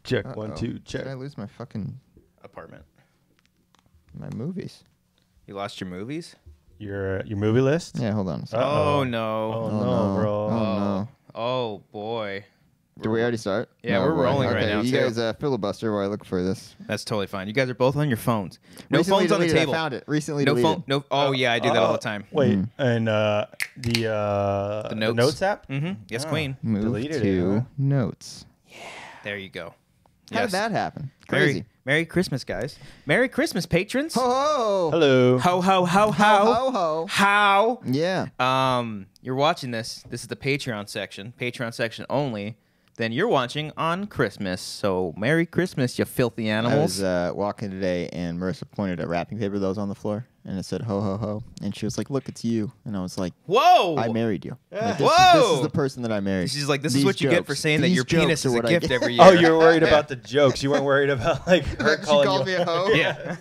Check 1 2 check. Did I lose my fucking apartment? My movies? You lost your movies? Your movie list? Yeah, hold on. Oh no! Oh no, bro! Oh no! Oh boy! Did we already start? Yeah, we're rolling right now. You too. guys filibuster while I look for this. That's totally fine. You guys are both on your phones. No Recently phones on the deleted. table. I found it. Recently No deleted. phone. No. Oh yeah, I do that all the time. Wait, and the notes app? Mm-hmm. Yes, Oh. Queen. Move Deleted to it, huh? notes. There you go. How did that happen? Crazy. Merry Christmas, guys. Merry Christmas, patrons. Ho ho! Hello. Ho ho ho ho. Ho ho! How? Yeah. You're watching this. This is the Patreon section. Patreon section only. Then you're watching on Christmas. So Merry Christmas, you filthy animals. I was walking today, and Marissa pointed at wrapping paper that was on the floor, and it said ho ho ho, and she was like, "Look, it's you," and I was like, Whoa! I married you. Like, Whoa! This is the person that I married. She's like, this is These what you get for jokes- saying that these your penis jokes are is a what I gift get. every year. Oh, you were worried about the jokes. You weren't worried about like her She calling called me you. a hoe. Yeah.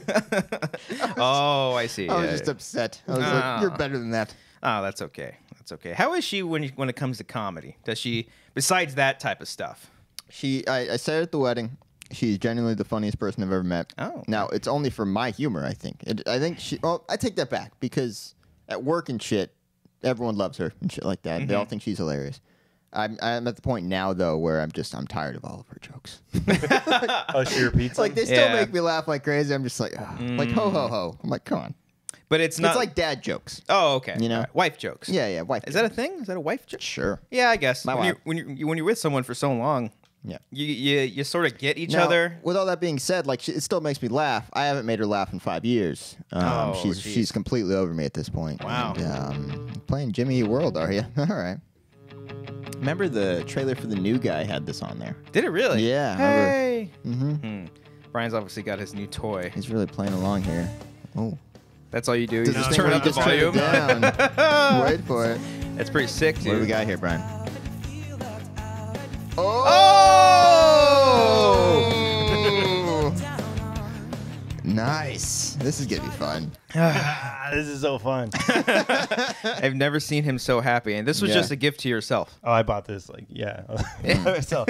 Oh, I see. I was Yeah, just yeah. upset. I was like, "You're better than that." Oh, that's okay. That's okay. How is she when it comes to comedy? Does she, besides that type of stuff? I said at the wedding, she's genuinely the funniest person I've ever met. Oh. Now, it's only for my humor, I think. I think she... Well, I take that back, because at work and shit, everyone loves her and shit like that. Mm-hmm. They all think she's hilarious. I'm at the point now, though, where I'm tired of all of her jokes. Oh, she repeats It's like, them? they still Yeah. make me laugh like crazy. I'm just like, like, ho, ho, ho. I'm like, come on. But it's not It's like dad jokes. Oh, okay. You know? All right. Wife jokes. Yeah, wife. Is that a thing? Is that a wife joke? Sure. Yeah, I guess. My wife. When you're with someone for so long, Yeah. you sort of get each Now, other. With all that being said, like it still makes me laugh. I haven't made her laugh in 5 years. Oh, geez. She's completely over me at this point. Wow. And, playing Jimmy Eat World, are you? All right. Remember the trailer for the new guy had this on there? Did it really? Yeah, I Hey. Mm-hmm. Brian's obviously got his new toy. He's really playing along here. Oh. That's all you do. You Does just this turn thing up the just turn it volume. down? Wait for it. That's pretty sick, dude. What do we got here, Brian? Oh! Nice. This is gonna be fun. This is so fun. I've never seen him so happy, and this was Yeah. just a gift to yourself. Oh, I bought this myself.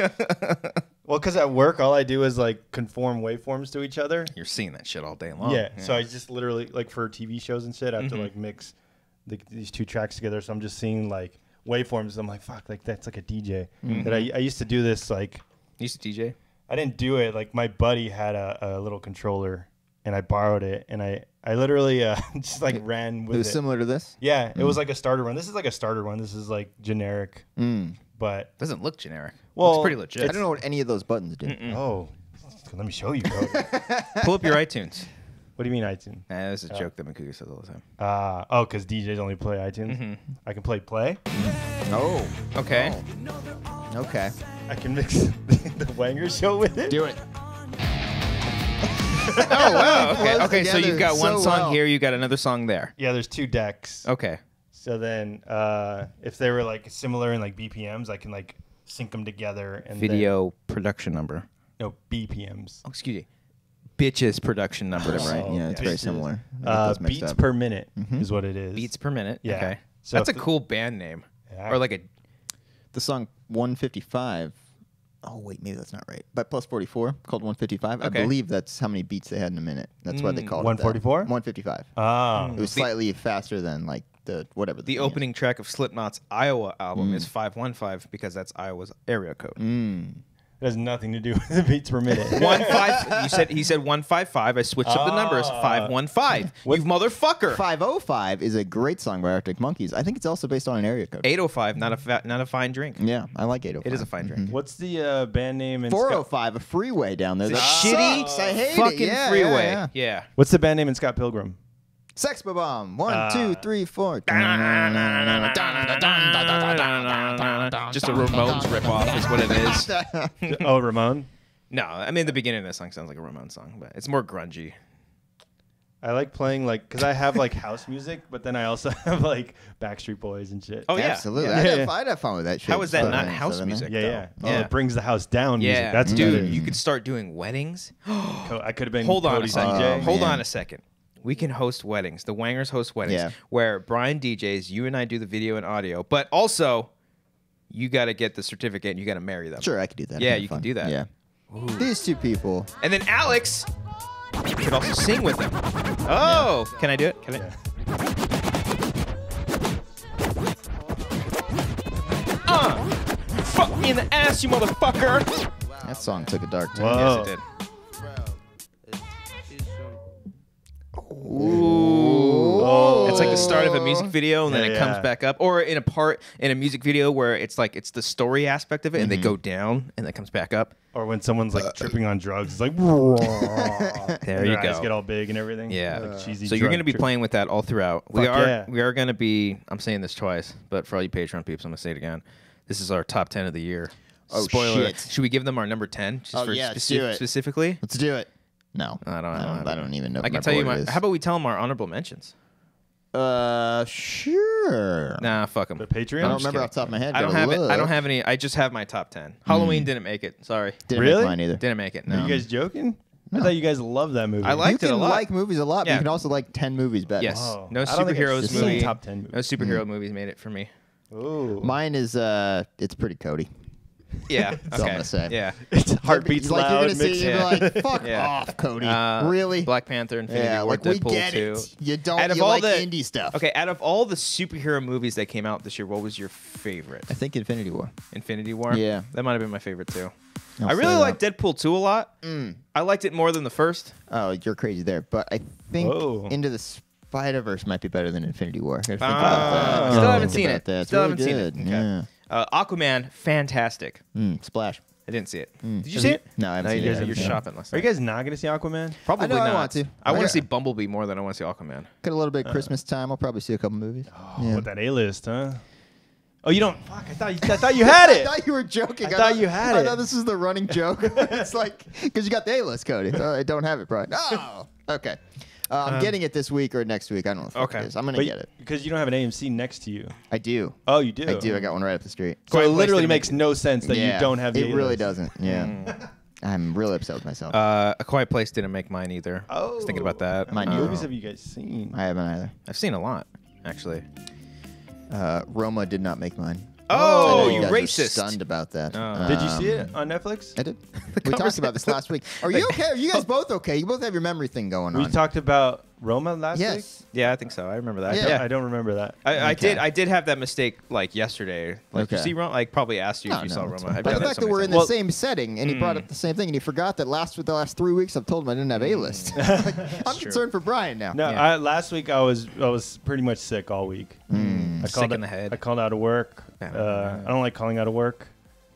Well, because at work, all I do is like conform waveforms to each other. You're seeing that shit all day long. Yeah. So I just literally like for TV shows and shit, I have to Mm-hmm. like mix these two tracks together. So I'm just seeing like waveforms. I'm like, fuck, like that's like a DJ. Mm-hmm. That I used to do this like. You used to DJ? I didn't do it. Like my buddy had a little controller, and I borrowed it, and I literally just like ran with It was similar to this. Yeah, it was like a starter one. This is like a starter one. This is like generic, but Doesn't look generic. Well, Looks pretty legit. I don't know what any of those buttons do. oh, let me show you, bro. Pull up your iTunes. What do you mean iTunes? Nah, that's a joke that Makuga says all the time. Oh, because DJs only play iTunes. I can play Play. Oh. Okay. Okay. I can mix the Wanger Show with it. Do it. Oh, wow. Okay. Close Okay, so together you've got one so song well. here, you got another song there. Yeah, there's 2 decks. Okay. So then, if they were like similar in like BPMs, I can like sync them together and Video production number. no BPMs. Oh, excuse me. Bitches production number, right? Oh, Yeah, it's okay. very similar. I get those mixed Beats up. per minute is what it is. Beats per minute. Yeah. Okay. So That's a if the- cool band name. Yeah. Or like a The song 155. Oh, wait, maybe that's not right. By Plus 44, called 155. Okay. I believe that's how many beats they had in a minute. That's why they called it 144? 155. Oh. It was slightly faster than like the whatever. the thing is. opening track of Slipknot's Iowa album is 515 because that's Iowa's area code. It has nothing to do with the beats per minute. 15. He said 155. I switched up the numbers. 515. You motherfucker. 505 is a great song by Arctic Monkeys. I think it's also based on an area code. 805. Not a fine drink. Yeah, I like 805. It is a fine drink. What's the band name? In 405, a freeway down there. The That shitty sucks. I hate fucking it. Yeah, freeway. yeah, yeah. What's the band name in Scott Pilgrim? Sex Bomb. 1, 2, 3, 4. Just a Ramones ripoff is what it is. Oh, Ramon. No, I mean the beginning of this song sounds like a Ramones song, but it's more grungy. I like playing like because I have like house music, but then I also have like Backstreet Boys and shit. Oh yeah, Absolutely. Yeah. I'd have fun with that shit. How is that Stuff not in- house stuff in there. music? Yeah, though? yeah. Oh, Yeah. it brings the house down. Music. Yeah, That's dude, better. you could start doing weddings. I could have been. Hold on a Cody's second. DJ. Hold man. on a second. We can host weddings. The Wangers host weddings Yeah. where Brian DJs, you and I do the video and audio, but also you got to get the certificate and you got to marry them. Sure, I could do that. Yeah, That'd be you can fun. do that. Yeah. These two people. And then Alex could also sing with them. Oh, can I do it? Can I? Fuck me in the ass, you motherfucker. That song took a dark turn. Whoa. Yes, it did. Oh. It's like the start of a music video, and then Yeah, it comes yeah. back up, or in a music video where it's like it's the story aspect of it, and they go down, and then it comes back up. Or when someone's like tripping on drugs, it's like There and you their eyes go. get all big and everything. Yeah. Like cheesy So you're drug going to be trip. playing with that all throughout. Fuck yeah. We are going to be. I'm saying this twice, but for all you Patreon peeps, I'm going to say it again. This is our top 10 of the year. Oh, Spoiler. shit. Should we give them our number 10? Just Oh, for yeah, let's do it. specifically? Let's do it. No. I don't even know. I can tell you. How about we tell them our honorable mentions? Sure. Nah, fuck them. The Patreon? I don't just remember kidding. off the top of my head. I don't Gotta have it. I look. don't have any. I just have my top 10. Halloween didn't make it. Sorry. Didn't Really? make mine either. Didn't make it. Are No. you guys joking? I thought you guys loved that movie. I liked You it a can lot. like movies a lot, but Yeah. you can also like 10 movies better. Yes. Whoa. No I don't think I've superheroes seen movie. top 10 movies. No superhero movies made it for me. Ooh. Mine is it's pretty Cody. Yeah. That's all I'm gonna say. Yeah. It's heart beats like loud. you're gonna see, mixed- you're Yeah. like, fuck Yeah. off, Cody. Really? Really? Black Panther, Infinity Yeah, War, like we Deadpool get 2. it. You don't. Out of You all like the indie stuff. Okay, out of all the superhero movies that came out this year, what was your favorite? I think Infinity War. Infinity War? Yeah. That might have been my favorite too. I'll I really say liked Deadpool 2 a lot. I liked it more than the first. Oh, you're crazy there, but I think Whoa. Into the Spider-Verse might be better than Infinity War. Gotta think Ah. about that. Still Gotta haven't think seen about it. that. It's Still really haven't seen it. good. Okay. Aquaman, fantastic. Yeah. Splash. I didn't see it. Did you Have see you- it? No, I haven't No, you seen it. didn't. You're Yeah. shopping last Are night. you guys not going to see Aquaman? Probably I know not. I want to. I want got- to see Bumblebee more than I want to see Aquaman. Got a little bit of Christmas time. I'll probably see a couple movies. Oh, with that A-list, huh? Oh, you don't? Fuck, I thought you had I it. thought you were joking. I thought you had I it. thought this is the running joke. It's like, because you got the A-list, Cody. I don't have it, Brian. Oh, okay. I'm getting it this week or next week. I don't know what Okay. it is. I'm going to get it. Because you don't have an AMC next to you. I do. Oh, you do? I do. I got one right up the street. So it Quiet Place literally didn't makes no sense that you don't have the It really A-list. doesn't. Yeah. I'm really upset with myself. A Quiet Place didn't make mine either. I Oh. was thinking about that. Mine What neither. movies have you guys seen? I haven't either. I've seen a lot, actually. Roma did not make mine. Oh, I know you guys were racist. stunned about that. Did you see it on Netflix? I did. We talked about this last week. Are you okay? Are you guys both okay? You both have your memory thing going We on. talked about Roma last week? Yes. Yeah, I think so. I remember that. Yeah. I don't remember that. I Okay. did have that mistake like yesterday. Like you Okay. see Roma, like probably asked you if you saw it's Roma. fine. I've But done the fact so that many we're in times. the same setting and he brought up the same thing and he forgot that the last 3 weeks I've told him I didn't have A-list. I'm concerned for Brian now. No, Yeah. last week I was pretty much sick all week. I Sick in the head. I called out of work. Yeah. I don't like calling out of work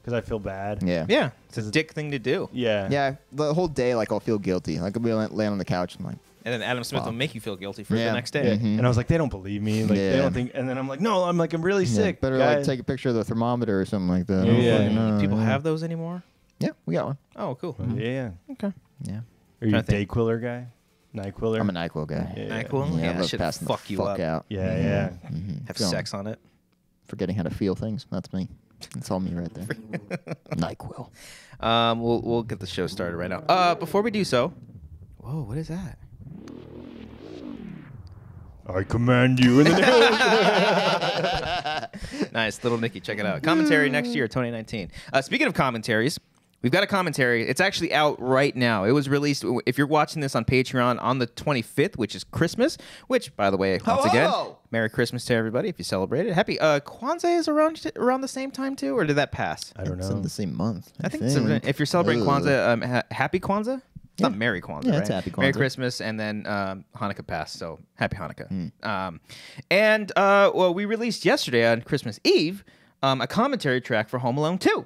because I feel bad. Yeah. Yeah, it's a dick thing to do. Yeah. Yeah. The whole day, like, I'll feel guilty. Like, I'll be laying on the couch. I'm like, And then Adam Smith Wow. will make you feel guilty for it Yeah. the next day. Mhm. And I was like, they don't believe me. Like they Yeah. don't think. And then I'm like, no, I'm really yeah, sick. better, guys. like, take a picture of the thermometer or something like that. Yeah. I don't fucking know, People yeah. have those anymore? Yeah, we got one. Oh, cool. Yeah. Okay. Yeah. Are you a I think- Dayquiller guy? NyQuiller? I'm a NyQuil guy. Yeah. NyQuil? Yeah, I Yeah, that love should passing fuck the you fuck up. out. Yeah, yeah. Mhm. Have Feeling- sex on it. Forgetting how to feel things. That's me. That's all me right there. NyQuil. We'll get the show started right now. Before we do so, whoa, what is that? I command you in the name. Nice, little Nicky, check it out. Commentary next year, 2019. Speaking of commentaries, we've got a commentary. It's actually out right now. It was released, if you're watching this on Patreon, on the 25th, which is Christmas, which, by the way, once again, Hello! Merry Christmas to everybody if you celebrate it. Happy Kwanzaa is around the same time, too, or did that pass? I don't It's know. in the same month. I think so. If you're celebrating Ugh. Kwanzaa, Happy Kwanzaa? It's not Merry Kwanzaa, Yeah, right? it's Happy Merry Kwanzaa. Christmas, and then Hanukkah passed, so Happy Hanukkah. Hmm. Well, we released yesterday on Christmas Eve a commentary track for Home Alone 2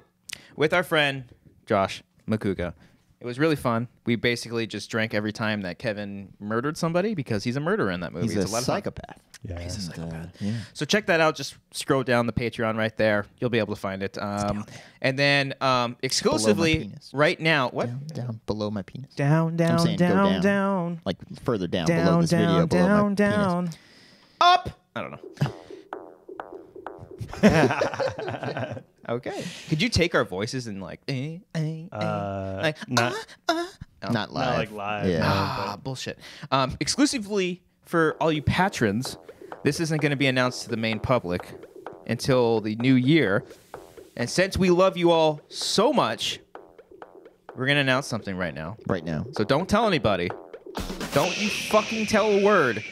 with our friend Josh Makuga. It was really fun. We basically just drank every time that Kevin murdered somebody because he's a murderer in that movie. He's It's a lot of fun. psychopath. Yeah. He's a psychopath. Yeah. So check that out. Just scroll down the Patreon right there. You'll be able to find it. And then exclusively penis. right now, what? Down below my penis. Down, down, saying go down, down. down, Like further down, below down, this video, down, below down, my down, penis. up. I don't know. Okay. Could you take our voices and like, like Not Not live. not like live. Yeah. Ah, bullshit. Exclusively for all you patrons, this isn't going to be announced to the main public until the new year. And since we love you all so much, we're going to announce something right now. Right now. So don't tell anybody. Don't you fucking tell a word.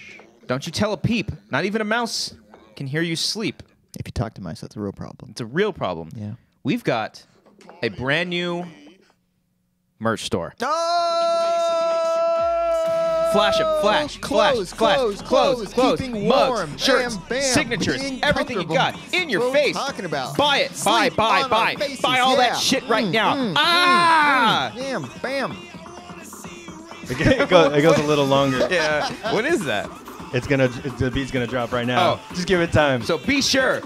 Don't you tell a peep. Not even a mouse can hear you sleep. If you talk to mice, that's a real problem. It's a real problem. Yeah. We've got a brand new merch store. Oh! Flash them. Flash. Clothes, Flash. clothes, Flash. clothes, Clothes. keeping Mugs. warm. Shirts. Bam, bam, Signatures. being Everything you got. comfortable. In your What are we face. talking about? Buy it. Buy. Sleep Buy. on Buy. our faces, Buy all yeah. that shit right now. Bam, bam. It goes a little longer. Yeah. What is that? The beat's gonna drop right now. Oh. Just give it time. So be sure.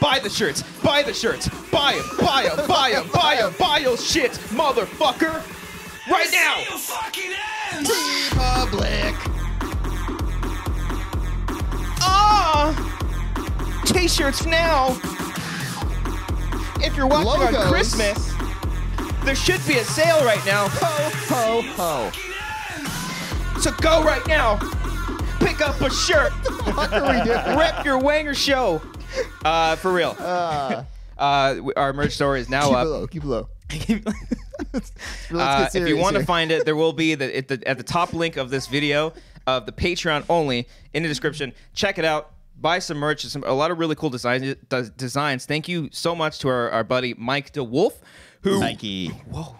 Buy the shirts. Buy the shirts. Buy them. Buy them. Buy them. Buy them. Buy your shit, motherfucker. Right now. Public. T-shirts now. If you're watching on Logos. Christmas, there should be a sale right now. Ho, ho, ho. So go right now. Pick up a shirt. What are we doing? Rep your Wanger Show. For real. Our merch store is now Keep up. it low. Keep it low. Let's get If you want to here. find it, there will be at the top link of this video of the Patreon only in the description. Check it out. Buy some merch. A lot of really cool designs. Thank you so much to our buddy Mike DeWolf. Who? Nike. Whoa.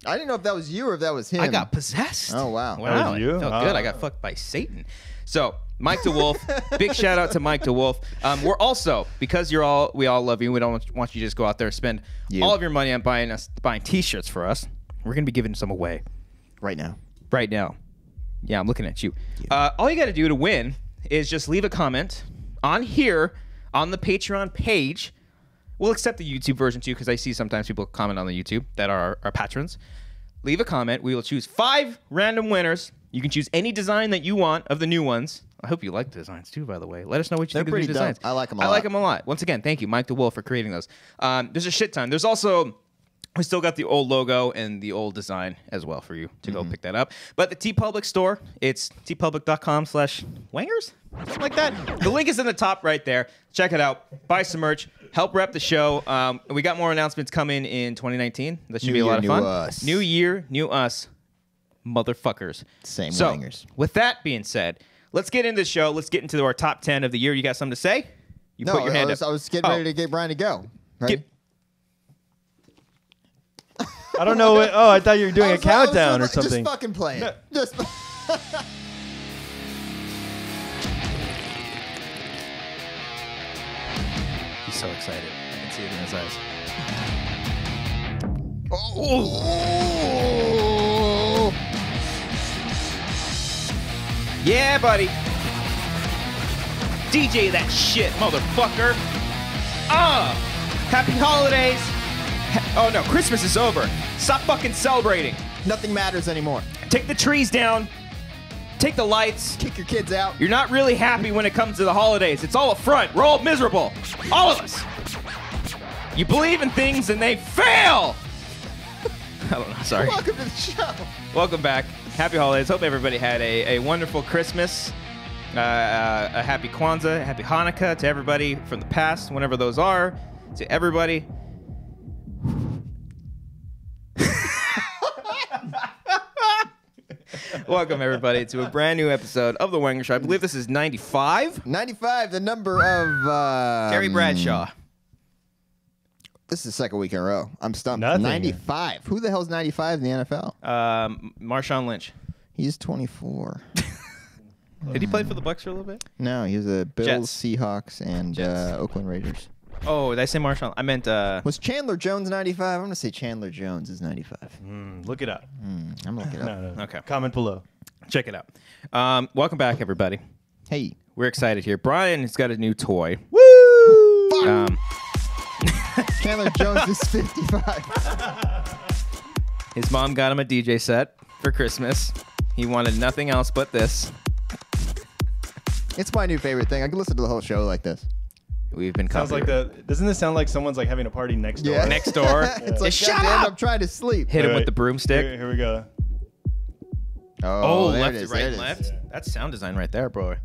I didn't know if that was you or if that was him. I got possessed. Oh, wow. Wow. That was you? It felt good. I got fucked by Satan. So, Mike DeWolf, big shout out to Mike DeWolf. We're also, because we all love you, we don't want you to just go out there and spend all of your money on buying T-shirts for us. We're going to be giving some away. Right now. Right now. Yeah, I'm looking at you. All you got to do to win is just leave a comment on here on the Patreon page. We'll accept the YouTube version too, because I see sometimes people comment on the YouTube that are our patrons. Leave a comment. We will choose 5 random winners. You can choose any design that you want of the new ones. I hope you like the designs too, by the way. Let us know what you think of the new designs. I like them a lot. I like them a lot. Once again, thank you, Mike DeWolf, for creating those. There's a shit ton. There's also... We still got the old logo and the old design as well for you to go pick that up. But the TeePublic store, it's tpublic.com/Wangers, something like that. The link is in the top right there. Check it out. Buy some merch. Help rep the show. We got more announcements coming in 2019. That should be a lot of fun. Us. New year, new us, motherfuckers. Same so, Wangers. with that being said, let's get into the show. Let's get into our top 10 of the year. You got something to say? You put your hand up. I was getting ready to get Brian to go. Right? I don't know. I thought you were doing a countdown or something. Just fucking play it. No. Just. He's so excited. I can see it in his eyes. Oh. Yeah, buddy. DJ that shit, motherfucker. Happy holidays. Oh no, Christmas is over. Stop fucking celebrating. Nothing matters anymore. Take the trees down. Take the lights. Kick your kids out. You're not really happy when it comes to the holidays. It's all a front. We're all miserable. All of us. You believe in things and they fail. I don't know. Sorry. Welcome to the show. Welcome back. Happy holidays. Hope everybody had a wonderful Christmas. A happy Kwanzaa, happy Hanukkah to everybody from the past, whenever those are. To everybody. Welcome, everybody, to a brand new episode of The Wanger Show. I believe this is 95. 95, the number of... Terry Bradshaw. This is the second week in a row. I'm stumped. Nothing. 95. Who the hell's 95 in the NFL? Marshawn Lynch. He's 24. Did he play for the Bucs for a little bit? No, he was the Bills, Jets. Seahawks, and Jets. Oakland Raiders. Oh, did I say Marshawn? I meant... Was Chandler Jones 95? I'm going to say Chandler Jones is 95. Look it up. I'm going to look it up. No. Okay. Comment below. Check it out. Welcome back, everybody. Hey. We're excited here. Brian has got a new toy. Woo! Chandler Jones is 55. His mom got him a DJ set for Christmas. He wanted nothing else but this. It's my new favorite thing. I can listen to the whole show like this. We've been Sounds like doesn't this sound like someone's like having a party next door? Yeah. next door. It's like, Shut goddamn, up! I'm trying to sleep. Hit him Wait, with the broomstick. Here we go. Oh, there left it to is, right there and it is. left. That's sound design right there, bro.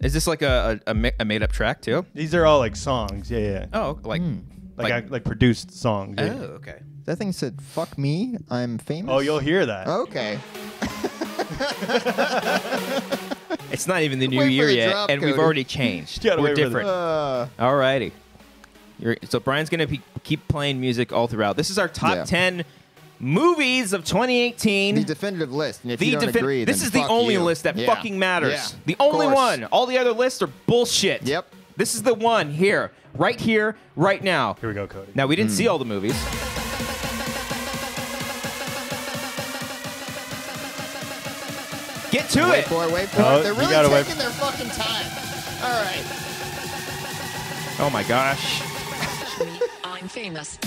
Is this like a made up track too? These are all like songs. Yeah. Oh, like Like produced songs. oh, Yeah. okay. That thing said, "Fuck me, I'm famous." Oh, you'll hear that. Okay. It's not even the new Wait for year the yet, drop, and we've Cody. already changed. You gotta We're wait for the- different. Alrighty. So Brian's gonna keep playing music all throughout. This is our top Yeah. 10 movies of 2018. The definitive list. And if you don't agree, this then is the fuck only you. list that Yeah. fucking matters. Yeah. The Of only course. one. All the other lists are bullshit. Yep. This is the one here, right now. Here we go, Cody. Now we didn't see all the movies. Get to Wait it. for it, wait for Oh, it. They're you really gotta wait. taking their fucking time. All right. Oh my gosh. I'm famous.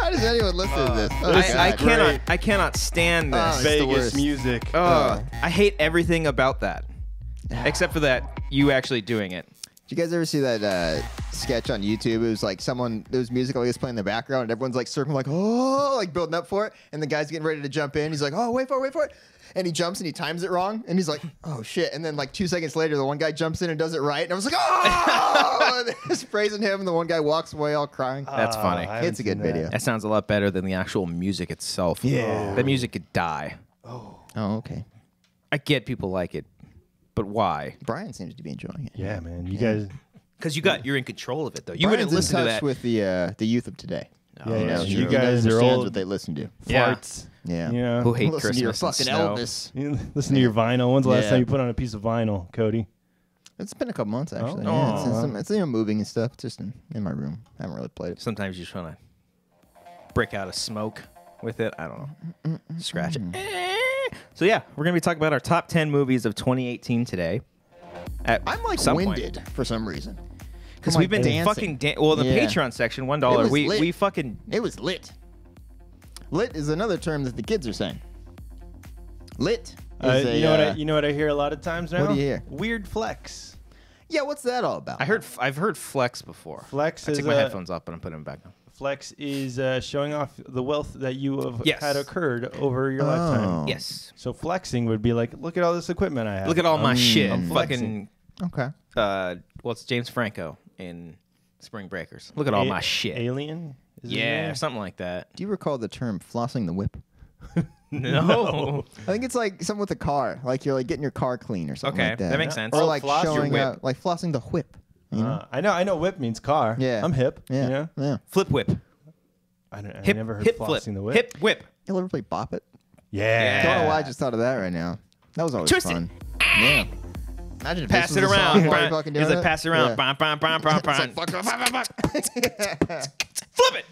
How does anyone listen to this? Oh, This is God. I cannot stand this. it's the Vegas worst. music. I hate everything about that, except for that you actually doing it. Did you guys ever see that sketch on YouTube? It was like there was music always playing in the background, and everyone's like circling, like, oh, like building up for it. And the guy's getting ready to jump in. He's like, oh, wait for it. And he jumps and he times it wrong. And he's like, oh, shit. And then like 2 seconds later, the one guy jumps in and does it right. And I was like, oh! And they're just praising him. And the one guy walks away all crying. That's funny. I haven't It's a good seen that. video. That sounds a lot better than the actual music itself. Yeah. That music could die. Oh, okay. I get people like it, but why? Brian seems to be enjoying it. Yeah, man. You guys. Because you're in control of it though. You Brian's wouldn't listen in to touch that. with the youth of today. Yeah, You know, you he guys are understands old what they listen to. Yeah. Farts. Yeah. You know? Who hate Listen to your Christmas and fucking snow. Elvis. You listen to your vinyl. When's the last Yeah. time you put on a piece of vinyl, Cody? It's been a couple months actually. Oh. Yeah, it's moving and stuff. Just in my room. I haven't really played it. Sometimes you just want to break out a smoke with it. I don't know. Scratch it. So yeah, we're gonna be talking about our top 10 movies of 2018 today. I'm like some point. winded for some reason. Because I'm, we've like, been dancing. fucking well in the Yeah. Patreon section, $1. It was We lit. fucking It was lit. Lit is another term that the kids are saying. Lit is You know what I hear a lot of times now? What do you hear? Weird flex. yeah, what's that all about? I've heard flex before. Flex I is took my headphones off, but I'm putting them back on. Flex is showing off the wealth that you have Yes. had occurred over your Oh. lifetime. Yes. So flexing would be like, look at all this equipment I have. Look at all my shit. I'm flexing. Fucking Okay. it's James Franco in Spring Breakers. Look at all my shit. Alien? Is his Yeah, name? something like that. Do you recall the term flossing the whip? No. I think it's like something with a car. Like you're like getting your car clean or something Okay, like that. that makes sense. Or Oh, like floss your showing whip. like flossing the whip. You know? I know whip means car. Yeah. I'm hip. Yeah. You know? Yeah. Flip whip. I Hip, never heard hip flossing flip. the whip. Hip whip. You'll ever play Bop It? Yeah. Don't know why I just thought of that right now. That was always Twist it. fun. Yeah. Imagine if Pass this it was a around. song while you're Brian. fucking He's doing like, it. pass it around. Yeah. Bam, bam, bam, bam, bam. It's like, Flip it.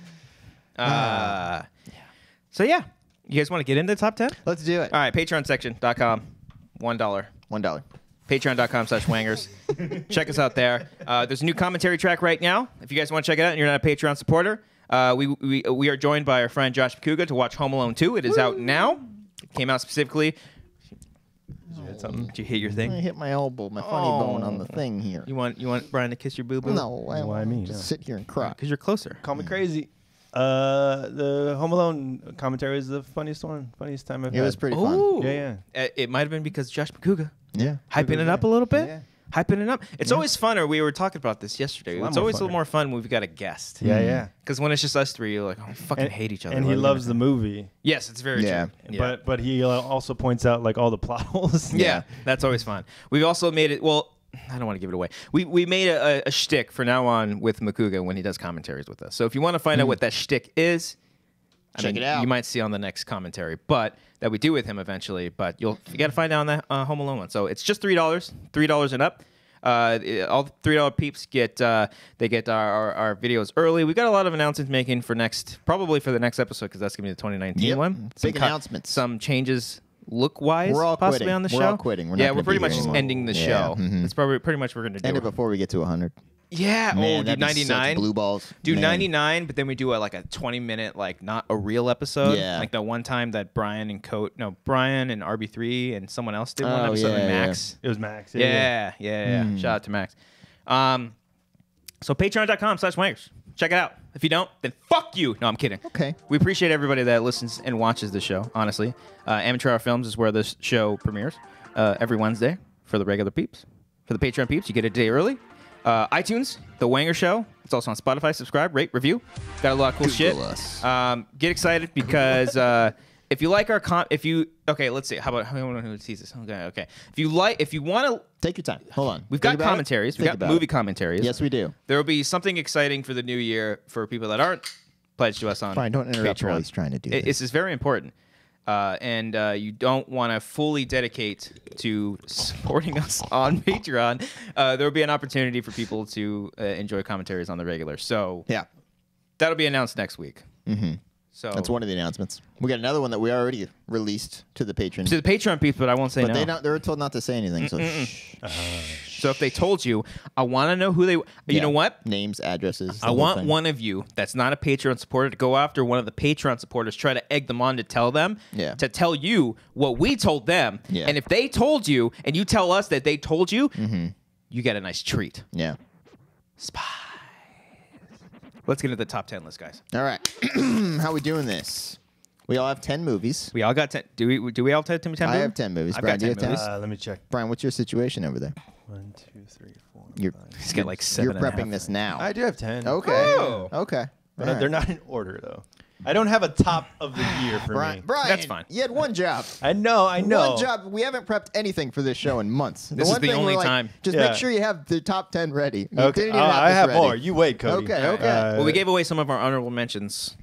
So yeah, you guys want to get into the top 10? Let's do it. All right, patreonsection.com, $1. $1. Patreon.com/Wangers. Check us out there. There's a new commentary track right now. If you guys want to check it out and you're not a Patreon supporter, we are joined by our friend Josh Makuga to watch Home Alone 2. It is out now. It came out specifically. Did you hit your I thing? hit my elbow, my funny bone on the thing here. You want Brian to kiss your boo boo? No, Why want me? Just No. sit here and cry. Because you're closer. Call me crazy. The Home Alone commentary is the funniest one. Funniest time I've It had. was pretty fun. Ooh. Yeah. It might have been because Josh Makuga. Yeah. Hyping it up a little bit. Yeah. Hyping it up. It's always funner. We were talking about this yesterday. It's a lot It's more always a funner. little more fun when we've got a guest. Yeah. Because when it's just us three, you're like, oh, I fucking hate each other. And he loves the movie. Yes, it's very Yeah. true. But he also points out like all the plot holes. Yeah, that's always fun. We've also made it. Well, I don't want to give it away. We made a shtick for now on with Makuga when he does commentaries with us. So if you want to find out what that shtick is, Check it out. You might see on the next commentary, but that we do with him eventually. But you got to find out on that Home Alone one. So it's just $3 and up. All the $3 peeps get our videos early. We've got a lot of announcements making for the next episode because that's gonna be the 2019 Yep. one. Big announcements. Some changes look-wise, We're all possibly quitting. on the We're show. all quitting. We're not yeah, gonna we're pretty be here much just anymore. ending the Yeah, show. mhm. That's probably pretty much what we're gonna do. End it before we get to 100. Yeah. Man, Do that'd be such 99. blue balls. Do Man. 99, but then we do like a 20-minute, like not a real episode. Yeah. Like the one time that Brian and RB3 and someone else did one Oh, episode. yeah, Max. It was Max. Yeah. Shout out to Max. So patreon.com/Wangers. Check it out. If you don't, then fuck you. No, I'm kidding. Okay. We appreciate everybody that listens and watches the show, honestly. Amateur Hour Films is where this show premieres every Wednesday for the regular peeps. For the Patreon peeps, you get a day early. iTunes, The Wanger Show. It's also on Spotify. Subscribe, rate, review. Got a lot of cool shit. Get excited because if you like our let's see. How about who sees this? Okay. If you want to Take your time. Hold on. We've got commentaries. We've got movie commentaries. Yes, we do. There will be something exciting for the new year for people that aren't pledged to us on Fine, don't interrupt Patreon. while he's trying to do this. This is very important. And you don't want to fully dedicate to supporting us on Patreon. There will be an opportunity for people to enjoy commentaries on the regular. So Yeah. that'll be announced next week. Mm-hmm. So That's one of the announcements. We got another one that we already released to the Patreon. to the Patreon peeps, but I won't say But no. they were told not to say anything. So So if they told you, I want to know who they. You know what? Names, addresses. I want one of you that's not a Patreon supporter to go after one of the Patreon supporters, try to egg them on to tell them, to tell you what we told them. Yeah. And if they told you and you tell us that they told you, you get a nice treat. Yeah. Spies. Let's get into the top 10 list, guys. All right. How we doing this? We all have 10 movies. We all got 10. Do we all have 10 movies? I have 10 movies. I've Brian, got do you 10 have 10? movies. Let me check. Brian, what's your situation over there? 1, 2, 3, 4. You're, He's got like 7 you're and a prepping half. this now. I do have 10. Okay. Oh. Okay. But All they're right. not in order, though. I don't have a top of the year for me. Brian, That's fine. You had one job. I know. One job. We haven't prepped anything for this show in months. This is one the thing only we're like, time. Just Yeah. make sure you have the top 10 ready. You Okay. didn't even have I this have ready. more. You wait, Cody. Okay, okay. Well, we gave away some of our honorable mentions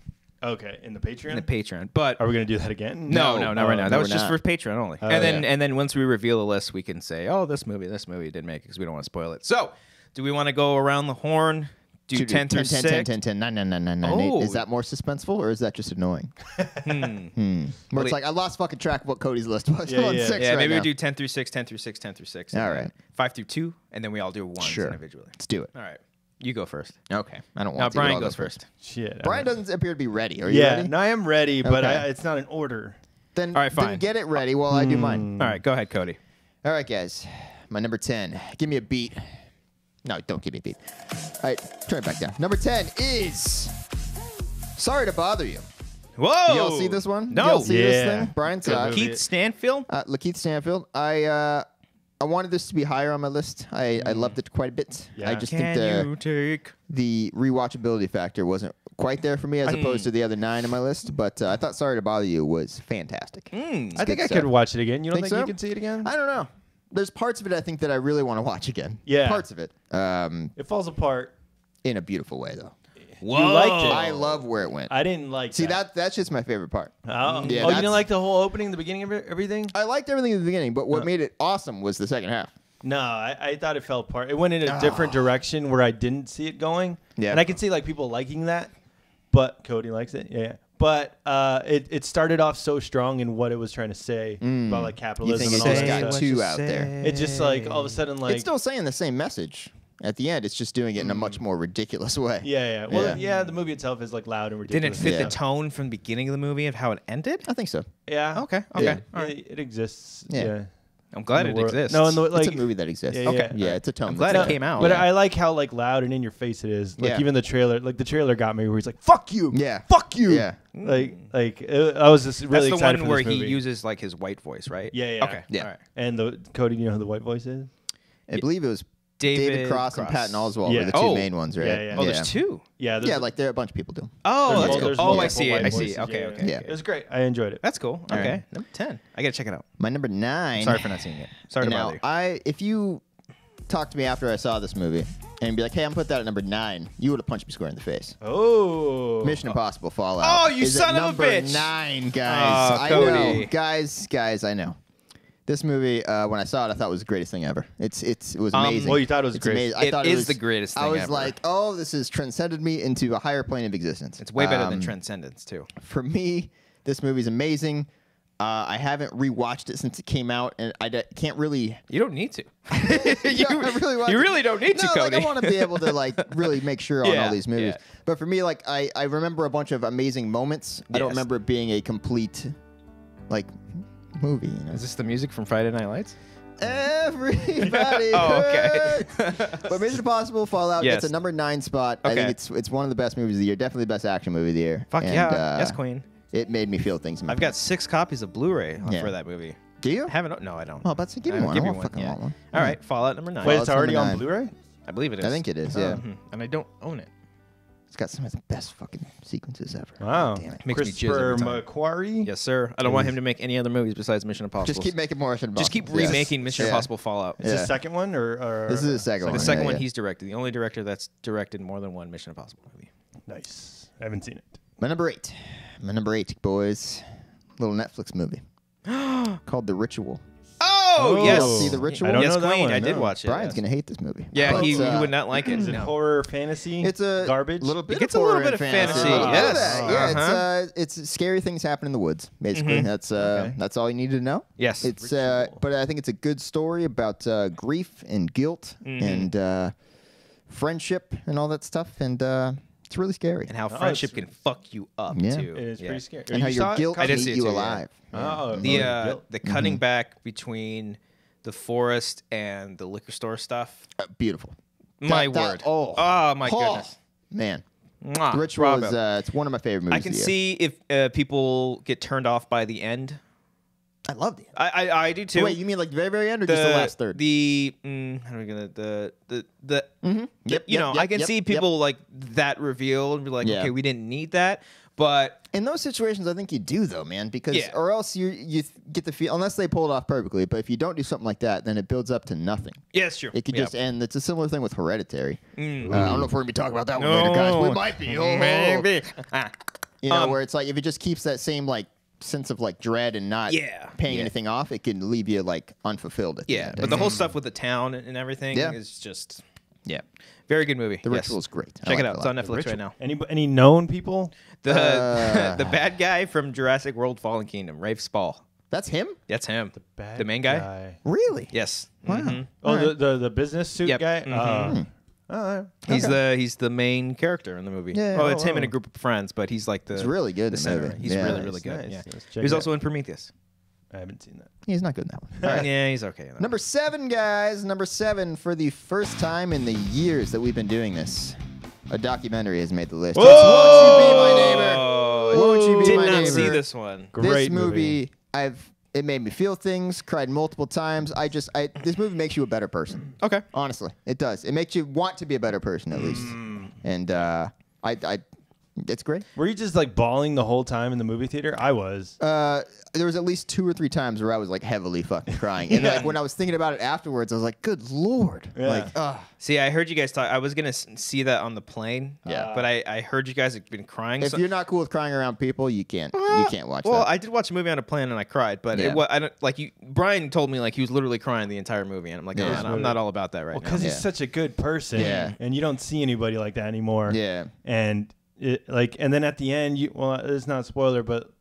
Okay, in the Patreon? in the Patreon, but Are we going to do that again? no, not right now. no, That was we're just not. for Patreon only. Oh, and then once we reveal the list, we can say, oh, this movie didn't make it because we don't want to spoil it. So, do we want to go around the horn? Do 10 through 6? 10, 9, 9, 9, 9, 9, 8. Oh. Is that more suspenseful or is that just annoying? Where it's like, I lost fucking track of what Cody's list was. Yeah, I'm on yeah. 6 Yeah, right maybe now. we do 10 through 6, 10 through 6, 10 through 6. and All then right. 5 through 2, and then we all do ones Sure. individually. Let's do it. All right. You go first. Okay. I don't want Now, to. but I'll Brian go goes first. Shit. Brian doesn't appear to be ready. Are you Yeah, ready? no, I am ready, but Okay. it's not in order. Then, All right, then fine. get it ready while I do mine. All right, go ahead, Cody. All right, guys. My number 10. Give me a beat. No, don't give me a beat. All right, turn it back down. Number 10 is Sorry to Bother You. Whoa! Y'all see this one? No. Y'all see this Yeah. thing? Brian Good saw it. movie. Keith Stanfield? Lakeith Stanfield. I wanted this to be higher on my list. I loved it quite a bit. Yeah. I just Can think you take? the rewatchability factor wasn't quite there for me as opposed to the other 9 on my list. But I thought Sorry to Bother You was fantastic. I think good I stuff. could watch it again. You don't Think think, so? you could see it again? I don't know. There's parts of it I think that I really want to watch again. Yeah. Parts of it. It falls apart. In a beautiful way, though. Whoa. You liked it. I love where it went. I didn't like See, that. that's just my favorite part. Oh, Yeah, you that's- didn't like the whole opening, the beginning of everything? I liked everything at the beginning, but what made it awesome was the second half. No, I thought it fell apart. It went in a different direction where I didn't see it going. Yeah. And I can see like people liking that, but Cody likes it. Yeah. But it started off so strong in what it was trying to say about like You capitalism think it and all just that got stuff. too out there? It just like all of a sudden like It's still saying the same message. At the end, it's just doing it in a much more ridiculous way. yeah. Well, Yeah. yeah. The movie itself is like loud and Didn't it ridiculous. fit Yeah. the tone from the beginning of the movie of how it ended? I think so. Yeah. Okay. Yeah. All right. It exists. Yeah. Yeah. I'm glad In it the world. exists. No, in the, like It's a movie that exists. Yeah, okay. yeah. Yeah, it's a tone. I'm glad that's it there. came out. But Yeah. I like how like loud and in your face it is. Like Yeah. even the trailer, like the trailer got me where he's like, "Fuck you, Yeah. fuck you." Yeah. I was just really That's the excited one for where this he movie. uses like his white voice, right? Yeah, yeah. Okay. Yeah. All right. And the Cody, you know who the white voice is? I believe it was David David Cross and Patton Oswalt Yeah. were the two Oh. main ones, right? Yeah, yeah. Oh, there's two. Yeah, Yeah, like there are a bunch of people do. Oh, there's that's mul- cool. there's Oh, I multiple see. white I see. voices. Okay, Yeah, okay. yeah. It was great. I enjoyed it. That's cool. All Okay. right. Number 10. I gotta check it out. My number 9. Sorry for not seeing it. Sorry to now, bother you. if you talked to me after I saw this movie and be like, "Hey, I'm put that at number 9," you would have punched me square in the face. Oh, Mission Impossible Fallout. Oh, you is son at of a number bitch. 9, guys. Oh, I Cody. know, guys. I know. This movie, when I saw it, I thought it was the greatest thing ever. It was amazing. well, you thought it was It's great. amazing. I It thought is it was the greatest I thing was ever. like, oh, this has transcended me into a higher plane of existence. It's way better than Transcendence, too. For me, this movie's amazing. I haven't rewatched it since it came out, and I can't really. You don't need to. Yeah, I really want you to. really don't need to, No, Cody. like I want to be able to like really make sure on Yeah, all these movies. yeah. But for me, like I remember a bunch of amazing moments. I don't Yes. remember it being a complete like movie. You know? Is this the music from Friday Night Lights? Everybody. Oh, okay. hurts. But Mission Impossible Fallout Yes. gets a number 9 spot. I Okay. think it's one of the best movies of the year. Definitely the best action movie of the year. Fuck And, yeah. Yes, Queen. It made me feel things. In my I've got 6 copies of Blu-ray Yeah. for that movie. Do you? Haven't? No, I don't. Oh, but give me one. Give I me won't fucking yeah. want one. All right, Fallout number 9. Wait, Fallout's it's already number on 9. Blu-ray? I believe it is. I think it is. Yeah. Mhm. And I don't own it. It's got some of the best fucking sequences ever. Wow. Damn it. Makes me jizz Christopher every time. McQuarrie? Yes, sir. I don't want him to make any other movies besides Mission Impossible. Just keep making more Mission Just keep Impossible. Yes. remaking Mission Yeah. Impossible Fallout. Is Yeah. the second one or This is the second The one. second yeah, one yeah. he's directed. The only director that's directed more than one Mission Impossible movie. Nice. I haven't seen it. My number 8. My number 8, boys. Little Netflix movie called The Ritual. Oh, yes. See The Ritual? I don't Yes, know that Queen. one, I did no. watch it. Brian's yes. gonna hate this movie. Yeah, But, he would not like it. Is it No. horror fantasy? It's a garbage. little bit. It gets of a little horror bit and of fantasy, A little bit of yes. that. Yeah, Uh-huh. it's scary things happen in the woods. Basically, that's all you need to know. Yes. It's but I think it's a good story about grief and guilt and friendship and all that stuff, and it's really scary. And how Oh, friendship it's- can fuck you up, Yeah. too. It is Yeah. pretty scary. And how You your saw it? guilt I can did eat see it you too, yeah. alive. Oh, The cutting back between the forest and the liquor store stuff. Beautiful. My That- word. oh. My goodness. Man, Mwah. The Ritual Bravo. is it's one of my favorite movies. I can of the year. see if people get turned off by the end. I loved it. I do too. Wait, you mean like the very very end or just the last third? How are we gonna the Yep, you know, yep, I can yep, see yep. people like that reveal and be like, Yeah. okay, we didn't need that, but In those situations, I think you do though, man, because Yeah. or else you get the feel unless they pull it off perfectly. But if you don't do something like that, then it builds up to nothing. yeah, it's true. It could Yeah. just end. It's a similar thing with Hereditary. I don't know if we're gonna be talking about that one No. later, guys. We might be. Oh, Maybe. Ah. You know, where it's like if it just keeps that same like sense of like dread and not Yeah. paying Yeah. anything off, it can leave you like unfulfilled. At the Yeah, end. but the whole stuff with the town and everything Yeah. is just very good movie. The Yes. Ritual is great. I Check like it out. a It's lot. on Netflix right now. Any known people? The the bad guy from Jurassic World: Fallen Kingdom, Rafe Spall. That's him. That's him. Bad The main guy. Really? Yes. Wow. Mhm. Oh, the business suit Yep. guy. Mhm. He's the main character in the movie. Yeah. Well, it's him and a Oh. group of friends, but he's like the. It's really good in The the center. movie. He's Yeah. really Nice, good. nice. Yeah. Let's check He was it also out. in Prometheus. I haven't seen that. He's not good in that one. All right. Yeah, he's okay. though. Number 7, guys. Number 7 for the first time in the years that we've been doing this. A documentary has made the list. Whoa! It's Won't You Be My Neighbor? Oh, Won't You Be did My not Neighbor? see this one. Great This movie, it made me feel things, cried multiple times. This movie makes you a better person. Okay. Honestly, it does. It makes you want to be a better person at least. And it's great. Were you just like bawling the whole time in the movie theater? I was. There was at least 2 or 3 times where I was like heavily fucking crying. And like when I was thinking about it afterwards, I was like, "Good lord!" Yeah. Like, See, I heard you guys talk. I was gonna see that on the plane. Yeah. But I heard you guys have been crying. if so- you're not cool with crying around people, you can't watch well, that. I did watch a movie on a plane and I cried, but Yeah. I don't like you. Brian told me like he was literally crying the entire movie, and I'm like, Yeah. no, I'm not all about that right Well, now. because he's Yeah. such a good person. Yeah. And you don't see anybody like that anymore. Yeah. And and then at the end, it's not a spoiler, but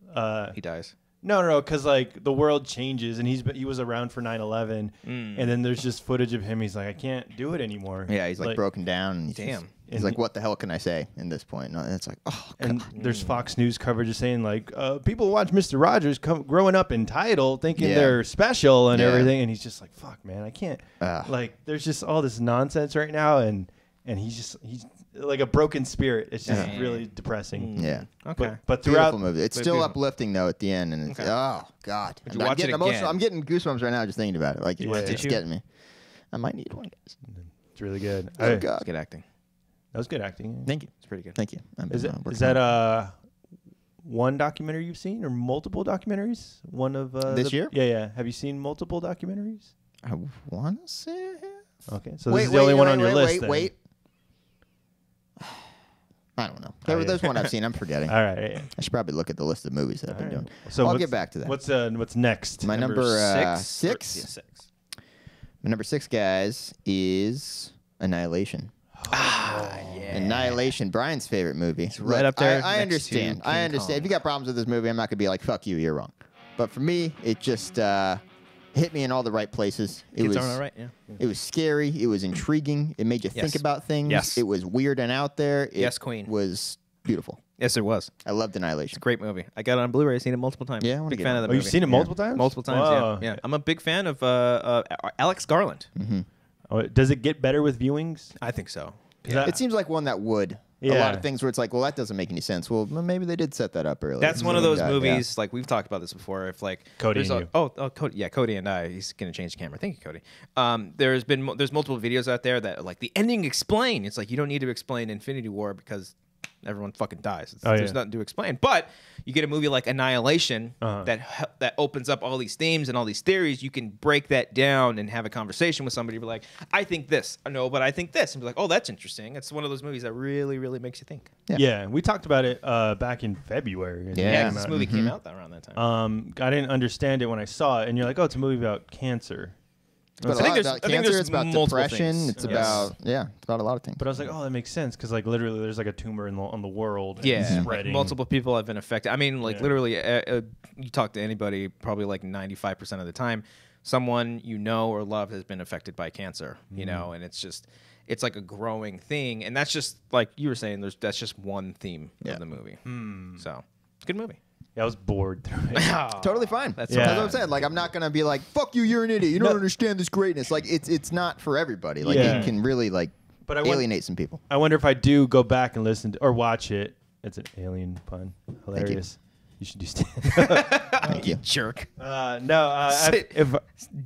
He dies. no, because like the world changes, and he was around for 9/11, and then there's just footage of him. He's like, I can't do it anymore. Yeah, he's like broken down. And Damn. He's like, what the hell can I say in this point? And it's like, oh, God. And there's Fox News coverage saying like people watch Mr. Rogers growing up in Tidal thinking Yeah. they're special and Yeah. everything, and he's just like, fuck, man, I can't. Like, there's just all this nonsense right now, and he's like a broken spirit. It's just really depressing. yeah. Okay. But Beautiful throughout, movie. It's still uplifting though at the end, and it's oh God. you I'm watch getting it emotional. again? I'm getting goosebumps right now just thinking about it. Like Yeah. it's Did you? getting me. I might need one, guys. it's really good. Oh That God. It's good acting. was good acting. Thank you. It's pretty good. Thank you. Is that one documentary you've seen or multiple documentaries? One of This year? Yeah. Have you seen multiple documentaries? I want to say. I have. Okay, so this is the only one on your list. then. Wait. I don't know. Oh, yeah. There's one I've seen. I'm forgetting. All right. Yeah. I should probably look at the list of movies that I've been All right. doing. So I'll what's- get back to that. What's next? My number 6. 6. My number 6, guys, is Annihilation. Yeah. Annihilation, Brian's favorite movie. It's right up there I next understand. to I King understand. Kong. If you got problems with this movie, I'm not gonna be like, "Fuck you, you're wrong." But for me, it just hit me in all the right places. It Kids was aren't all right. Yeah. It was scary. It was intriguing. It made you think Yes. about things. Yes. It was weird and out there. It Yes, Queen. was Beautiful. Yes, it was. I loved Annihilation. It's a great movie. I got it on Blu-ray. Seen it multiple times. Yeah, I wanna big get fan it. of the Oh, movie. you've seen it multiple times? Multiple times. Wow. Yeah. I'm a big fan of Alex Garland. Oh, does it get better with viewings? I think so. It seems like one that would. A Yeah. lot of things where it's like, well, that doesn't make any sense. Well, maybe they did set that up earlier. That's one of Something those like that, movies, like we've talked about this before. If like Cody there's and a- you. oh Cody, yeah, Cody and I. He's gonna change the camera. Thank you, Cody. There's multiple videos out there that like the ending explain. It's like you don't need to explain Infinity War because everyone fucking dies. There's nothing to explain. But you get a movie like Annihilation that opens up all these themes and all these theories. You can break that down and have a conversation with somebody. Be like, I think this. No, but I think this. And be like, oh, that's interesting. It's one of those movies that really, really makes you think. Yeah, we talked about it back in February. Yeah, 'cause this movie came out around that time. I didn't understand it when I saw it, and you're like, oh, it's a movie about cancer. But I think there's- about I think cancer, there's it's about multiple depression. things. It's Yes. about it's about a lot of things. But I was like, oh, that makes sense because like literally there's like a tumor on the world. And Yeah, it's like spreading. multiple people have been affected. I mean, like Yeah. literally, you talk to anybody, probably like 95% of the time, someone you know or love has been affected by cancer. You know, and it's like a growing thing, and that's just like you were saying. That's just one theme of the movie. So, good movie. Yeah, I was bored through it. Totally fine. That's That's Yeah. what I'm saying. Like, I'm not gonna be like, "Fuck you, you're an idiot. You don't understand this greatness." Like, it's not for everybody. Like, Yeah. it can really like But I alienate some people. I wonder if I do go back and listen to, or watch it. It's an alien pun. Hilarious. You should do stand. Thank you. Jerk. No, Sit. if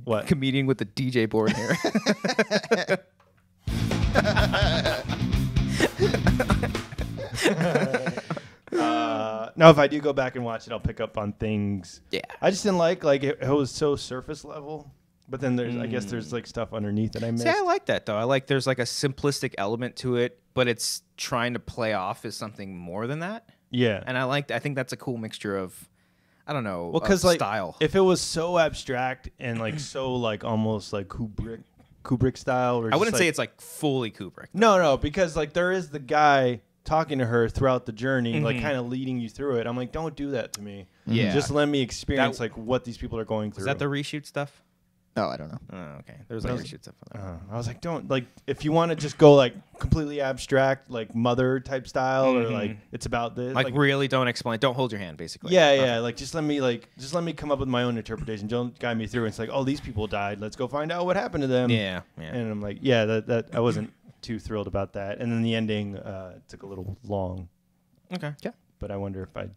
what? Comedian with the DJ board here. No, if I do go back and watch it, I'll pick up on things. Yeah. I just didn't like it was so surface level. But then there's I guess there's like stuff underneath that I missed. See, I like that though. I like there's like a simplistic element to it, but it's trying to play off as something more than that. Yeah. And I think that's a cool mixture of, I don't know, Well, because like style. if it was so abstract and like so like almost like Kubrick style, or I wouldn't just, say like, it's like fully Kubrick. no, because like there is the guy talking to her throughout the journey, Mm-hmm. like kind of leading you through it. I'm like, don't do that to me. Yeah. just let me experience like what these people are going through. Is that the reshoot stuff? Oh, I don't know. Oh, okay. There's like reshoot stuff. I was like, don't like if you want to just go like completely abstract, like Mother type style, or like it's about this. Like really don't explain. Don't hold your hand, basically. Yeah. Like just let me come up with my own interpretation. Don't guide me through. It's like, oh, these people died. Let's go find out what happened to them. Yeah. And I'm like, yeah, that I wasn't too thrilled about that. And then the ending took a little long. Okay. Yeah. But I wonder if I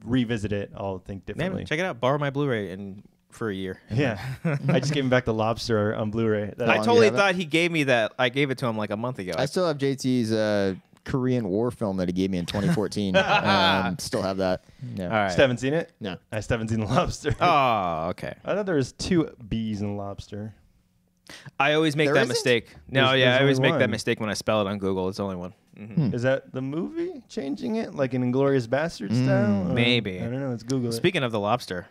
revisit it, I'll think differently. Maybe. Check it out. Borrow my Blu-ray and for a year. Yeah, I just gave him back the Lobster on Blu-ray. I long do you totally have it? thought he gave me that. I gave it to him like a month ago. I still have JT's Korean War film that he gave me in 2014. Still have that. Yeah. All right. Still haven't seen it. No. I still haven't seen the Lobster. Oh, okay. I thought there was 2 B's in Lobster. I always make There that isn't? mistake. No, There's I always only make that one. mistake when I spell it on Google. It's only one. Mm-hmm. Is that the movie changing it like an Inglourious Bastard style? Or- Maybe. I don't know. Let's Google it. Speaking of the lobster,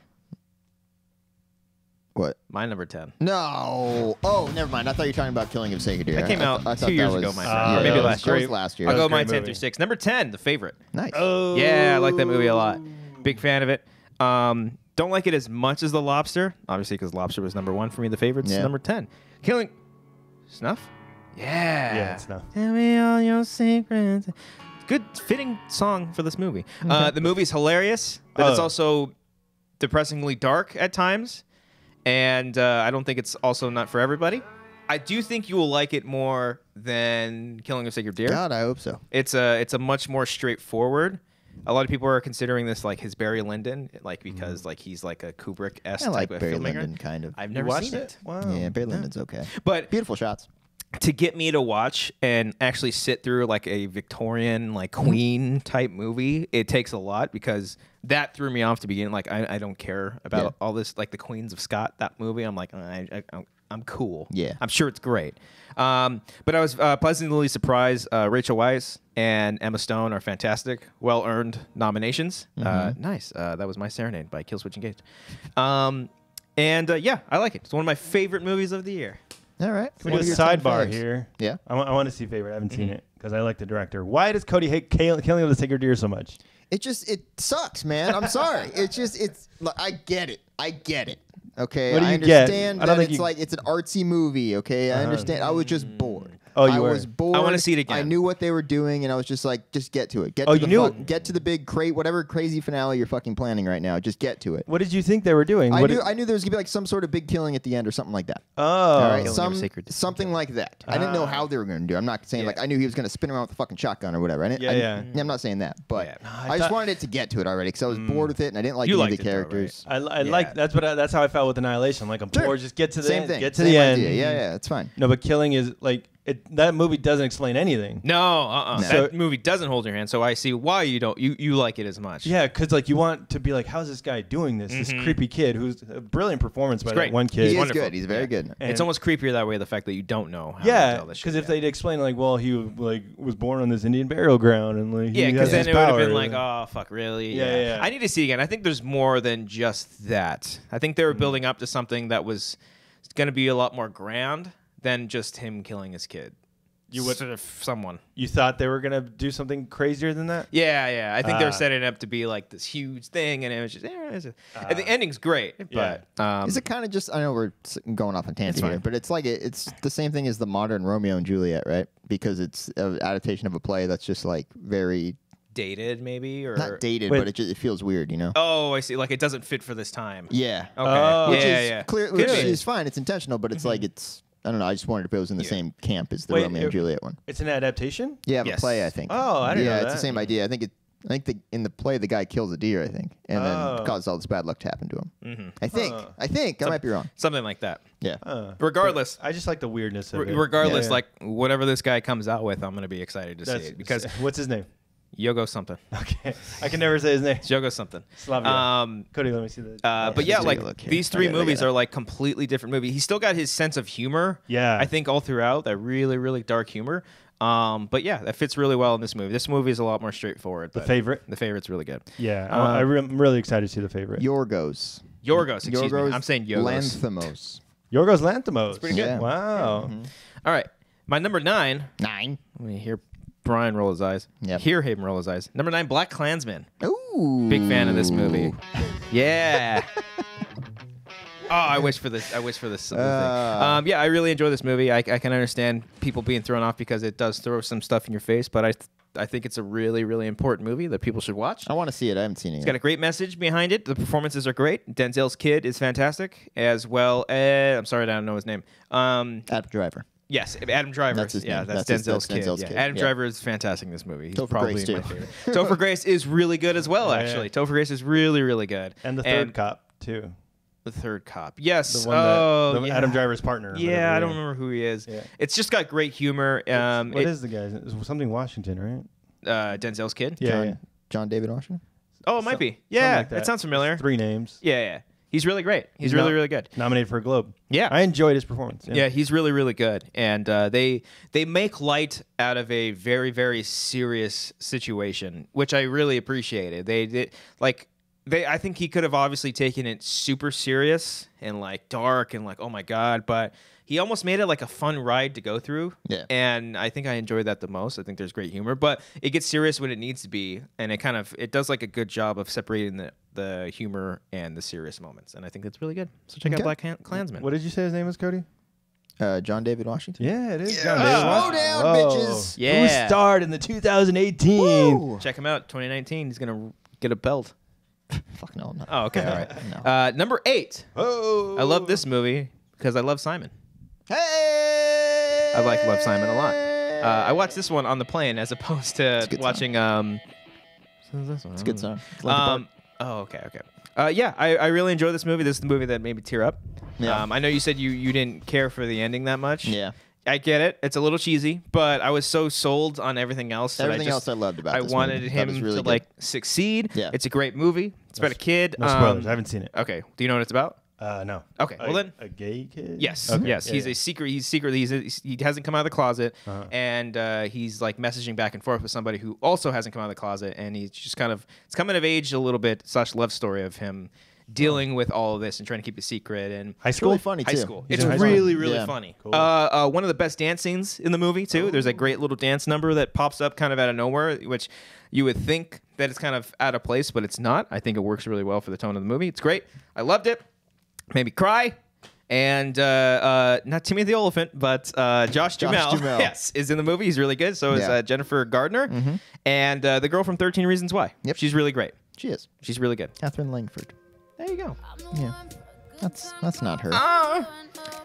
What? my number 10. No. Oh, never mind. I thought you were talking about Killing of Sacred Deer. That came out I thought 2 years that ago, was- my friend. Or Yeah, maybe that last was year. That was last year. I'll That go was a my great 10 movie. through 6. Number 10, The Favorite. Nice. Oh. Yeah, I like that movie a lot. Big fan of it. Don't like it as much as The Lobster, obviously, because Lobster was number 1 for me. The Favorite's Yeah. number 10. Killing Snuff? Yeah. Yeah, it's Snuff. Tell me all your secrets. Good fitting song for this movie. The movie's hilarious, but it's Oh. also depressingly dark at times, and I don't think it's also not for everybody. I do think you will like it more than Killing of Sacred Deer. God, I hope so. It's a much more straightforward. A lot of people are considering this like his Barry Lyndon, like because like he's like a Kubrick-esque I like type of Barry filmmaker. Lyndon, kind of. I've You never watched seen it? it, Wow. Yeah, Barry Lyndon's okay. but Beautiful shots. to get me to watch and actually sit through like a Victorian like Queen type movie, it takes a lot because that threw me off to begin. Like I don't care about all this like the Queens of Scott, that movie. I'm like I'm cool. Yeah. I'm sure it's great. But I was pleasantly surprised. Rachel Weisz and Emma Stone are fantastic, well-earned nominations. Nice. That was My Serenade by Killswitch Engage. Yeah, I like it. It's one of my favorite movies of the year. All right. Can we What do a are your 10 sidebar faves? here? Yeah. I want to see Favorite. I haven't seen it because I like the director. Why does Cody hate Killing of the Sacred Deer so much? It sucks, man. I'm sorry. Look, I get it. Okay, What do I you get? understand I don't that think it's you- like it's an artsy movie. Okay, I understand. I was just bored. Oh, you I were? was bored. I wanna see it again. I knew what they were doing, and I was just like, just get to it. Get Oh, to you the knew get to the big whatever crazy finale you're fucking planning right now. Just get to it. What did you think they were doing? I What knew there was gonna be like some sort of big killing at the end or something like that. Oh. All right, Killing of a sacred something like that. I didn't know how they were going to do. I'm not saying like I knew he was going to spin around with a fucking shotgun or whatever. I'm not saying that, but Yeah. I just wanted it to get to it already because I was bored with it and I didn't like You any of liked the it though, characters. I like that's how I felt with Annihilation. I'm like, I'm bored. Just get to the Same end. thing. Get to Same the end. idea. Yeah, it's fine. No, but killing is like that movie doesn't explain anything. No, No. that movie doesn't hold your hand, so I see why you like it as much. Yeah, because like you want to be like, how's this guy doing this? This creepy kid who's a brilliant performance by great. that one kid. He is wonderful. good. He's very good. And- It's almost creepier that way. The fact that you don't know. How to Yeah, tell this shit. because if they'd explain like, well, he like was born on this Indian burial ground and like Yeah, because then his it would have power. been like, oh, fuck, really? Yeah. I need to see it again. I think there's more than just that. I think they were building up to something that was going to be a lot more grand than just him killing his kid. You would- sort of someone. You thought they were gonna do something crazier than that? Yeah. I think they were setting it up to be like this huge thing, and it was just. And the ending's great, but Is it kind of just? I know we're going off on tangent here, but it's like it's the same thing as the modern Romeo and Juliet, right? Because it's an adaptation of a play that's just like very dated, maybe, or not dated, Wait. but it feels weird, you know? Oh, I see. Like it doesn't fit for this time. Yeah. Okay. Oh. Which yeah. is clear, Could which be. is fine. It's intentional, but it's like it's. I don't know. I just wondered if it was in the same camp as the Wait, Romeo and Juliet one. It's an adaptation. Yeah, Yes. a play, I think. Oh, I didn't know Yeah, it's that. the same idea. I think in the play the guy kills a deer, I think, and then causes all this bad luck to happen to him. Mm-hmm. I think. I might be wrong. Something like that. Yeah. Regardless, I just like the weirdness of it. regardless, Yeah. like whatever this guy comes out with, I'm gonna be excited to see That's, it because what's his name? Yogo something. Okay, I can never say his name. It's Yogo something. Slavia. Cody, let me see that. But yeah, Let's like take a look here. these three I got it. movies are like completely different movies. He's still got his sense of humor. Yeah. I think all throughout that really, really dark humor. But yeah, that fits really well in this movie. This movie is a lot more straightforward. The but Favorite? The Favorite's really good. Yeah, I'm really excited to see The Favorite. Yorgos. Yorgos, excuse me. I'm saying Yogos. Lanthimos. Yorgos Lanthimos. pretty good. Yeah. Wow. All right, my number 9. 9. Let me hear Brian roll his eyes. Yep. Hear him roll his eyes. Number 9, Black Klansman. Ooh. Big fan of this movie. Yeah. Oh, I wish for this. Thing. Yeah, I really enjoy this movie. I can understand people being thrown off because it does throw some stuff in your face, but I think it's a really, really important movie that people should watch. I want to see it. I haven't seen it It's yet. got a great message behind it. The performances are great. Denzel's kid is fantastic, as well as I'm sorry, I don't know his name. Adam Driver. Yes, Adam Driver. That's his yeah, name. that's That's Denzel's, Denzel's kid. kid. Yeah. Adam Yeah. Driver is fantastic in this movie. He's Topher probably Grace, my too. favorite. Topher Grace is really good as well, actually. Topher Grace is really, really good. And the third cop too. The third cop. Yes. The one oh, that yeah. Adam Driver's partner. or Yeah, whatever, I don't remember who he is. Yeah. It's just got great humor. What is the guy's? It's something Washington, right? Denzel's kid? Yeah. John David Washington. Oh, it might be. Something Yeah, like that sounds familiar. 3 names. Yeah. He's really great. He's really, really good. Nominated for a Globe. Yeah. I enjoyed his performance. Yeah, he's really, really good, and they make light out of a very, very serious situation, which I really appreciated. I think he could have obviously taken it super serious and like dark and like, oh my god, but he almost made it like a fun ride to go through. Yeah. And I think I enjoyed that the most. I think there's great humor, but it gets serious when it needs to be, and it does like a good job of separating the humor and the serious moments, and I think that's really good. So check out Okay. Black Klansman. What did you say his name was, Cody? John David Washington. Yeah, it is. Yeah. John David Slow Washington. down, Whoa. bitches. Yeah. Who starred in the 2018? Woo. Check him out. 2019. He's gonna get a belt. Fuck no, I'm not. Oh, okay, all right. No. Number 8. Oh. I love this movie because I love Simon. Hey. I love Simon a lot. I watched this one on the plane as opposed to good watching. It's a good song. Oh, okay. Yeah, I really enjoy this movie. This is the movie that made me tear up. Yeah. I know you said you didn't care for the ending that much. Yeah. I get it. It's a little cheesy, but I was so sold on everthing else. That Everything I else I loved about I this wanted movie. him That was really to good. like succeed. Yeah. It's a great movie. It's about a kid. No spoilers. I haven't seen it. Okay. Do you know what it's about? No. Okay, well then- A gay kid? Yes. Okay. Yes. Yeah, He's yeah. a secret. He hasn't come out of the closet, Uh-huh. and he's like messaging back and forth with somebody who also hasn't come out of the closet, and he's just kind of it's coming of age a little bit. / love story of him dealing with all of this and trying to keep it secret. And High It's school? really funny high too. school. He's It's in high school? really, really Yeah. funny. Cool. One of the best dance scenes in the movie too. There's a great little dance number that pops up kind of out of nowhere, which you would think that it's kind of out of place, but it's not. I think it works really well for the tone of the movie. It's great. I loved it. Made me cry. And not Timmy the Elephant, but Josh Duhamel, Duhamel. yes, is in the movie. He's really good. So is Yeah. Jennifer Gardner. And the girl from 13 Reasons Why. Yep. She's really great. She is. She's really good. Catherine Langford. There you go. Yeah. That's not her.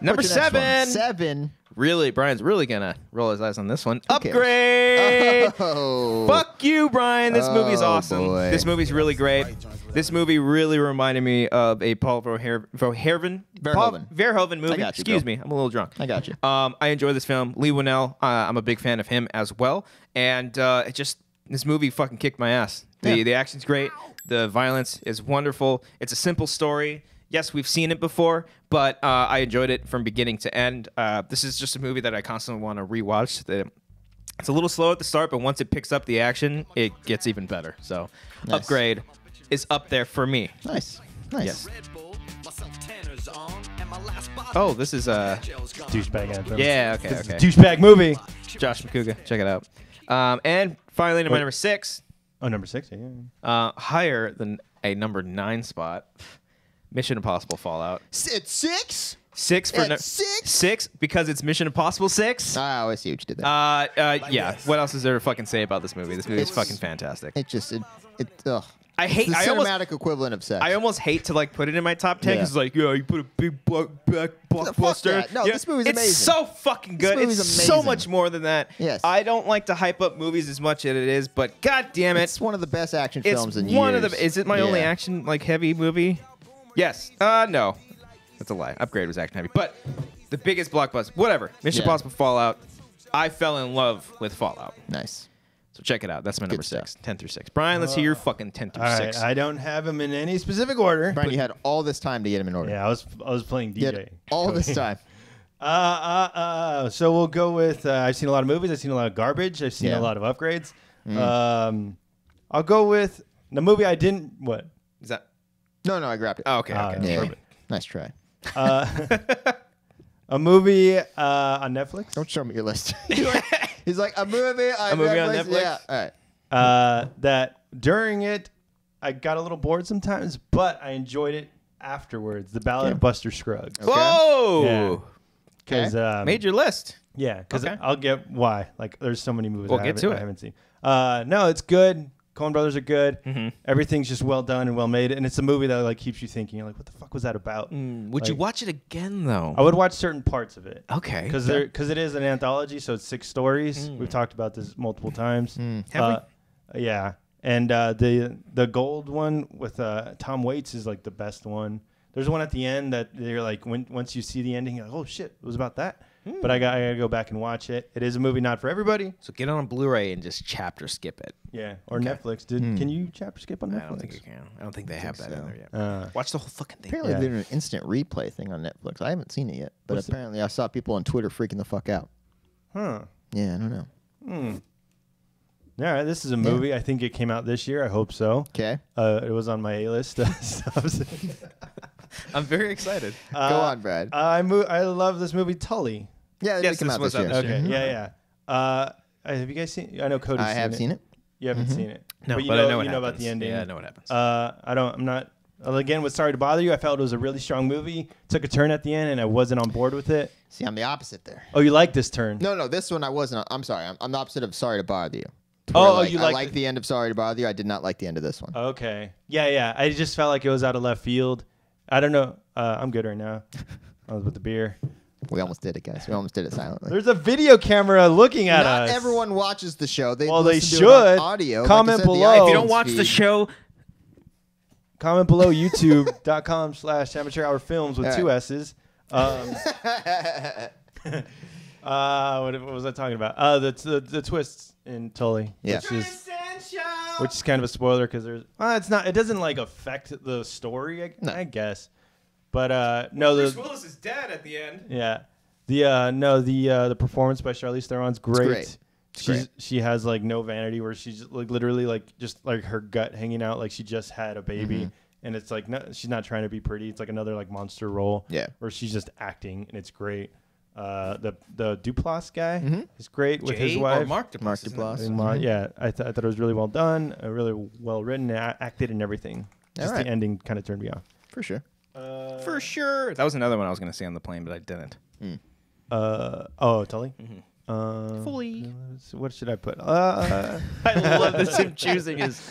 Number What's your next one? 7. 7. Really, Brian's really going to roll his eyes on this one. Who cares? Upgrade! Oh. Fuck you, Brian. This movie's Oh, awesome. boy. This movie's really great. This movie really reminded me of a Paul Verhoeven movie. I got you, Excuse bro. me. I'm a little drunk. I got you. I enjoy this film. Lee Winnell, I'm a big fan of him as well. And this movie fucking kicked my ass. The action's great. The violence is wonderful. It's a simple story. Yes, we've seen it before, but I enjoyed it from beginning to end. This is just a movie that I constantly want to rewatch. It's a little slow at the start, but once it picks up the action, it gets even better. So, Nice. Upgrade is up there for me. Nice. Yes. Oh, this is Douchebag anthem. yeah, okay, This is a okay. douchebag movie. Josh McCouga, check it out. And finally, number 6, Oh, number 6. Yeah. higher than a number 9 spot. Mission Impossible Fallout. It's 6? 6 for At 6? 6 because it's Mission Impossible 6. Oh, I see what you did there. Yeah. What else is there to fucking say about this movie? This movie is fucking fantastic. It ugh. I It's hate. the I almost. cinematic equivalent of sex. I almost hate to like put it in my top 10 Yeah. because it's like, yeah, you put a big blockbuster. that. No, Yeah, this movie's it's amazing. so fucking good. movie's It's so amazing. much more than that. Yes. I don't like to hype up movies as much as it is, but god damn it, It's one of the best action it's films in one years. of the. Is it my only Yeah. action like heavy movie? Yes. No, that's a lie. Upgrade was action heavy, but the biggest blockbuster, whatever. Mission Yeah. Impossible Fallout. I fell in love with Fallout. Nice. So check it out. That's my number stuff. 6. 10 through 6. Brian, let's hear your fucking 10 through All 6. right. I don't have them in any specific order. Brian, you had all this time to get him in order. Yeah, I was playing You DJ. had all this time. So we'll go with. I've seen a lot of movies. I've seen a lot of garbage. I've seen Yeah. a lot of upgrades. I'll go with the movie I didn't. What? Is that? No, I grabbed it. Oh, okay. Okay. Yeah. perfect. Nice try. A movie on Netflix. Don't show me your list. He's like, a movie on movie on Netflix? Yeah. All right. That during it, I got a little bored sometimes, but I enjoyed it afterwards. The Ballad of Buster Scruggs. Whoa! Because Made your list. yeah, because Okay. I'll get why. Like, there's so many movies We'll I get haven't, to I it. haven't seen. No, it's good. Coen Brothers are good. Mm-hmm. Everything's just well done and well made, and it's a movie that like keeps you thinking. You're like, what the fuck was that about? Would you Like, watch it again though? I would watch certain parts of it. Okay. Because it is an anthology, so it's 6 stories. We've talked about this multiple times. Have Yeah, and the gold one with Tom Waits is like the best one. There's one at the end that you're like, once you see the ending, you're like, oh shit, it was about that. But I gotta go back and watch it. It is a movie not for everybody. So get on Blu-ray and just chapter skip it. Yeah, or Netflix. Can you chapter skip on Netflix? I don't think you can. I don't think they have that in so. there yet. Watch the whole fucking thing. Apparently, Yeah. they're doing an instant replay thing on Netflix. I haven't seen it yet, but What's it? apparently, I saw people on Twitter freaking the fuck out. Huh. Yeah, I don't know. All right, this is a movie. I think it came out this year. I hope so. Okay. It was on my A list. I'm very excited. Go on, Brad. I love this movie, Tully. Yeah, they yes, come this out was this out year. this Okay, year. yeah. Have you guys seen? I know Cody's I seen have it. seen it. You haven't seen it. No, you but I know what you know about happens. the ending. Yeah, I know what happens. I'm not. Again, with Sorry to Bother You, I felt it was a really strong movie. Took a turn at the end, and I wasn't on board with it. See, I'm the opposite there. Oh, you like this turn? No, this one I wasn't. I'm sorry. I'm the opposite of Sorry to Bother You. Oh, Where, you I like like the end of Sorry to Bother You. I did not like the end of this one. Okay. Yeah. I just felt like it was out of left field. I don't know. I'm good right now. I was with the beer. We almost did it, guys. We almost did it silently. There's a video camera looking at Not us. everyone watches the show. They Well, they listen to it on should. audio. Comment like I said, the below. If iTunes you don't watch the feed. show, Comment below youtube.com/amateurhourfilms with All 2 right. S's. What was I talking about? The twists in Tully. Yeah. Which is kind of a spoiler because there's. It's not. It doesn't like affect the story. I guess. But no, Bruce Willis is dead at the end. yeah, the performance by Charlize Theron's great. great. It's She has like no vanity where she's like literally like just like her gut hanging out like she just had a baby. And it's like, no, she's not trying to be pretty. It's like another like monster role. Yeah. Where she's just acting and it's great. The Duplass guy is great with his Jay wife. or Mark Duplass. Mark isn't it? Duplass. Yeah, I thought it was really well done, really well written, acted, and everything. Just right. the ending kind of turned me off. For sure. For sure. That was another one I was going to say on the plane, but I didn't. Tully. Fully. What should I put? I love this him choosing his.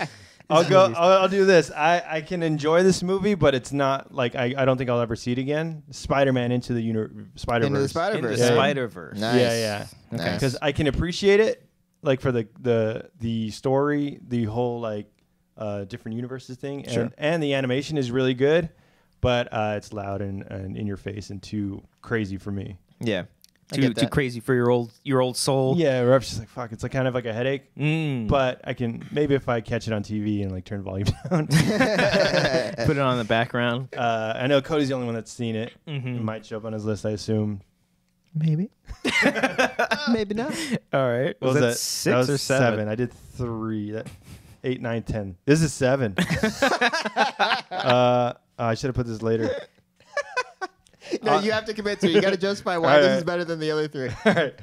I'll go. I'll do this. I can enjoy this movie, but it's not like I don't think I'll ever see it again. Spider-Man into the Spider-Verse. Into the Spider-Verse. Into Yeah. Spider-Verse. Nice. Yeah. Nice. Because I can appreciate it, like for the story, the whole like different universes thing, and the animation is really good, but it's loud and in your face and too crazy for me. Yeah. Too crazy for your old soul. Yeah, where I'm just like fuck. It's like kind of like a headache, Mm. but I can maybe if I catch it on TV and like turn volume down. Put it on in the background. I know Cody's the only one that's seen it. Mm-hmm. It might show up on his list, I assume. Maybe. Maybe not. All right. What Was that that? 6 That was or 7? I did 3. 8, 9, 10. This is 7. I should have put this later. No, you have to commit to it. You got to justify why this is better than the other 3. All right.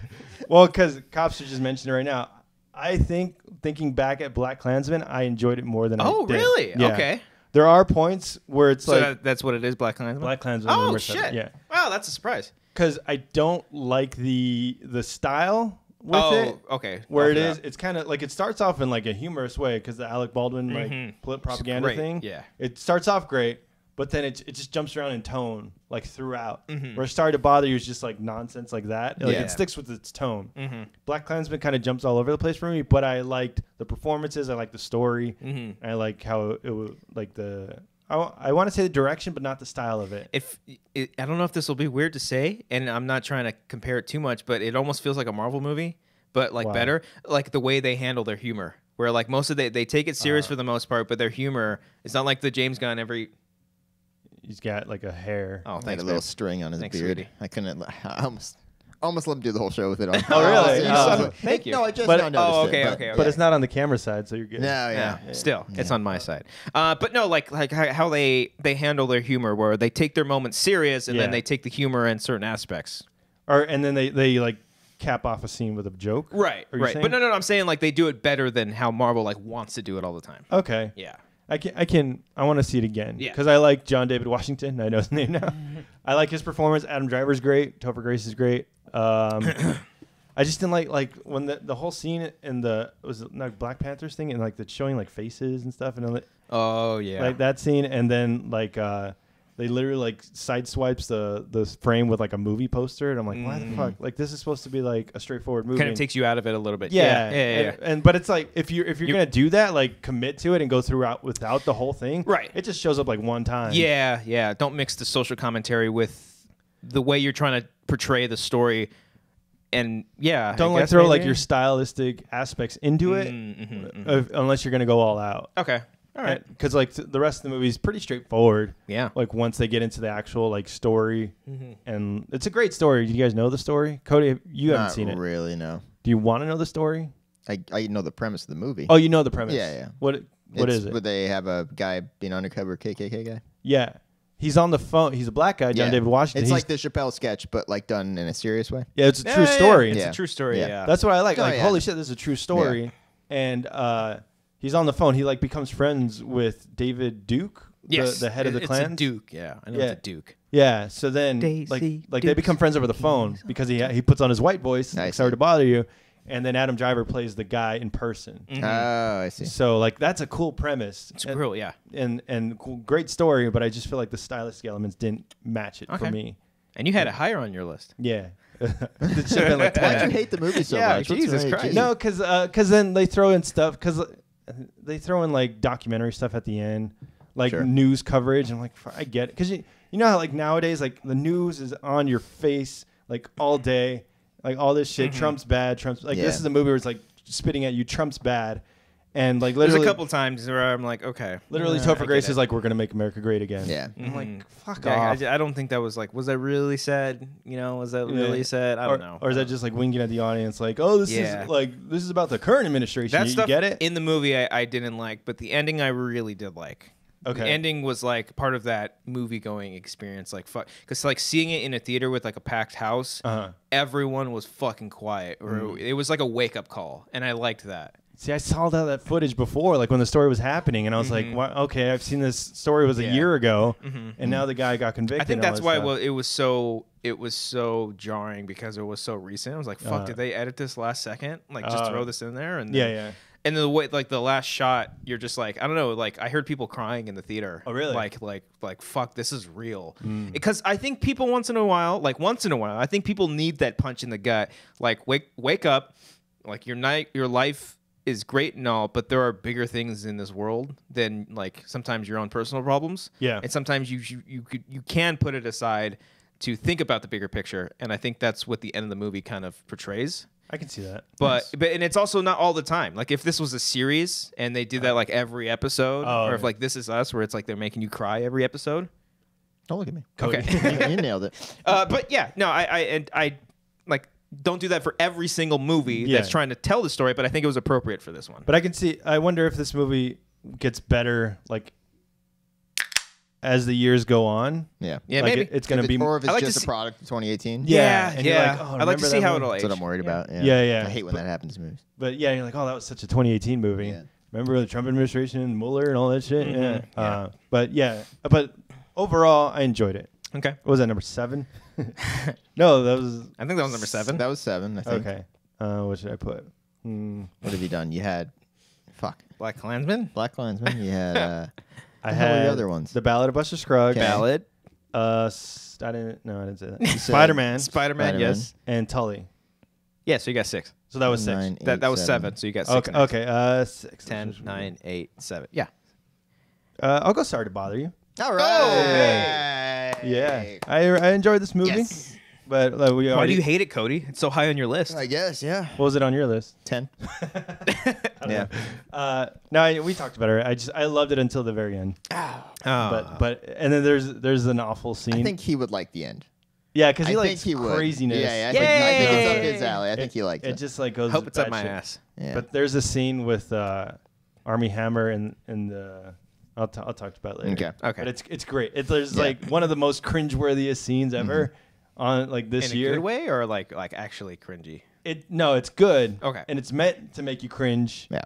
Well, because Cops are just mentioned it right now. I think, thinking back at Black Klansman, I enjoyed it more than I did. Really? Yeah. Okay. There are points where it's So like that's what it is, Black Klansman? Black Klansman. Oh, number shit. 7. Yeah. Wow, that's a surprise. Because I don't like the style with it. Okay. Where Off it of is, that. it's kind of like it starts off in like a humorous way because the Alec Baldwin like propaganda great, thing. yeah. It starts off great, but then it just jumps around in tone like throughout. Mm-hmm. Where Started to Bother You is just like nonsense like that. Like Yeah. it sticks with its tone. Mm-hmm. Black Klansman kind of jumps all over the place for me, but I liked the performances. I liked the story. Mm-hmm. I like how it was like the. I want to say the direction, but not the style of it. I don't know if this will be weird to say, and I'm not trying to compare it too much, but it almost feels like a Marvel movie, but like Wow. better, like the way they handle their humor, where like most of they take it serious for the most part, but their humor is not like the James Gunn every. He's got like a hair. Oh, Like thanks, a little man. string on his Thanks, beard. sweetie. I couldn't. I almost let him do the whole show with it on. Oh, really? Oh. Thank you. No, I just But- now noticed Oh, it, okay, but- okay, But it's not on the camera side, so you're good. No, yeah. Still, it's on my side. But no, like how they handle their humor, where they take their moments serious and then Yeah. they take the humor in certain aspects. And then they like cap off a scene with a joke. Right, Are you right. saying? But no, I'm saying like they do it better than how Marvel like wants to do it all the time. Okay. Yeah. I want to see it again. Yeah. Because I like John David Washington. I know his name now. I like his performance. Adam Driver's great. Topher Grace is great. I just didn't like when the whole scene in was it like Black Panthers thing and like the showing like faces and stuff and Oh yeah. like that scene and then like they literally like sideswipes the frame with like a movie poster and I'm like why the fuck like this is supposed to be like a straightforward movie. Kind of takes you out of it a little bit. Yeah. Yeah. And but it's like if you're gonna do that, like commit to it and go throughout without the whole thing. Right. It just shows up like one time. Yeah. Don't mix the social commentary with the way you're trying to portray the story. And yeah, Don't I like guess throw maybe. like your stylistic aspects into it unless you're gonna go all out. Okay. All right. Because like the rest of the movie is pretty straightforward. Yeah. Like once they get into the actual like story, and it's a great story. Do you guys know the story? Cody, you haven't Not seen it. really, no. Do you want to know the story? I know the premise of the movie. Oh, you know the premise. Yeah. What is it? Would they have a guy being undercover KKK guy? Yeah, he's on the phone. He's a black guy, John Yeah. David Washington. It's He's- like the Chappelle sketch, but like done in a serious way. yeah, it's a true story. It's Yeah. a true story. Yeah. Yeah. That's what I like. Oh, Like, yeah. holy shit, this is a true story. And he's on the phone. He like becomes friends with David Duke, yes. the head of the it's clan. a Duke. Yeah. I know Yeah. it's a Duke. Yeah. So then, Daisy like they Dukes become friends over the phone because he puts on his white voice. I Like, see. Sorry to bother you. And then Adam Driver plays the guy in person. Mm-hmm. Oh, I see. So like that's a cool premise. It's cool. Yeah. And cool, great story, but I just feel like the stylistic elements didn't match it for Okay. me. And you had it higher on your list. Yeah. It should have been like Why'd 10. you hate the movie so Yeah, much? What's Jesus right? Christ. No, because then they throw in stuff because they throw in like documentary stuff at the end, like Sure. news coverage. I'm like, I get it because you know how like nowadays like the news is on your face like all day, like all this shit. Trump's bad. Trump's like Yeah. this is a movie where it's like spitting at you. Trump's bad, and like There's literally, a couple times where I'm like, okay. literally, I Topher get Grace it. is like, we're gonna make America great again. Yeah. I'm like, fuck Yeah, off. I don't think that was like, was that really said? You know, was that really said? I don't know. Or is that just like winking at the audience, like, oh, this Yeah. is like this is about the current administration? that You stuff get it? in the movie I didn't like, but the ending I really did like. Okay. The ending was like part of that movie going experience. Like fuck, because like seeing it in a theater with like a packed house, Uh-huh. everyone was fucking quiet, or it was like a wake up call, and I liked that. See, I saw that footage before, like when the story was happening, and I was like, okay, I've seen this story was a year ago, and now the guy got convicted. I think that's and all why. that Well, stuff. it was so jarring because it was so recent. I was like, fuck, did they edit this last second? Like, just throw this in there? And then, And the way, like the last shot, you're just like, I don't know. Like, I heard people crying in the theater. Oh, really? Like, fuck, this is real. Because I think people once in a while, I think people need that punch in the gut. Like, wake up. Like, your life is great and all, but there are bigger things in this world than like sometimes your own personal problems. Yeah. And sometimes you can put it aside to think about the bigger picture, and I think that's what the end of the movie kind of portrays. I can see that. But and it's also not all the time. Like if this was a series and they did that like every episode, or if like This Is Us, where it's like they're making you cry every episode. Don't look at me. Okay. You nailed it. But yeah, no, I like don't do that for every single movie that's trying to tell the story, but I think it was appropriate for this one. But I wonder if this movie gets better, like, as the years go on. Yeah. Yeah, like maybe. it's going to be Or if it's I like to just a see- product of 2018. Yeah, and you're like, oh, I'd like to remember see that how movie? it'll age. That's what I'm worried about. Yeah. I hate when that happens in movies. But yeah, you're like, oh, that was such a 2018 movie. Yeah. Remember the Trump administration and Mueller and all that shit? Yeah. But overall, I enjoyed it. Okay. What was that, number 7? No, that was... I think that was number 7. That was 7, I think. Okay. What should I put? What have you done? You had... Fuck. Black Klansman? Black Klansman. You had... I hell were had the other ones? The Ballad of Buster Scruggs. Okay. Ballad. I didn't say that. Spider-Man. Spider-Man, yes. And Tully. Yeah, so you got 6. So that was 6. 9, That was 7, so you got 6. Okay. 6. 10, 9, 8, 7. Yeah. I'll go Sorry to Bother You. All right. Yeah. I enjoyed this movie. Yes. But we Why already... do you hate it, Cody? It's so high on your list. I guess, yeah. What was it on your list? 10. Yeah. No, we talked about it. I loved it until the very end. But and then there's an awful scene. I think he would like the end. Yeah, because he I likes think he would. craziness. Yeah, I think it's up his alley. I think he likes it. It just like goes. Hope it's up batshit. my ass. Yeah. But there's a scene with Army Hammer and the. I'll talk about it later. Okay. But it's great. There's like one of the most cringeworthiest scenes ever on like this In year. a good way or like actually cringy? It's good. Okay. And it's meant to make you cringe. Yeah.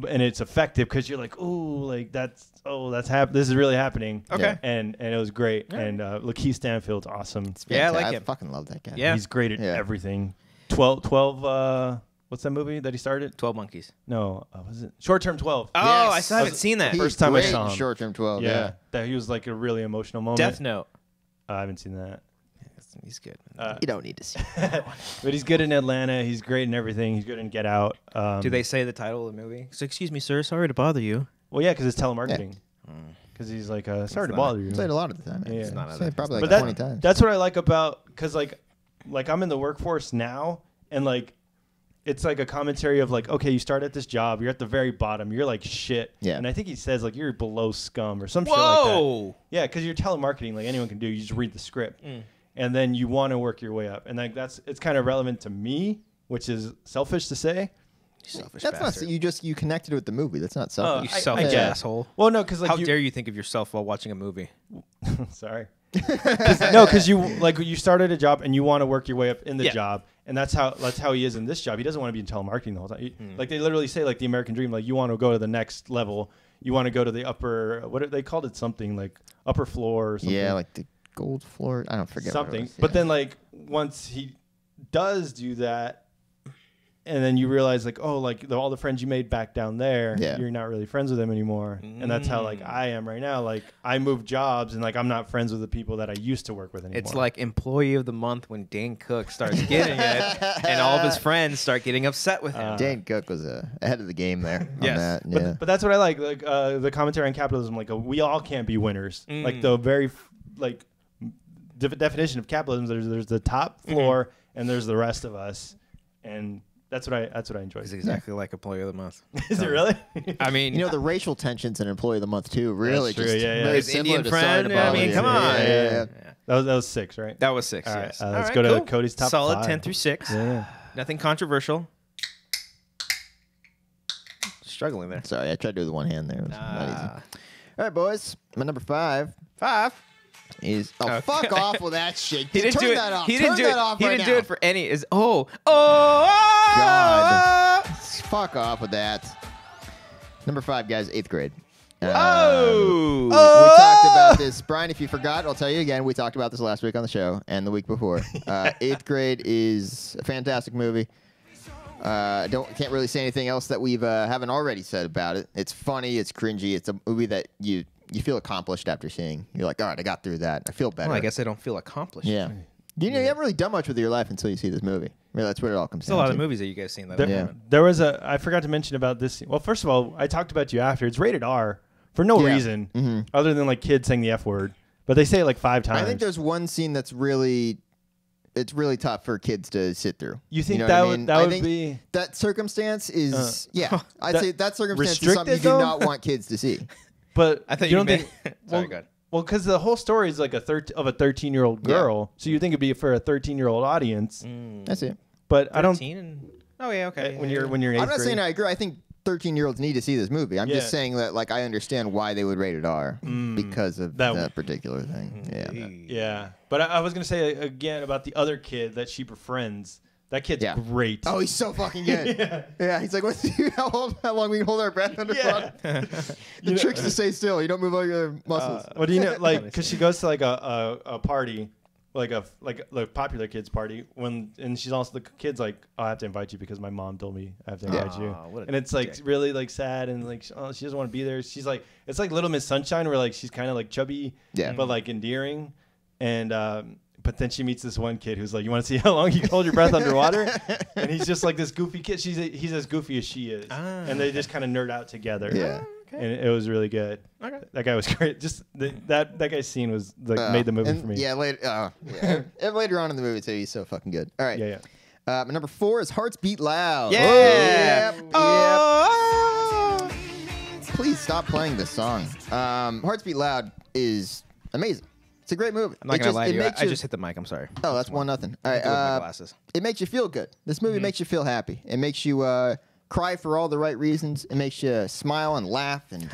And it's effective because you're like, ooh, like that's this is really happening. Okay. And it was great. And Lakeith Stanfield's awesome. Yeah, I like him. I fucking love that guy. Yeah. He's great at Yeah. everything. 12 what's that movie that he started? 12 Monkeys. No, was it Short Term 12? Oh, Yes. I still haven't seen that. He's First time I great saw in him. Short Term 12. Yeah. That he was like a really emotional moment. Death Note. I haven't seen that. He's good. You don't need to see. But he's good in Atlanta. He's great in everything. He's good in Get Out. Do they say the title of the movie? So, excuse me, sir. Sorry to bother you. Well, yeah, because it's telemarketing. Because he's like, sorry to bother you. I say it a lot of the time. Yeah. It's not say it probably But like 20 times. that's what I like about, because like I'm in the workforce now, and like it's like a commentary of like, okay, you start at this job, you're at the very bottom, you're like shit. Yeah. And I think he says like you're below scum or some shit like that. Whoa. Yeah, because you're telemarketing, like anyone can do. You just read the script, and then you want to work your way up, and like it's kind of relevant to me, which is selfish to say. Selfish That's bastard. not. You connected with the movie. That's not You selfish. selfish get it. asshole. Well, no, because like How dare you think of yourself while watching a movie? Sorry. No, because you started a job and you want to work your way up in the Yeah. job, and that's how he is in this job. He doesn't want to be in telemarketing the whole time. Like they literally say, like the American dream, like you want to go to the next level, you want to go to the upper. What they called it? Something like upper floor or something. Yeah, like the gold floor. I don't forget. something. What it was. But Yeah. then like once he does do that, and then you realize like, oh, like all the friends you made back down there, Yeah. you're not really friends with them anymore. And that's how like I am right now. Like I moved jobs and like I'm not friends with the people that I used to work with anymore. It's like Employee of the Month when Dane Cook starts getting it, and all of his friends start getting upset with him. Dane Cook was ahead of the game there. On Yes. that. But, Yeah. but that's what I like the commentary on capitalism. Like we all can't be winners. Like the very like definition of capitalism. There's the top floor and there's the rest of us, and that's what I enjoy. It's exactly like Employee of the Month. Is it really? I mean, You know, the racial tensions in Employee of the Month too. Really, That's true, just yeah, yeah. very His similar Indian to Sorry to friend, I Bother mean, You. come on. Yeah. that was 6, right? that was 6. All right, Yes. let's All go right, to cool. Cody's top Solid 5. 10 through 6. Yeah. Nothing controversial. Struggling there. Sorry, I tried to do it with one hand there. It was not easy. All right, boys. My number 5 is Okay. fuck off with that shit. He didn't Turn do it. that off. He Turn didn't do that it. off He right didn't do now. it for any. Is God. fuck off with that. Number 5, guys, 8th grade. Oh! We talked about this. Brian, if you forgot, I'll tell you again. We talked about this last week on the show and the week before. 8th grade is a fantastic movie. Can't really say anything else that we've haven't already said about it. It's funny. It's cringy. It's a movie that you feel accomplished after seeing. You're like, all right, I got through that. I feel better. Well, I guess I don't feel accomplished. Yeah. You haven't really done much with your life until you see this movie. Really, that's what it all comes There's down a lot to. of movies that you guys seen that. There was I forgot to mention about this. Well, first of all, I talked about you after. It's rated R for no reason other than like kids saying the F word. But they say it like 5 times. I think there's one scene that's really tough for kids to sit through. You think know that what I would mean? that I would think be that circumstance is I'd say that circumstance is restricted, something you do though? not want kids to see. But I thought you you don't meant. think Sorry, go ahead. well, because the whole story is like a 13-year-old girl, so you think it'd be for a 13-year-old audience. That's it. But I don't. 13 and oh yeah, okay. When you're in 8th I'm not grade. saying I agree. I think 13-year-olds need to see this movie. I'm just Yeah. saying that like I understand why they would rate it R because of that particular thing. Yeah. Yeah, but I was gonna say again about the other kid that she befriends. That kid's great. Oh, he's so fucking good. Yeah. He's like, how long we can hold our breath underwater? The trick's to stay still. You don't move all your muscles. What do you know? Like, because she goes to like a party, like a popular kids party, and she's also the kid's like, oh, I have to invite you because my mom told me I have to invite you, and it's like really like sad and like she doesn't want to be there. She's like, it's like Little Miss Sunshine where like she's kind of like chubby, but like endearing, and but then she meets this one kid who's like, you want to see how long you can hold your breath underwater? And he's just like this goofy kid. He's as goofy as she is, and they just kind of nerd out together. Yeah. And it was really good. Okay. That guy was great. Just that guy's scene was like made the movie for me. Yeah, and later on in the movie too, he's so fucking good. All right. Yeah. My number 4 is Hearts Beat Loud. Yeah. Yep. Please stop playing this song. Hearts Beat Loud is amazing. It's a great movie. I'm not gonna lie to you. I just hit the mic. I'm sorry. Oh, that's 1-0. All right. With my glasses. It makes you feel good. This movie makes you feel happy. It makes you cry for all the right reasons. It makes you smile and laugh, and it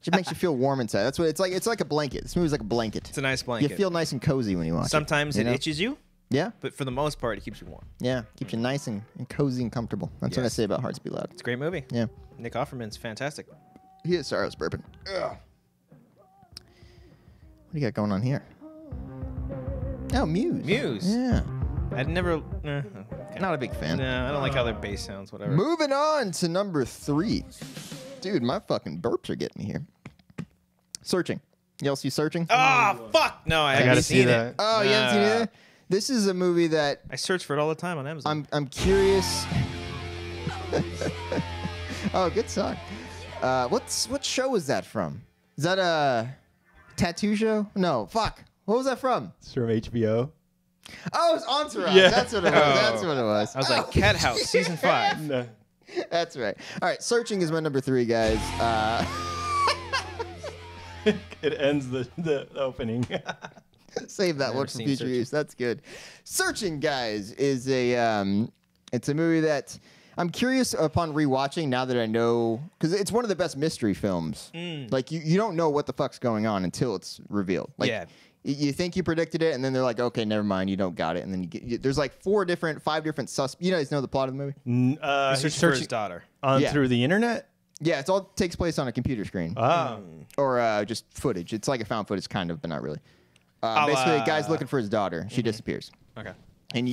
just makes you feel warm inside. That's what it's like. It's like a blanket. This movie's like a blanket. It's a nice blanket. You feel nice and cozy when you watch Sometimes it. it itches you, Yeah. but for the most part, it keeps you warm. Yeah. Keeps you nice and cozy and comfortable. That's what I Yes. say about Hearts Beat Loud. It's a great movie. Yeah. Nick Offerman's fantastic. He is. Sorry, I was burping. Ugh. What do you got going on here? Oh, Muse. Muse. Yeah. I'd never. Okay. Not a big fan. No, I don't like how their bass sounds. Whatever. Moving on to number 3. Dude, my fucking burps are getting me here. Searching. Y'all see Searching? Oh fuck! No, I I haven't gotta see seen that. it. Oh, you haven't seen it either? This is a movie that I search for it all the time on Amazon. I'm curious. Oh, good song. What show is that from? Is that a tattoo show? No, fuck. What was that from? It's from HBO. Oh, it's Entourage. Yeah. That's what it was. That's what it was. I was like, Cat House season 5. No. That's right. All right, Searching is my number 3, guys. It ends the opening. Save that Never one for seen future Searching. use. That's good. Searching, guys, is it's a movie that I'm curious upon rewatching now that I know, because it's one of the best mystery films. Like you don't know what the fuck's going on until it's revealed. Like, Yeah. You think you predicted it, and then they're like, okay, never mind, you don't got it, and then there's like 5 different suspects. You guys know the plot of the movie? He's He's searching for his searching daughter. on Yeah. through the internet. Yeah, it all takes place on a computer screen. Ah. Or just footage. It's like a found footage, kind of, but not really. Basically, a guy's looking for his daughter. She disappears. Okay. And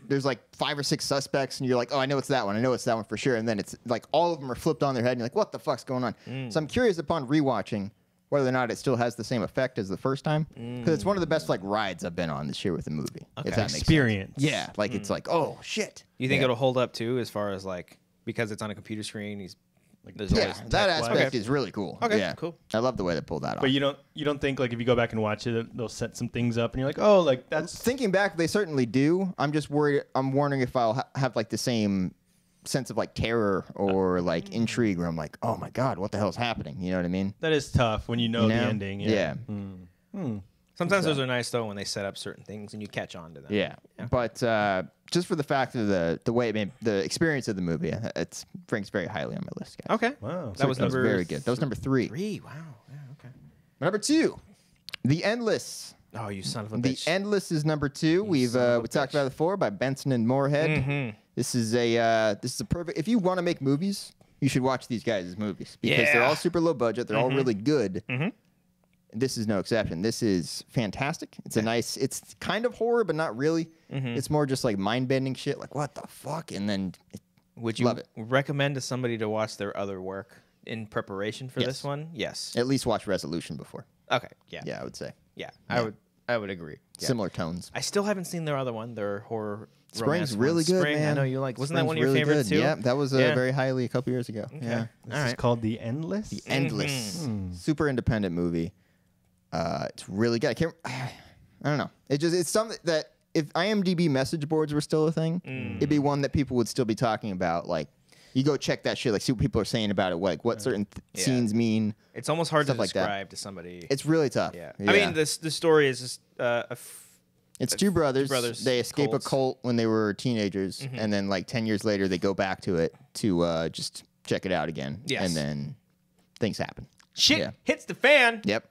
there's like 5 or 6 suspects, and you're like, oh, I know it's that one. I know it's that one for sure. And then it's like all of them are flipped on their head, and you're like, what the fuck's going on? So I'm curious upon rewatching whether or not it still has the same effect as the first time, because it's one of the best like rides I've been on this year with the movie. If that makes sense. Experience. Yeah, like it's like, oh shit. You think Yeah. it'll hold up too, as far as like because it's on a computer screen? He's like, there's Yeah, always that tech- aspect Okay. is really cool. Okay, yeah. cool. I love the way they pulled that off. But you don't think like if you go back and watch it, they'll set some things up, and you're like, oh, like that's Thinking back, they certainly do. I'm just worried. I'm wondering if I'll have like the same sense of like terror or like intrigue, where I'm like, oh my god, what the hell's happening? You know what I mean? that is tough when you know the ending. Yeah. Sometimes those are nice though when they set up certain things and you catch on to them. Yeah. But just for the fact of the way it made the experience of the movie, it ranks very highly on my list, guys. Okay. Wow. That was That was number very good. That was number 3. 3. Wow. Yeah. Okay. Number 2, The Endless. Oh, you son of a The bitch. Endless is number 2. We son of a talked about it before by Benson and Moorhead. This is a perfect. If you want to make movies, you should watch these guys' movies because they're all super low budget. They're all really good. This is no exception. This is fantastic. It's a nice. It's kind of horror, but not really. It's more just like mind bending shit. Like what the fuck? And then would you love it. recommend to somebody to watch their other work in preparation for this one? Yes. At least watch Resolution before. Okay. Yeah. Yeah, I would say. Yeah. I would agree. Yeah. Similar tones. I still haven't seen their other one. Their horror. Spring's really good, Spring, man. I know you like. Wasn't Spring's that one of your really favorites good. too? Yeah, that was very highly a couple years ago. Okay. Yeah. This is called The Endless. The Endless. Super independent movie. It's really good. I don't know. It's something that if IMDb message boards were still a thing, it'd be one that people would still be talking about. Like, you go check that shit. Like, see what people are saying about it. Like, what certain scenes mean. It's almost hard to Stuff like that. describe to somebody. It's really tough. Yeah. I mean, the story is just it's two brothers. They escape cults. a cult when they were teenagers, and then like 10 years later, they go back to it to just check it out again. Yes. And then things happen. Shit hits the fan. Yep.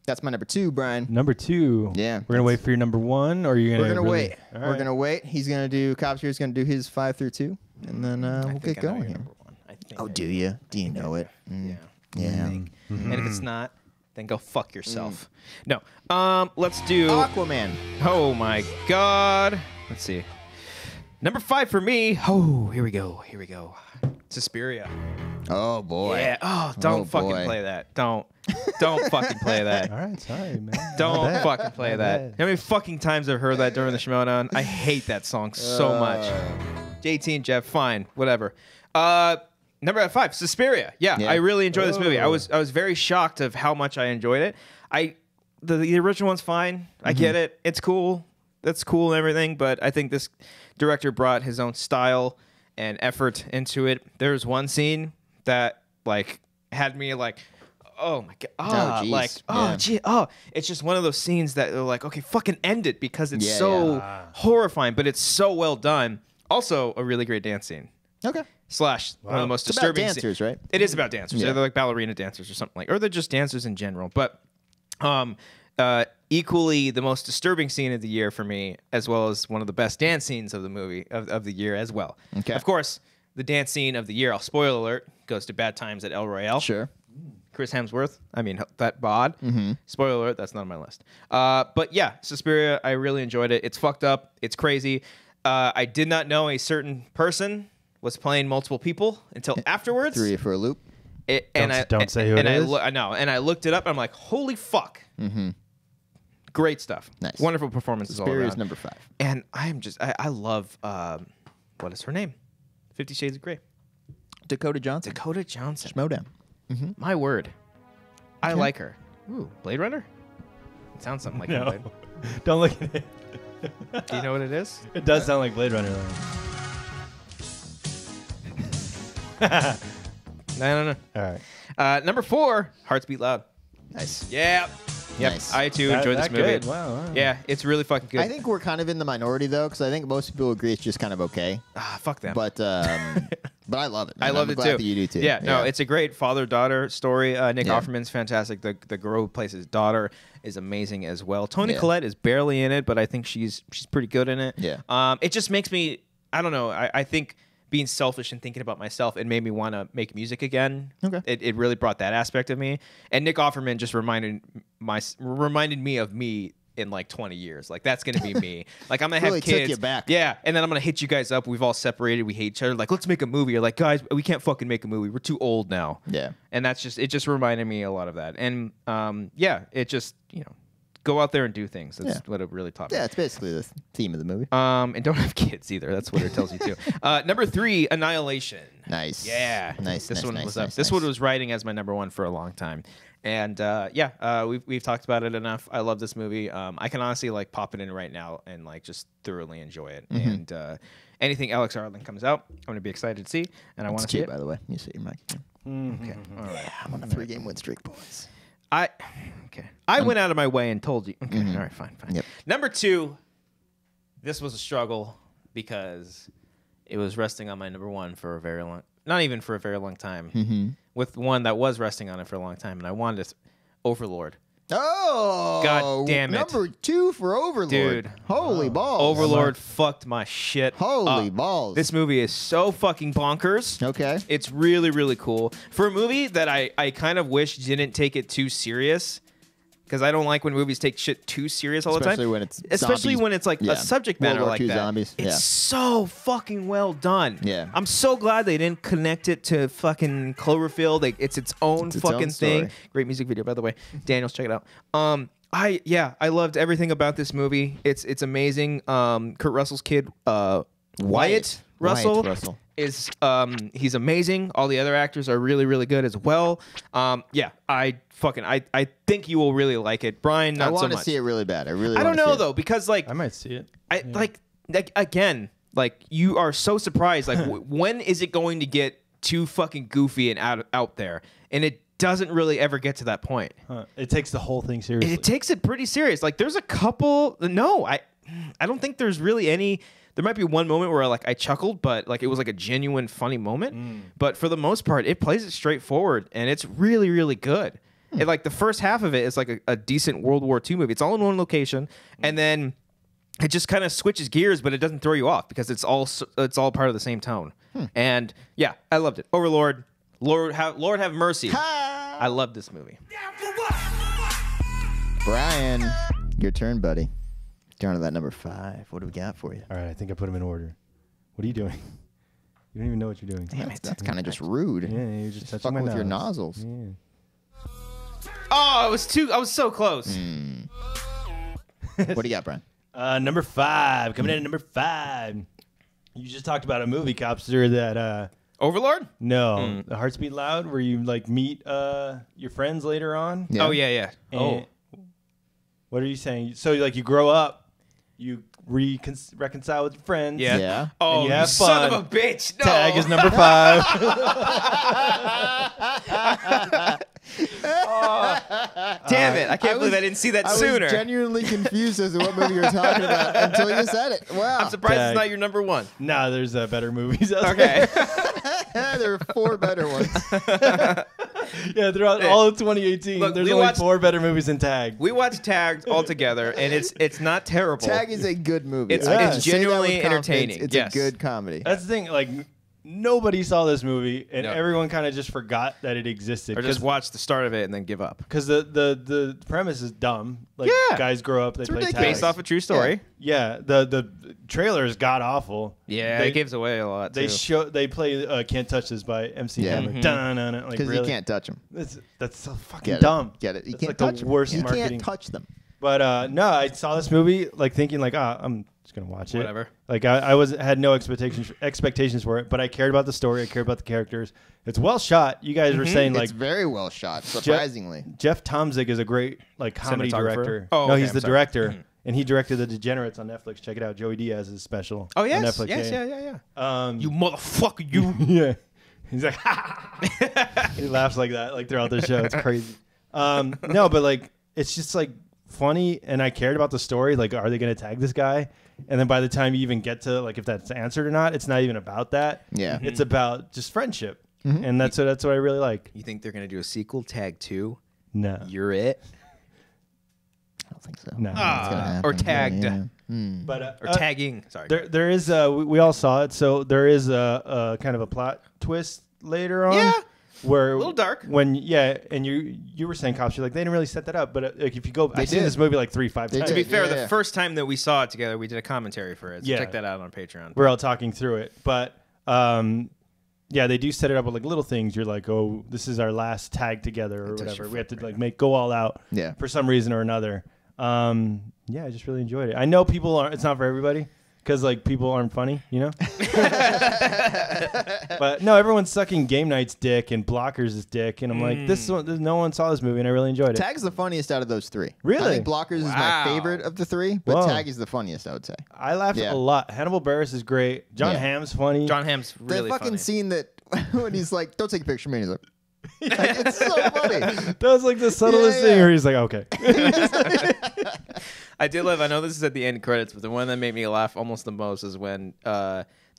That's my number 2, Brian. Number 2. Yeah. We're gonna wait for your number 1, or are you gonna? We're gonna wait. All We're right. gonna wait. He's gonna do. Cops here's gonna do his 5 through 2, and then we'll get going here. Oh, do you? Do you know it? Yeah. Yeah. And if it's not, then go fuck yourself. No. Let's do Aquaman. Oh my god. Let's see. Number 5 for me. Oh, here we go. Here we go. Suspiria. Oh boy. Yeah. Oh, don't fucking boy. play that. Don't fucking play that. All right, sorry, man. Don't fucking play My that. bad. How many fucking times I've heard that during the Shimonon? I hate that song so much. JT and Jeff, fine, whatever. Number 5, Suspiria. Yeah, I really enjoyed this movie. I was very shocked of how much I enjoyed it. The original one's fine. I get it. It's cool. That's cool and everything. But I think this director brought his own style and effort into it. There's one scene that like had me like, oh my god, geez. like it's just one of those scenes that are like, okay, fucking end it because it's horrifying, but it's so well done. Also, a really great dance scene. Okay. / one of the most It's about disturbing dancers, right? It is about dancers. Yeah. They're like ballerina dancers or something like, or they're just dancers in general. But equally the most disturbing scene of the year for me, as well as one of the best dance scenes of the movie of the year as well. Okay. Of course, the dance scene of the year, I'll spoil alert, goes to Bad Times at El Royale. Sure. Chris Hemsworth. I mean, that bod. Spoiler alert, that's not on my list. But yeah, Suspiria, I really enjoyed it. It's fucked up. It's crazy. I did not know a certain person was playing multiple people until afterwards. Threw you for a loop. Don't say who it is. I know. And I looked it up, and I'm like, holy fuck. Great stuff. Nice. Wonderful performances all Superior's around. number 5. And I love, what is her name? 50 Shades of Grey. Dakota Johnson. Dakota Johnson. Schmodown. My word. I like her. Ooh, Blade Runner? It sounds something like No. Blade. Don't look at it. Do you know what it is? It does sound like Blade Runner, though. No. All right. Number 4, Hearts Beat Loud. Nice. Yeah. Yep. Nice. I too enjoyed this That movie. good? Wow. Yeah, it's really fucking good. I think we're kind of in the minority though, because I think most people agree it's just kind of okay. Fuck them. But I love it. Man. I love I'm it glad too. that you do too. Yeah, no, it's a great father-daughter story. Nick Yeah. Offerman's fantastic. The girl who plays his daughter is amazing as well. Toni Yeah. Collette is barely in it, but I think she's pretty good in it. Yeah. It just makes me, I don't know. I think being selfish and thinking about myself, it made me want to make music again. Okay. It really brought that aspect of me. And Nick Offerman just reminded me of me in like 20 years. Like, that's gonna be me. Like, I'm gonna Really have took kids. you back. Yeah, and then I'm gonna hit you guys up. We've all separated. We hate each other. Like, let's make a movie. You're like, guys, we can't fucking make a movie. We're too old now. Yeah. And it just reminded me a lot of that. And yeah, it just, go out there and do things. That's Yeah. what it really taught me. Yeah, it's basically the theme of the movie. And don't have kids either. That's what it tells you too. Number 3, Annihilation. Nice. Yeah. Nice. This nice, one nice, was nice, up. This nice. one was writing as my number 1 for a long time. And we've talked about it enough. I love this movie. I can honestly like pop it in right now and like just thoroughly enjoy it. And anything Alex Arlen comes out, I'm gonna be excited to see, and I want to It's see cute, it. by the way. You set your mic. Okay. All right. Yeah, I'm on a 3-game win streak, boys. I went out of my way and told you. Okay. All right. Fine. Yep. Number 2. This was a struggle because it was resting on my number 1 for a very long, not even for a very long time. With one that was resting on it for a long time, and I wanted Overlord. Oh, God damn it. Number 2 for Overlord. Dude. Holy balls. Overlord fucked my shit Holy up. balls. This movie is so fucking bonkers. Okay. It's really, really cool. For a movie that I kind of wish didn't take it too serious, because I don't like when movies take shit too serious all the time. Especially when it's like a subject matter like that. Zombies. It's so fucking well done. Yeah. I'm so glad they didn't connect it to fucking Cloverfield. Like, it's its own It's its fucking own thing. story. Great music video, by the way. Daniels, check it out. I loved everything about this movie. It's amazing. Kurt Russell's kid, Wyatt Russell. Is he's amazing. All the other actors are really, really good as well. I think you will really like it. Brian, not so much. I want to see it really bad. I don't know though, because like I might see it. like again, like you are so surprised. Like when is it going to get too fucking goofy and out there? And it doesn't really ever get to that point. It takes the whole thing seriously. It takes it pretty serious. Like there's a couple. No, I don't think there's really any. There might be one moment where I chuckled, but like it was like a genuine funny moment. But for the most part, it plays it straightforward, and it's really, really good. And like the first half of it is like a decent World War II movie. It's all in one location, and then it just kind of switches gears, but it doesn't throw you off because it's all part of the same tone. And yeah, I loved it. Overlord, Lord have mercy. I love this movie. Brian, your turn, buddy. Down to that number 5. What do we got for you? All right, I think I put them in order. What are you doing? You don't even know what you're doing. Damn it. That's kind of just rude. Yeah, you're just touching fucking my with your nose. nozzles. Yeah. Oh, I was so close. What do you got, Brian? Number 5. Coming in at number 5. You just talked about a movie, Copster, that... Overlord? No. The Hearts Beat Loud, where you like meet your friends later on. Yeah. Oh, yeah. And what are you saying? So like you grow up, you reconcile with your friends. Yeah. Yeah. Oh, you have son fun. of a bitch. No. Tag is number 5. Damn it. I can't believe I didn't see that sooner. I was genuinely confused as to what movie you were talking about until you said it. Wow. I'm surprised Tag. it's not your number 1. Nah, there's better movies out Okay. There are 4 better ones. there. Yeah, throughout all of 2018, Look, there's we only watched- 4 better movies than Tag. We watched Tagged all together, and it's not terrible. Tag is a good movie. It's- I it's can say that with genuinely confidence. entertaining. It's Yes. a good comedy. That's the thing. Like nobody saw this movie, and No. everyone kind of just forgot that it existed. Or just watch the start of it and then give up. Because the premise is dumb. Like Yeah. guys grow up, they play ridiculous. tag. Based off a true story. Yeah, the trailer is god awful. Yeah, it gives away a lot, They too. they play "Can't Touch This" by MC Yeah. Hammer. Dun-dun-dun, like Because really, you can't touch them. That's so fucking Get dumb. it. Get it. You That's can't like touch the 'em. worst You marketing. can't touch them. But no, I saw this movie like thinking like, I'm just gonna watch it. Whatever. Like I had no expectations for it, but I cared about the story. I cared about the characters. It's well shot. You guys were saying like It's very well shot, surprisingly. Jeff Tomzig is a great like comedy Cinematographer? director. Oh, no, okay, he's I'm the sorry. director, and he directed The Degenerates on Netflix. Check it out. Joey Diaz's special. Oh, on yes. Netflix. Yes, yeah. You motherfucker, you. Yeah. He's like, he laughs like that, like throughout the show. It's crazy. No, but like, it's just like funny, and I cared about the story. Like, are they going to tag this guy? And then by the time you even get to like if that's answered or not, it's not even about that. Yeah. It's about just friendship, and that's what I really like. You think they're going to do a sequel, Tag 2? No, You're it? I don't think so. no. It's gonna happen. Or Tagged. Yeah. But Or tagging. Sorry. there is we all saw it, so there is a kind of a plot twist later on. Yeah. Where A little dark. when and you were saying, Cops, you're like they didn't really set that up, but like if you go, I've seen did. this movie like 3-5 They times. To be did. fair, Yeah, the yeah. first time that we saw it together, we did a commentary for it. So Yeah. check that out on Patreon. We're all talking through it, but yeah, they do set it up with like little things. You're like, oh, this is our last tag together or whatever. We have to like go all out Yeah. for some reason or another. Yeah, I just really enjoyed it. I know people aren't. It's not for everybody because like people aren't funny, you know. But no, everyone's sucking Game Night's dick and Blockers' dick, and I'm like, no one saw this movie, and I really enjoyed it. Tag's the funniest out of those 3. Really? I think Blockers is my Wow. favorite of the 3, but Whoa. Tag is the funniest, I would say. I laughed Yeah. a lot. Hannibal Buress is great. John Yeah. Hamm's funny. John Hamm's really the fucking funny. scene that when he's like, "Don't take a picture of me," and he's like, like, it's so funny. That was like the subtlest Yeah, thing yeah. where he's like, okay. I did love. I know this is at the end credits, but the one that made me laugh almost the most is when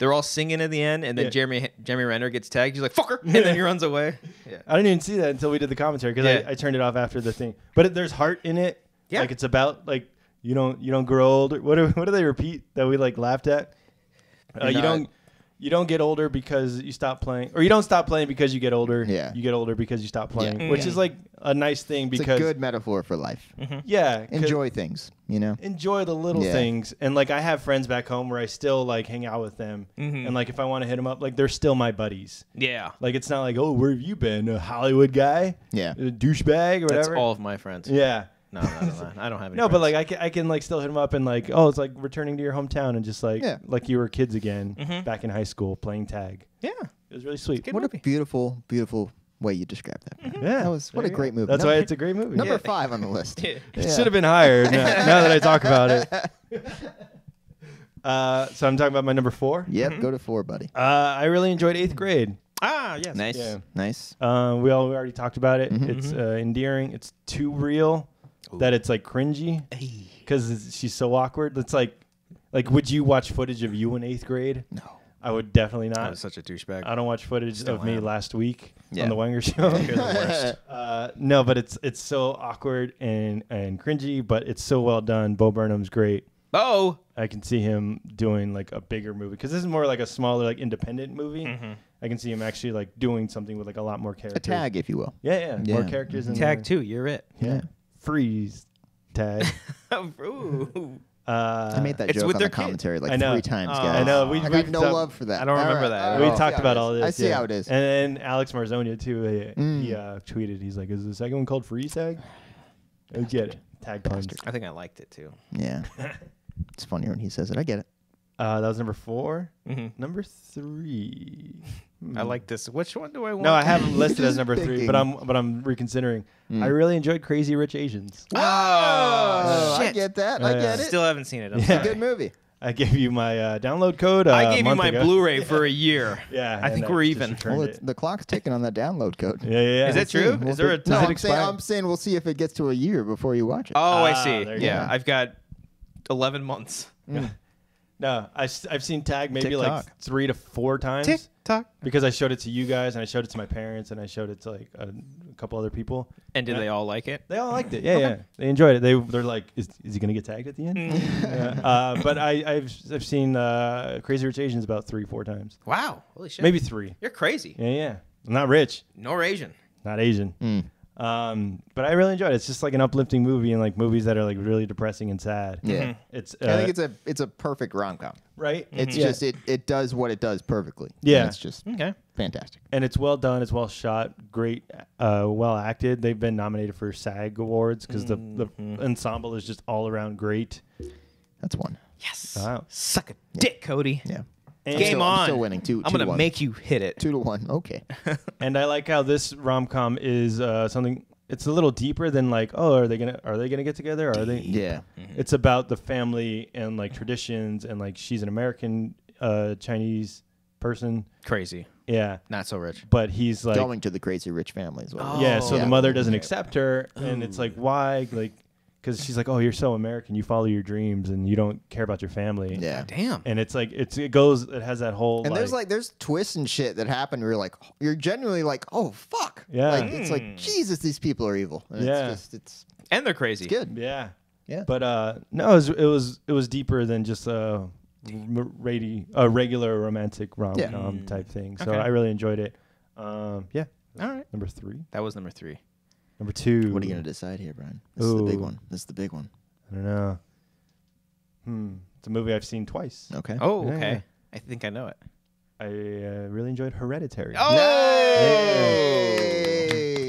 they're all singing at the end, and then Jeremy Renner gets tagged. He's like, "Fucker," and then he runs away. Yeah. I didn't even see that until we did the commentary because I turned it off after the thing. But there's heart in it. Yeah. Like it's about like you don't grow old. What do they repeat that we like laughed at? You don't get older because you stop playing, or you don't stop playing because you get older. Yeah. You get older because you stop playing, which is like a nice thing It's because a good metaphor for life. yeah, Enjoy things, you know. enjoy the little things. And like I have friends back home where I still like hang out with them, and like if I want to hit them up, like they're still my buddies. Yeah. Like it's not like, oh, where have you been, a Hollywood guy? Yeah. A douchebag or That's whatever. all of my friends. Yeah. No, I don't have any. No, but friends. like I can like still hit them up and like, oh, it's like returning to your hometown and just like like you were kids again back in high school playing tag. Yeah. It was really sweet. Good What movie. a beautiful, beautiful way you described that. Yeah, What a there you great go. movie. That's why it's a great movie. number 5 on the list. Yeah. It should have been higher. now that I talk about it. So I'm talking about my number 4. Yep, go to 4, buddy. I really enjoyed 8th grade. Ah, yes. Nice, Yeah. nice. We already talked about it. It's endearing. It's too real that it's like cringy because she's so awkward. It's like would you watch footage of you in 8th grade? No. I would definitely I not. was such a douchebag. I don't watch footage Still of me am. last week Yeah. on the Wanger Show. You're the worst. No, but it's so awkward and cringy, but it's so well done. Bo Burnham's great. Oh. I can see him doing like a bigger movie because this is more like a smaller, like independent movie. I can see him actually like doing something with like a lot more characters. A tag, if you will. Yeah. Yeah. More characters in Tag there. 2. You're it. Yeah. Freeze tag. Ooh. I made that It's joke with on their the kid. commentary like I know. 3 times, Oh. guys. I know. I got no love for that. I don't remember that. We I talked see about how all it is. this. I see yeah. how it is. And then Alex Marzonia too. He tweeted. He's like, "Is the second one called Freeze Tag?" I get it. Tag puns. I think I liked it too. Yeah. It's funnier when he says it. I get it. That was number 4. Number 3. I like this. Which one do I want? No, I have him listed as Just number 3, picking. but I'm reconsidering. I really enjoyed Crazy Rich Asians. Oh, I shit. get that. I get it. Still haven't seen it. I'm Yeah. sorry. Good movie. I gave you my download code. I a gave you month my ago. Blu-ray for a year. Yeah, I and think we're just even. returned Well, it. the clock's ticking on that download code. Yeah. Is that true? We'll Is there a no, time? I'm saying we'll see if it gets to a year before you watch it. Oh, I Ah, see. there you Yeah, go. I've got 11 months. No, I've seen Tag maybe TikTok. like 3 to 4 times. TikTok. Because I showed it to you guys, and I showed it to my parents, and I showed it to like a couple other people. And did they all like it? They all liked it. Yeah. They enjoyed it. They're like, is he gonna get tagged at the end? Yeah. But I've seen Crazy Rich Asians about 3-4 times, Wow. Holy shit. maybe 3. You're crazy. Yeah. I'm not rich, Nor Asian. not Asian. But I really enjoyed it. It's just like an uplifting movie, and like movies that are like really depressing and sad. Yeah. It's I think it's a perfect rom-com. right. It's Yeah. just it does what it does perfectly. Yeah. And it's just Okay. fantastic. And it's well done. It's well shot. Great, well acted. They've been nominated for SAG awards because the ensemble is just all around great. That's one. Yes. Wow. Suck a dick, Cody. Yeah. Game I'm on. still winning. Two I'm to gonna one. make you hit it. 2-1. Okay. And I like how this rom-com is something. It's a little deeper than like, oh, are they gonna get together? Are they? Yeah. It's about the family and like traditions, and like she's an American Chinese person. Crazy. Yeah. Not so rich. But he's like, Going to the crazy rich family as well. yeah. So Yeah. the mother doesn't accept her, and it's like, why? Like, because she's like, oh, you're so American. You follow your dreams, and you don't care about your family. Yeah. Damn. And it's like it has that whole And there's twists and shit that happen where you're genuinely like, oh fuck. Yeah. Like it's like Jesus, these people are evil. And Yeah. it's And they're crazy. good. yeah. Yeah. But no, it was deeper than just a regular romantic rom-com type thing. So Okay. I really enjoyed it. Yeah. All right. Number 3. That was number 3. Number 2. What are you gonna decide here, Brian? This is the big Ooh. one. This is the big one. I don't know. It's a movie I've seen twice. Okay. Oh, Yeah, okay. yeah. I think I know it. I really enjoyed Hereditary. Oh!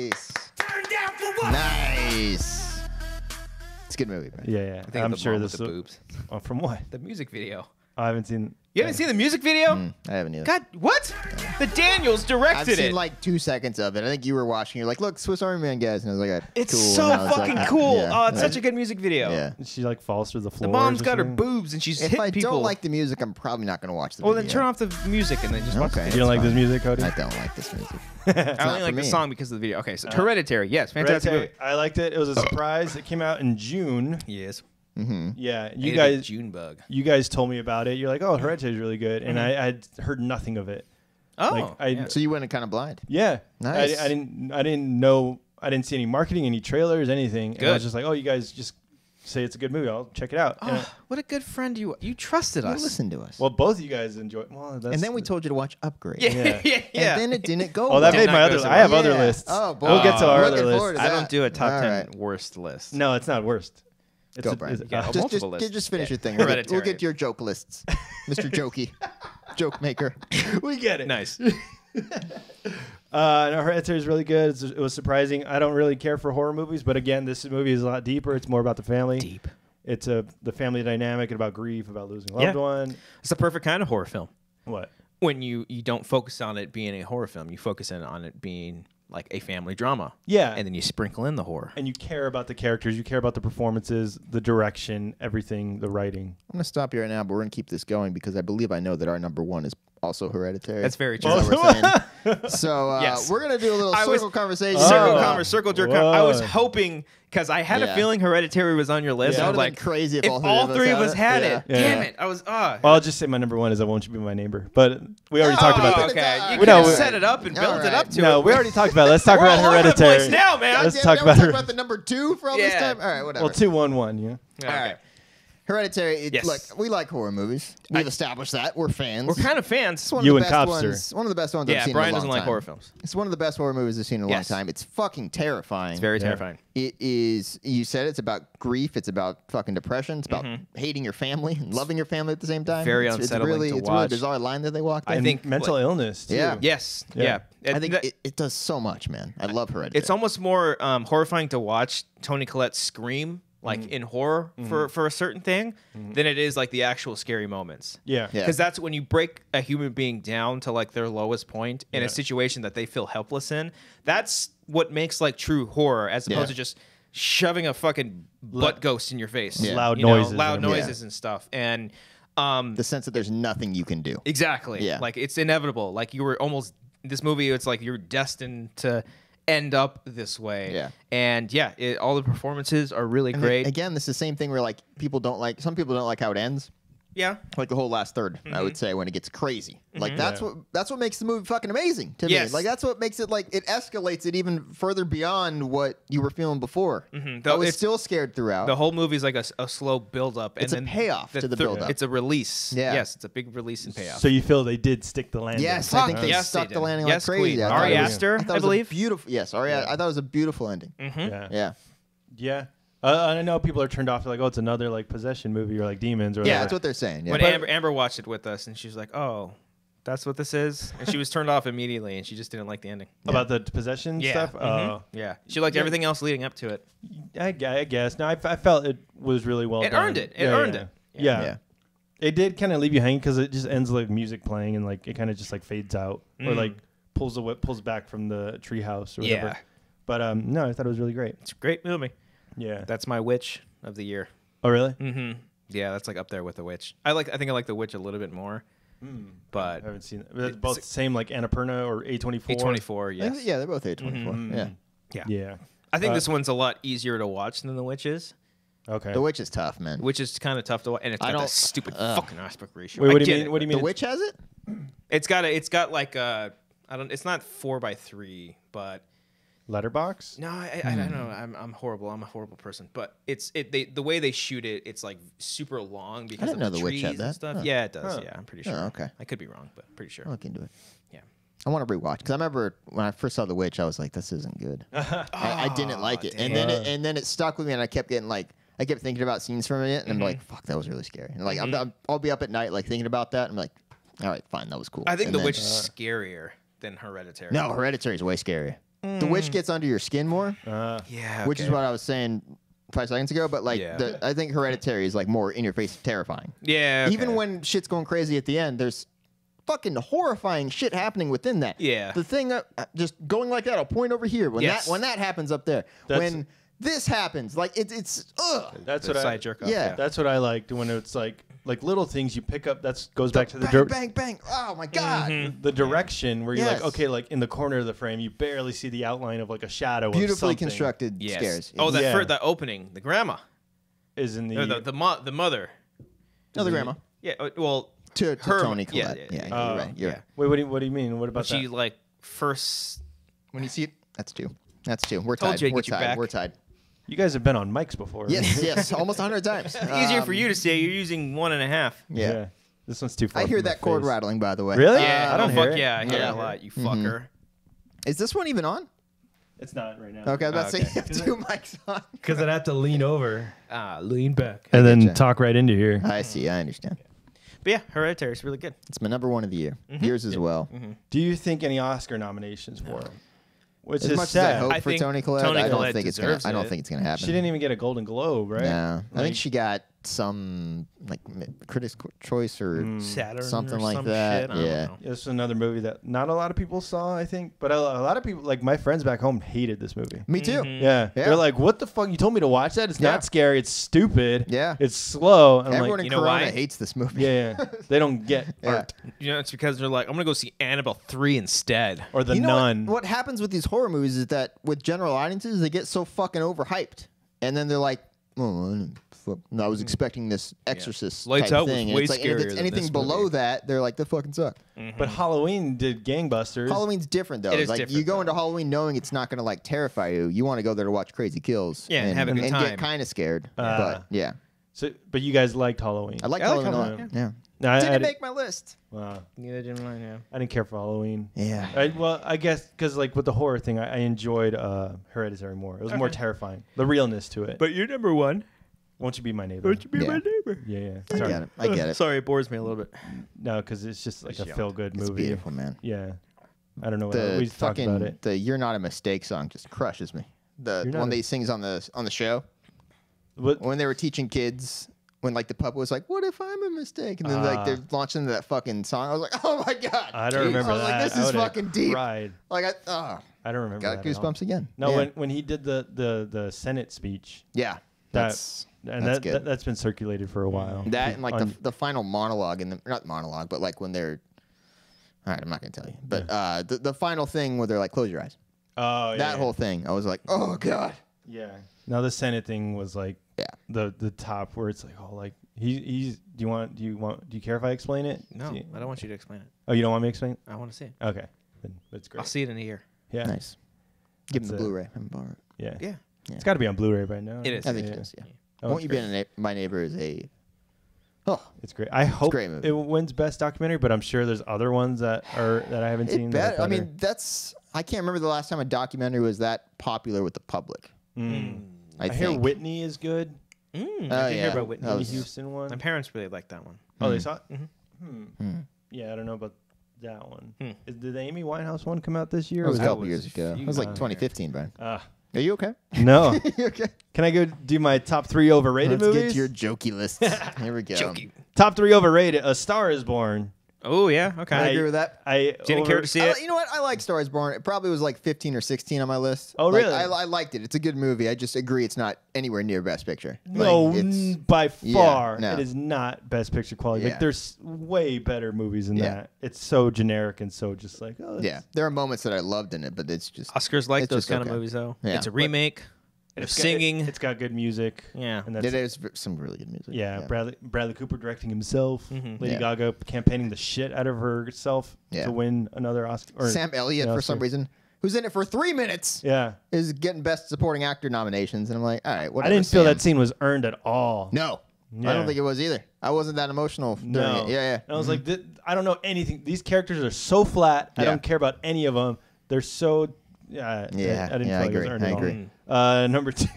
Nice. Nice. It's a good movie, Brian. Yeah. I think I'm the sure mom this with the boobs. Oh, from what? The music video. I haven't seen. You haven't seen the music video? I haven't either. God, what? The Daniels I've directed seen it. like 2 seconds of it. I think you were watching. You're like, look, Swiss Army Man guys, and I was like, It's cool. so And I was fucking like, cool. yeah, Oh, it's yeah. such a good music video. Yeah. She like falls through the The floor. mom's got her boobs and she's If hitting I people. don't like the music, I'm probably not going to watch the well, video. then turn off the music and then just watch Okay. the You don't like That's this music, Cody? I don't like this music. I not only for like the me. song because of the video. Okay, so Hereditary. Yes, fantastic Hereditary. movie. I liked it. It was a surprise. It came out in June. Yes. Yeah, Ate a big June bug. you guys told me about it. You're like, oh, Hereditary is really good, and I'd heard nothing of it. Oh, So you went in kind of blind. Yeah, Nice. I didn't know. I didn't see any marketing, any trailers, anything. And I was just like, oh, you guys just say it's a good movie. I'll check it out. Oh, what a good friend you trusted You us. listened to us. Well, both of you guys enjoy. Well, that's, and then we told you to watch Upgrade. Yeah. And then it didn't go. Oh, that well. made my other. not go so I have well. other Yeah. lists. Oh, boy. We'll get to our Looking other forward lists. to I don't do a top All 10 right. worst list. No, it's not worst. It's Go, Brian. multiple lists. Just finish your thing. Hereditary. We'll get to your joke lists, Mr. Jokey, joke maker. we get it. Nice. No, Hereditary is really good. It was surprising. I don't really care for horror movies, but again, this movie is a lot deeper. It's more about the family. Deep. It's the family dynamic and about grief, about losing a loved one. It's the perfect kind of horror film. What? When you don't focus on it being a horror film, you focus in on it being like a family drama. Yeah. And then you sprinkle in the horror. And you care about the characters. You care about the performances, the direction, everything, the writing. I'm gonna stop you right now, but we're gonna keep this going because I believe I know that our number one is also Hereditary. That's very true. That's what we're saying. So Yes. we're gonna do a little circle conversation. Circle jerk. I was hoping because I had a Yeah. feeling Hereditary was on your list. That I would've was been like, crazy if all all three of us had Yeah. it. Damn it! I was Well, I'll just say my number one is I Won't You Be My Neighbor. But we already talked about that. Okay, you We could have know- set it up and All built it right. up to No, it. we already talked about it. Let's talk We're about all over the Hereditary. place now, man. Let's Yeah, talk now we're about talking her. about the number two for all this Yeah. time. All right, whatever. Well, 2-1-1, yeah. Yeah, All okay. right. Hereditary. Yes. Look, we like horror movies. We've established that. We're fans. We're kind of fans. It's one of You the and best Copster. ones. One of the best ones I've Yeah, seen Brian in a long doesn't like time. horror films. It's one of the best horror movies I've seen in a Yes. long time. It's fucking terrifying. It's very terrifying. It is. You said it's about grief. It's about fucking depression. It's about hating your family and loving your family at the same time. Very it's unsettling really, to it's really watch. bizarre line that they walked in. I think Mental illness, too. Yeah. Yes. Yeah. Yeah. I think That- it does so much, man. I love Hereditary. it's almost more horrifying to watch Toni Collette scream like in horror for a certain thing than it is like the actual scary moments. Yeah. Yeah. Because that's when you break a human being down to like their lowest point in Yeah. a situation that they feel helpless in. That's what makes like true horror as opposed Yeah. to just shoving a fucking butt ghost in your face. Yeah. Loud You know, noises. loud and everything. noises and stuff. And the sense that there's nothing you can do. exactly. Yeah. Like it's inevitable. Like you were almost this movie, it's like you're destined to end up this way. Yeah. And yeah, all the performances are really And great. again, this is the same thing where like people don't like. Some people don't like how it ends. yeah. Like the whole last third, I would say, when it gets crazy. Like that's what makes the movie fucking amazing to Yes. me. Like that's what makes it like it escalates it even further beyond what you were feeling before. I Though was it's- still scared throughout. The whole movie's like a slow build up, and It's a then payoff to the build-up. It's a release. Yeah. Yes, it's a big release and payoff. So you feel they did stick the landing. Yes, I think Fuck they yes, stuck they the did. landing Yes, like crazy. Queen. I thought Ari it was- Aster, I thought I it was a believe. beautiful. Yes, Ari. I thought it was a beautiful ending. Yeah. Yeah. Yeah. I know people are turned off. They're like, oh, it's another like possession movie or like demons or Yeah, whatever. that's what they're saying. Yeah. when Amber watched it with us, and she was like, "Oh, that's what this is," and she was turned off immediately, and she just didn't like the ending. About the possession Yeah. stuff. Yeah, she liked everything else leading up to it. I guess. No, I felt it was really well It done. earned it. It earned it. Yeah. Yeah. It did kind of leave you hanging because it just ends like music playing and like it kind of just like fades out or like pulls back from the treehouse or whatever. Yeah. But no, I thought it was really great. It's a great movie. Yeah. That's my Witch of the year. Oh really? Yeah, that's like up there with The Witch. I think I like The Witch a little bit more, but I haven't seen it. They're both the same like Annapurna or A24. A24, yes. Yeah, they're both A24. Yeah. Yeah. Yeah. I think this one's a lot easier to watch than The Witch is, Okay. The Witch is tough, man. which is kind of tough to watch, and it's I got don't- that stupid fucking aspect ratio. Wait, I what do get you mean? it, What do you but mean? The Witch has it? It's got like a I don't. It's not 4:3, but Letterbox? no, I don't know. I'm horrible. I'm a horrible person. But the way they shoot it, it's like super long because didn't of know the The Witch trees had and that. stuff. Huh. Yeah, it does. Yeah, I'm pretty sure. Oh, okay. I could be wrong, but pretty sure. I'll look into it. Yeah. I want to rewatch because I remember when I first saw The Witch, I was like, "This isn't good." I didn't like it, and then it stuck with me, and I kept getting like, I kept thinking about scenes from it, and I'm like, "Fuck, that was really scary." And like, I'll be up at night like thinking about that. And I'm like, "All right, fine, that was cool." I think And The then- Witch is scarier than Hereditary. No, Hereditary is way scarier. The Witch gets under your skin more, Yeah. which is okay. what I was saying 5 seconds ago. But like, Yeah. I think Hereditary is like more in your face, terrifying. Yeah. Okay. Even when shit's going crazy at the end, there's fucking horrifying shit happening within that. Yeah. The thing just going like that, I'll point over here when Yes. that happens up there. That's- when this happens, like it's ugh. That's the what side I. jerk off. Yeah. That's what I liked when it's like little things you pick up. That goes back to the bang, bang, bang. Oh my god. Mm-hmm. the direction where you're Yes. like, okay, like in the corner of the frame, you barely see the outline of like a shadow. of Beautifully something. constructed Yes. scares. Oh, Yeah. the opening, the grandma. is in the. No, the mother. No, the grandma. Yeah. Well, To her- Tony yeah, Collette. yeah, Yeah, Oh, you're right. You're yeah. right. Wait, what do you mean? What about but she that? like first. When you see it, that's 2. That's 2. We're Told tied. you I'd We're get you tied. back. We're tied. You guys have been on mics before. Yes, yes, almost 100 times. Easier for you to say. You're using 1.5. Yeah. This one's too far. I hear from my that cord face. rattling, by the way. Really? Yeah. I don't fuck hear it. yeah. I hear Yeah. it a lot. You fucker. Is this one even on? It's not right now. Okay, I was about to say Okay. you have 2 mics on. Because I'd have to lean over Lean back. and then getcha. talk right into here. I see. I understand. But yeah, Hereditary is really good. It's my number 1 of the year. Yours as well. Do you think any Oscar nominations for it? Which As is much as I sad. hope I for think Tony Collette, Toni I don't Collette think it's gonna. deserves I don't it. think it's gonna happen. She didn't even get a Golden Globe, right? No, I Like- think she got some like Critics' Choice or Saturn something or like some that. Shit. I don't Yeah. know. This is another movie that not a lot of people saw, I think, but a lot of people, like my friends back home, hated this movie. Me too. Yeah. Yeah. They're like, "What the fuck? You told me to watch that? It's Yeah. not scary. It's stupid. Yeah. It's slow." And I'm Everyone like, in you know Corona why? hates this movie. yeah, they don't get Yeah. art You know, it's because they're like, I'm gonna go see Annabelle 3 instead. or The You know Nun. what happens with these horror movies is that with general audiences, they get so fucking overhyped, and then they're like, "Oh, fuck. No, I was expecting this Exorcist Lights type Out was thing." And way it's like, and if scarier it's than anything this below movie. that, they're like, "They fucking suck." But Halloween did gangbusters. Halloween's different though. It is Like different, you go though. into Halloween knowing it's not gonna like terrify you. You want to go there to watch crazy kills. Yeah, and have a good and time. get kind of scared. but yeah, So, but you guys liked Halloween. I like I like Halloween a lot. Halloween, Yeah. No, I Didn't didn't- make my list. wow. Neither did mine. Yeah. I didn't care for Halloween. Yeah. I guess because like with the horror thing, I enjoyed Hereditary more. It was more terrifying. The realness to it. But you're number 1. Won't you be my neighbor? Won't you be Yeah. my neighbor? Yeah. I Sorry. get it. I get it. Sorry, it bores me a little bit. No, because it's just like a It's feel-good It's movie. beautiful, man. Yeah. I don't know. The We talked about fucking it. the "You're Not a Mistake" song just crushes me. The You're Not one a- that he sings on the show What? when they were teaching kids. When like the puppet was like, "What if I'm a mistake?" and then like they're launching into that fucking song. I was like, "Oh my god!" I don't remember I was that. like, "This I is would've fucking deep." cried. Like I don't remember. got that at all. goosebumps again. No, yeah. when he did the Senate speech, yeah, that's good. that's been circulated for a while. That and like On- the final monologue and not monologue, but like when they're. All right, I'm not gonna tell you, but the final thing where they're like, "Close your eyes." oh yeah, That whole thing, I was like, "Oh god." yeah. Now the Senate thing was like Yeah. the top where it's like like he's do you care if I explain it? No, See- I don't want you to explain it. Oh, you don't want me to explain it? I want to see it. Okay, then that's great. I'll see it in a year. Yeah, Nice. Give him the That's it. Blu-ray. I'm borrowed. yeah, Yeah. It's got to be on Blu-ray by now. It is. I think Yeah. it is. Yeah. Oh, Won't it's You great. Be My Neighbor is a. Oh, It's great. I hope great movie. it wins best documentary, but I'm sure there's other ones that I haven't seen. it that are bet. I better. mean, I can't remember the last time a documentary was that popular with the public. I hear think. Whitney is good. I Oh, did yeah. hear about Whitney. That The was- Houston one. My parents really liked that one. Oh, they saw it. Mm-hmm. Yeah, I don't know about that one. Did the Amy Winehouse one come out this year? That was a or couple was years ago. It was like 2015, Brian. Ah. Are you okay? No. you okay? Can I go do my top 3 overrated Let's movies? get to your jokey list. Here we go. Jokey. Top 3 overrated. A Star Is Born. Oh yeah. Okay. I agree with that. I Didn't care to see it. You know what? I like Star is Born. It probably was like 15 or 16 on my list. Oh, Like, really? I liked it. It's a good movie. I just agree it's not anywhere near Best Picture. No, Like, it's, by far, no. it is not best picture quality. Yeah. Like, there's way better movies than Yeah. that. It's so generic and so just like, oh, yeah. There are moments that I loved in it, but it's just Oscars like it's those just kind okay. of movies though. Yeah. It's a remake. They're singing. It's got good music. Yeah. and that's There's some really good music. yeah. Bradley Cooper directing himself. Mm-hmm. Lady Yeah. Gaga campaigning the shit out of herself Yeah. to win another Oscar. Or, Sam Elliott, an for some Oscar. reason, who's in it for 3 minutes, Yeah, is getting Best Supporting Actor nominations, and I'm like, all right, I whatever. didn't feel Sam. that scene was earned at all. No, I Yeah. don't think it was either. I wasn't that emotional during No. it. Yeah, And I was like, I don't know anything. These characters are so flat. I Yeah. don't care about any of them. They're so. Yeah, Yeah, I didn't yeah, feel I like it was agree. earned I at all. agree. Number 2.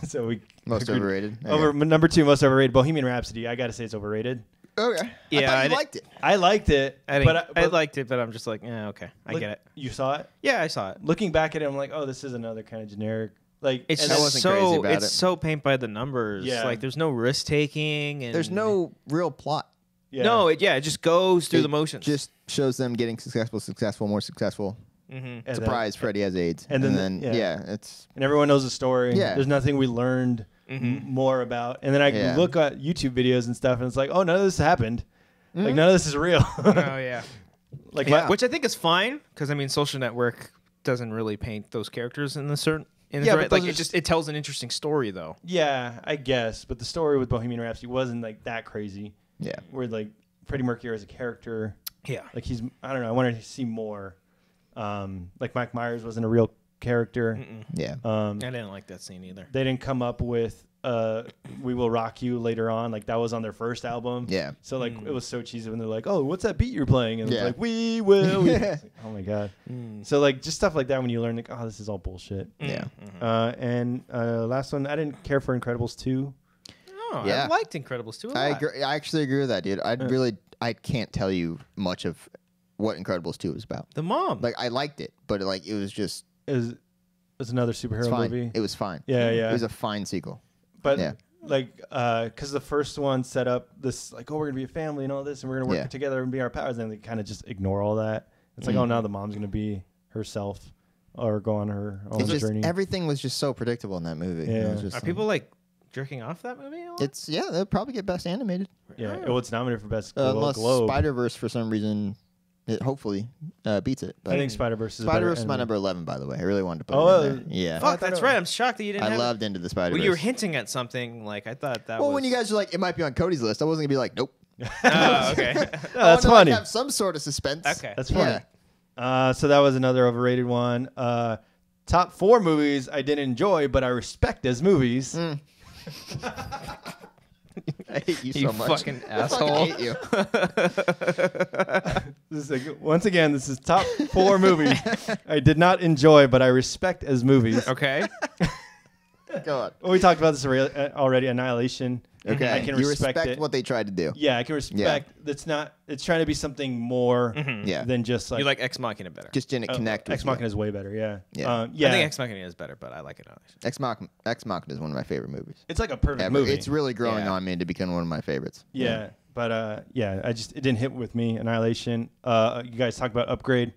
So we Most agreed. overrated. Okay. Number 2 most overrated. Bohemian Rhapsody. I gotta say it's overrated. Okay. Yeah, I thought I you did- liked it. I liked it, I, but I liked it, but I'm just like, yeah, okay, I look- get it. You saw it. Yeah, I saw it. Looking back at it, I'm like, oh, this is another kind of generic. Like It's and I then- wasn't so crazy about it's it. so paint by the numbers. Yeah. Like there's no risk taking and There's no real plot. yeah. No, it just goes through It the motions. Just shows them getting successful, more successful. And Surprise, Freddie has AIDS. and then- yeah. yeah. It's and everyone knows the story. Yeah. There's nothing we learned more about. And then I Yeah. look at YouTube videos and stuff, and it's like, oh, none of this happened. Like none of this is real. oh yeah. Like Yeah. Which I think is fine because I mean, Social Network doesn't really paint those characters in a certain In Yeah, the, but like those are it tells an interesting story though. Yeah, I guess. But the story with Bohemian Rhapsody wasn't like that crazy. Yeah. Where like Freddie Mercury as a character, Yeah. like I don't know. I wanted to see more. Like Mike Myers wasn't a real character. Yeah. I didn't like that scene either. They didn't come up with "We Will Rock You" later on. Like that was on their first album. Yeah. So like it was so cheesy when they're like, "Oh, what's that beat you're playing?" And it's Yeah. like, "We will." It's like, oh my god. So like just stuff like that when you learn like, oh, this is all bullshit. Yeah. And last one, I didn't care for Incredibles 2. Oh, Yeah. I liked Incredibles too. I agree. I actually agree with that, dude. I can't tell you much of what Incredibles 2 was about. The mom. Like I liked it, but like it was just It was another it's superhero fine. movie. It was fine. Yeah, yeah. It was a fine sequel. But Yeah. like, because the first one set up this like, oh, we're gonna be a family and all this, and we're gonna work Yeah. together and be our powers, and they kind of just ignore all that. It's like, oh, now the mom's gonna be herself or go on her own It's just journey. everything was just so predictable in that movie. Yeah. It was just Are people like jerking off that movie a lot? It's they'll probably get best animated. Yeah, well, it's nominated for best Unless Globe. Spider-Verse for some reason it hopefully beats it. But I think Spider-Verse is Spider-Verse better is my animated. number 11, by the way. I really wanted to put Oh, it in there. Yeah. Fuck, that's right. I'm shocked that you didn't I have loved Into the Spider-Verse. Well, you were hinting at something. Like I thought that well, was. when you guys were like, it might be on Cody's list, I wasn't going to be like, nope. Oh, okay. No, I that's wanted to, funny. Like, have some sort of suspense. Okay. That's funny. Yeah. So that was another overrated one. Top 4 movies I didn't enjoy, but I respect as movies. I hate you so You much. fucking I asshole. fucking hate you. This is like, once again, this is top 4 movies I did not enjoy, but I respect as movies. Okay. Go on. Well, we talked about this already. Annihilation. Okay. I can you respect it. what they tried to do. Yeah, I can respect. It's not. It's trying to be something more Yeah. than just like. You like Ex Machina better. Just didn't connect with Ex Machina is way better. Yeah. Yeah. Yeah. I think Ex Machina is better, but I like it. Ex Machina is one of my favorite movies. it's like a perfect Ever. movie. It's really growing Yeah. on me to become one of my favorites. Yeah, but yeah, it didn't hit with me. Annihilation. You guys talk about Upgrade.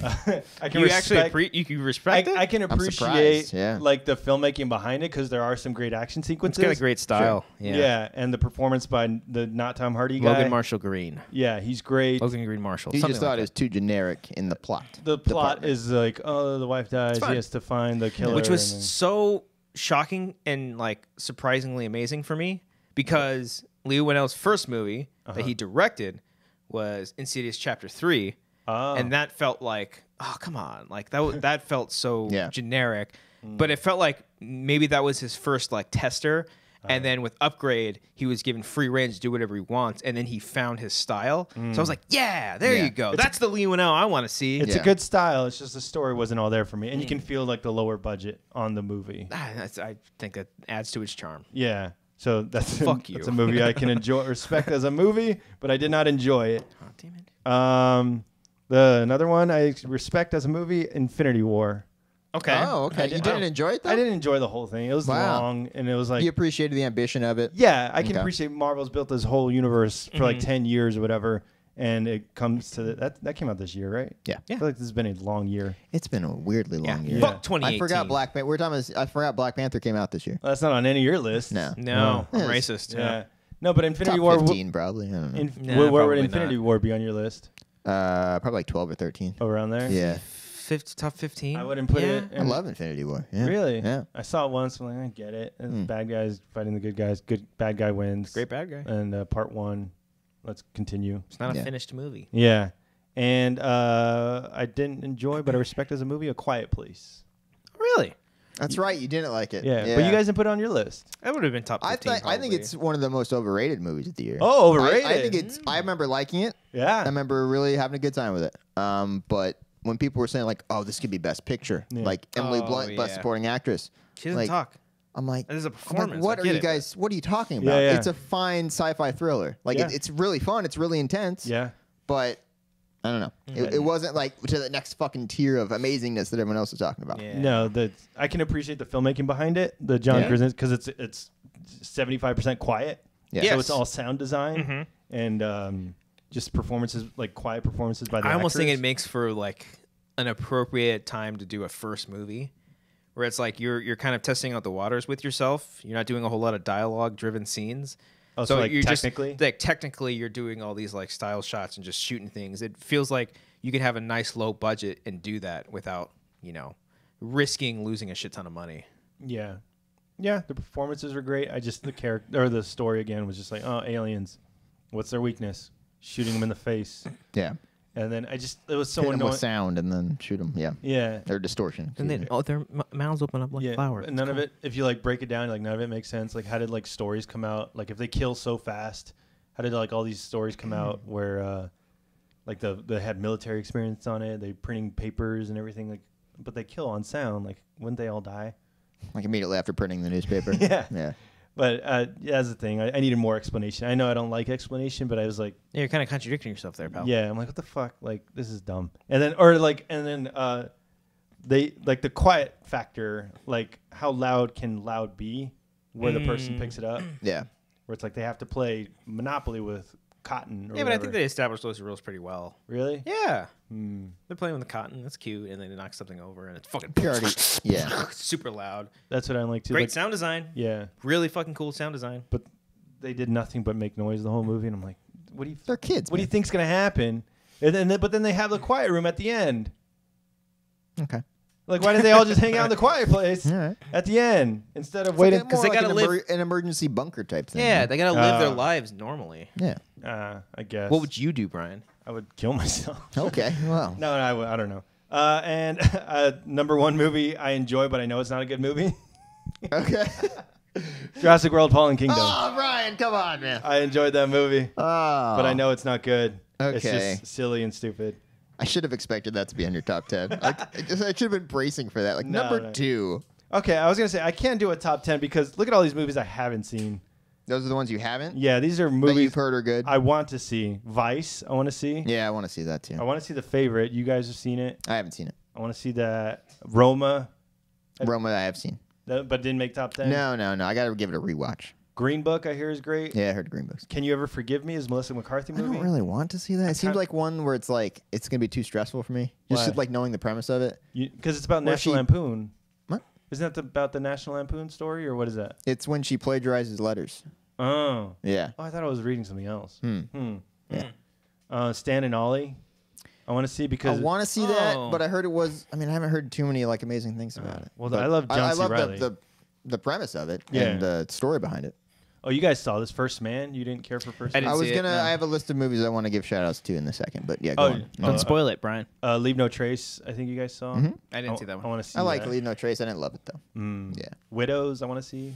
I can You respect. actually you respect it? I can I'm appreciate surprised, yeah. like the filmmaking behind it because there are some great action It's sequences. got a great style. Yeah. And the performance by the not Tom Hardy guy. Logan Marshall Green. Yeah, he's great. Logan Green Marshall. You something just thought like it was too generic in the plot. The plot department. is like, oh, the wife dies. fine. He has to find the killer. that. Which was and then- so shocking and like surprisingly amazing for me because Leo Whannell's first movie that he directed was Insidious Chapter 3. Oh. And that felt like, oh, come on. Like that felt so Yeah. generic. But it felt like maybe that was his first like tester. And then with Upgrade, he was given free reign to do whatever he wants. And then he found his style. So I was like, yeah, there Yeah. you go. That's the Leo Whannell I want to see. It's Yeah. a good style. It's just the story wasn't all there for me, and you can feel like the lower budget on the movie. I think that adds to its charm. Yeah. So that's Fuck you. That's a movie I can enjoy, respect as a movie, but I did not enjoy it. Oh, damn it. Another one I respect as a movie, Infinity War. Okay. Oh, okay. You didn't enjoy it though? I didn't enjoy the whole thing. It was Wow. long, and it was like, You appreciated the ambition of it. yeah, I can Okay. appreciate Marvel's built this whole universe for like 10 years or whatever, and it comes to that came out this year, right? Yeah. I feel like this has been a long year. It's been a weirdly long year. Fuck 2018. I forgot Black Panther. I forgot Black Panther came out this year. Well, that's not on any of your lists. No. No, I'm Yes. racist. Yeah. No, but Infinity Top War. 15 probably. I don't know. Nah, where would probably Infinity not. War be on your list? Probably like 12 or 13. Around there? Yeah. Top 15. I wouldn't put it. I love Infinity War. Yeah. Really? Yeah. I saw it once. I'm like, I get it. It's bad guys fighting the good guys. Good bad guy wins. Great bad guy. And part 1. Let's continue. It's not a Yeah. finished movie. Yeah. And I didn't enjoy, but I respect as a movie, A Quiet Place. Really? That's right. You didn't like it. Yeah. But you guys didn't put it on your list. That would have been top 15. I think probably. it's one of the most overrated movies of the year. Oh, overrated. I think it's. I remember liking it. I Yeah. remember really having a good time with it. But when people were saying like, "Oh, this could be Best Picture," Yeah. like Emily Oh, Blunt, Best yeah. Supporting Actress, She doesn't like, talk. I'm like, That is a I'm like, performance. what I are get you it, guys? What are you talking about? Yeah, yeah. It's a fine sci-fi thriller. Like Yeah. it's really fun. It's really intense. Yeah. But I don't know. It wasn't like to the next fucking tier of amazingness that everyone else is talking about. Yeah. No, I can appreciate the filmmaking behind it. The John Yeah. Krasinski, because it's 75% quiet. Yeah. Yes. So it's all sound design and just performances, like quiet performances by the I almost think actors. it makes for like an appropriate time to do a first movie, where it's like you're kind of testing out the waters with yourself. You're not doing a whole lot of dialogue driven scenes. Oh, so like you're technically? just like technically you're doing all these like style shots and just shooting things. It feels like you could have a nice low budget and do that without risking losing a shit ton of money. Yeah. Yeah, the performances were great. I just, the character, or the story again was just like, oh, aliens. What's their weakness? Shooting them in the face. Yeah. And then it was so Hit 'em annoying. with sound and then shoot them. Yeah. Yeah. Their distortion. And then their mouths open up like Yeah. flowers. And none of it, if you like break it down, like none of it makes sense. Like how did like stories come out? Like if they kill so fast, how did like all these stories come out where like they had military experience on it, they printing papers and everything, like, but they kill on sound. Like wouldn't they all die? Like immediately after printing the newspaper. Yeah. Yeah. But yeah, that's the thing. I needed more explanation. I know I don't like explanation, but I was like, Yeah, you're kind of contradicting yourself there, pal. yeah, I'm like, what the fuck? Like this is dumb. And then they like the quiet factor, like how loud can loud be where the person picks it up, Yeah. where it's like they have to play Monopoly with cotton or Yeah, but I think whatever. they established those rules pretty well. Really? Yeah. They're playing with the cotton. That's cute. And then they knock something over and it's fucking Purity. Yeah. super loud. That's what I like too. Great Like, sound design. yeah, Really fucking cool sound design. but they did nothing but make noise the whole movie, and I'm like, what do you? They're kids. What do you think's gonna happen? But then they have the quiet room at the end. Okay. Like, why didn't they all just hang out in the quiet place All right. at the end instead of Waiting waiting? Because they gotta live- an emergency bunker type thing. Yeah, they got to live their Oh. lives normally. Yeah. I guess. What would you do, Brian? I would kill myself. Okay. Well. No, I don't know. And number one movie I enjoy, but I know it's not a good movie. Okay. Jurassic World: Fallen Kingdom. Oh, Brian, come on, man. I enjoyed that movie, Oh. but I know it's not good. It's Okay. just silly and stupid. I should have expected that to be on your top 10. I should have been bracing for that. Like, No, number no. 2. Okay, I was gonna say I can't do a top 10 because look at all these movies I haven't seen. Those are the ones you haven't? Yeah, these are That movies you've heard are good? I want to see. Vice, I want to see. Yeah, I want to see that too. I want to see The Favorite. You guys have seen it. I haven't seen it. I want to see that. Roma, Roma, I have seen. but didn't make top 10. No. I got to give it a rewatch. Green Book, I hear, is great. Yeah, I heard Green Books. Can You Ever Forgive Me? Is Melissa McCarthy I movie? don't really want to see that. It seems like one where it's like it's gonna be too stressful for me. Just Why? like knowing the premise of it. Because it's about Where National she- Lampoon. What? Isn't that about the National Lampoon story, or what is that? It's when she plagiarizes letters. Oh. Yeah. Oh, I thought I was reading something else. Yeah. Stan and Ollie. I want to see because I want to see Oh. that, but I heard it was. I mean, I haven't heard too many like amazing things about it. well, But I love John C. love Reilly. the premise of it Yeah. and the story behind it. Oh, you guys saw this First Man? You didn't care for First I Man? didn't I was see it, gonna. no. I have a list of movies I want to give shout outs to in a second, but yeah, go Oh, on. Don't spoil it, Brian. Leave No Trace, I think you guys saw. I didn't see that I one. want to see I like that. Leave No Trace. I didn't love it though. Yeah. Widows, I want to see.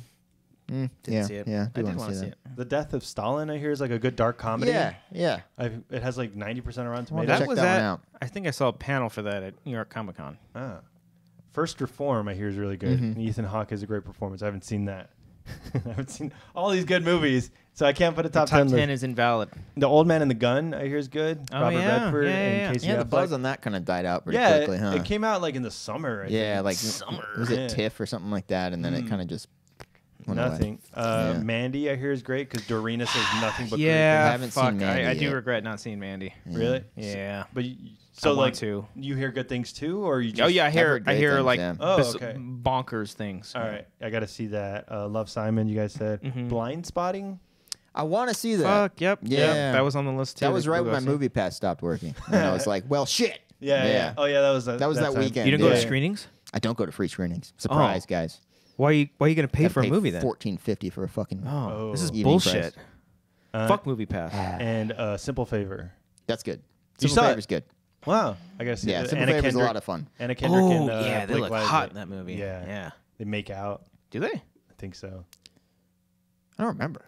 Didn't yeah, see it. Yeah, I did wanna want to see that. it. The Death of Stalin, I hear, is like a good dark comedy. Yeah. It has like 90% of Rotten Well, Tomatoes. check That was that one out. I think I saw a panel for that at New York Comic Con. First Reform, I hear, is really good. Mm-hmm. And Ethan Hawke has a great performance. I haven't seen that. I haven't seen all these good movies, so I can't put a top 10 Top list. 10 is invalid. The Old Man and the Gun, I hear, is good. Oh, Robert yeah. Redford Yeah, and yeah. Casey Yeah, the Affleck. buzz on that kind of died out pretty Yeah, quickly, huh? it came out like in the summer. I Yeah, think. like Summer. was it Yeah. TIFF or something like that, and then it kind of just went away. Nothing. Yeah. Mandy, I hear, is great because Dorina says nothing but Yeah, I haven't seen fuck. Mandy I do yet. regret not seeing Mandy. great things. Really? Yeah. But so I want like, to. you hear good things too, or you just? Oh yeah, I heard great hear things, like yeah. Oh, bis- okay. bonkers things. All right, I got to see that. Love Simon, you guys said. Blind Spotting. I want to see that. Fuck. Yep. Yeah. Yep, that was on the list too. That was right We'll when go my see. movie pass stopped working, and I was like, "Well, shit." Yeah. Oh yeah, that was That was that time. weekend. You didn't go to Yeah. screenings? I don't go to free screenings. Surprise, guys. Why are you going to pay Gotta for a pay movie then? $14.50 for a fucking. Oh, this is Evening bullshit. price. Fuck Movie Pass. And Simple Favor. That's good. You Simple saw it? Favor's good. Wow, I gotta see. Yeah, it. Simple Anna Favor's a Kendrick- lot of fun. Anna Kendrick Oh, and yeah, they Blake look Lively. hot in that movie. Yeah, Yeah. They make out. Do they? I think so. I don't remember.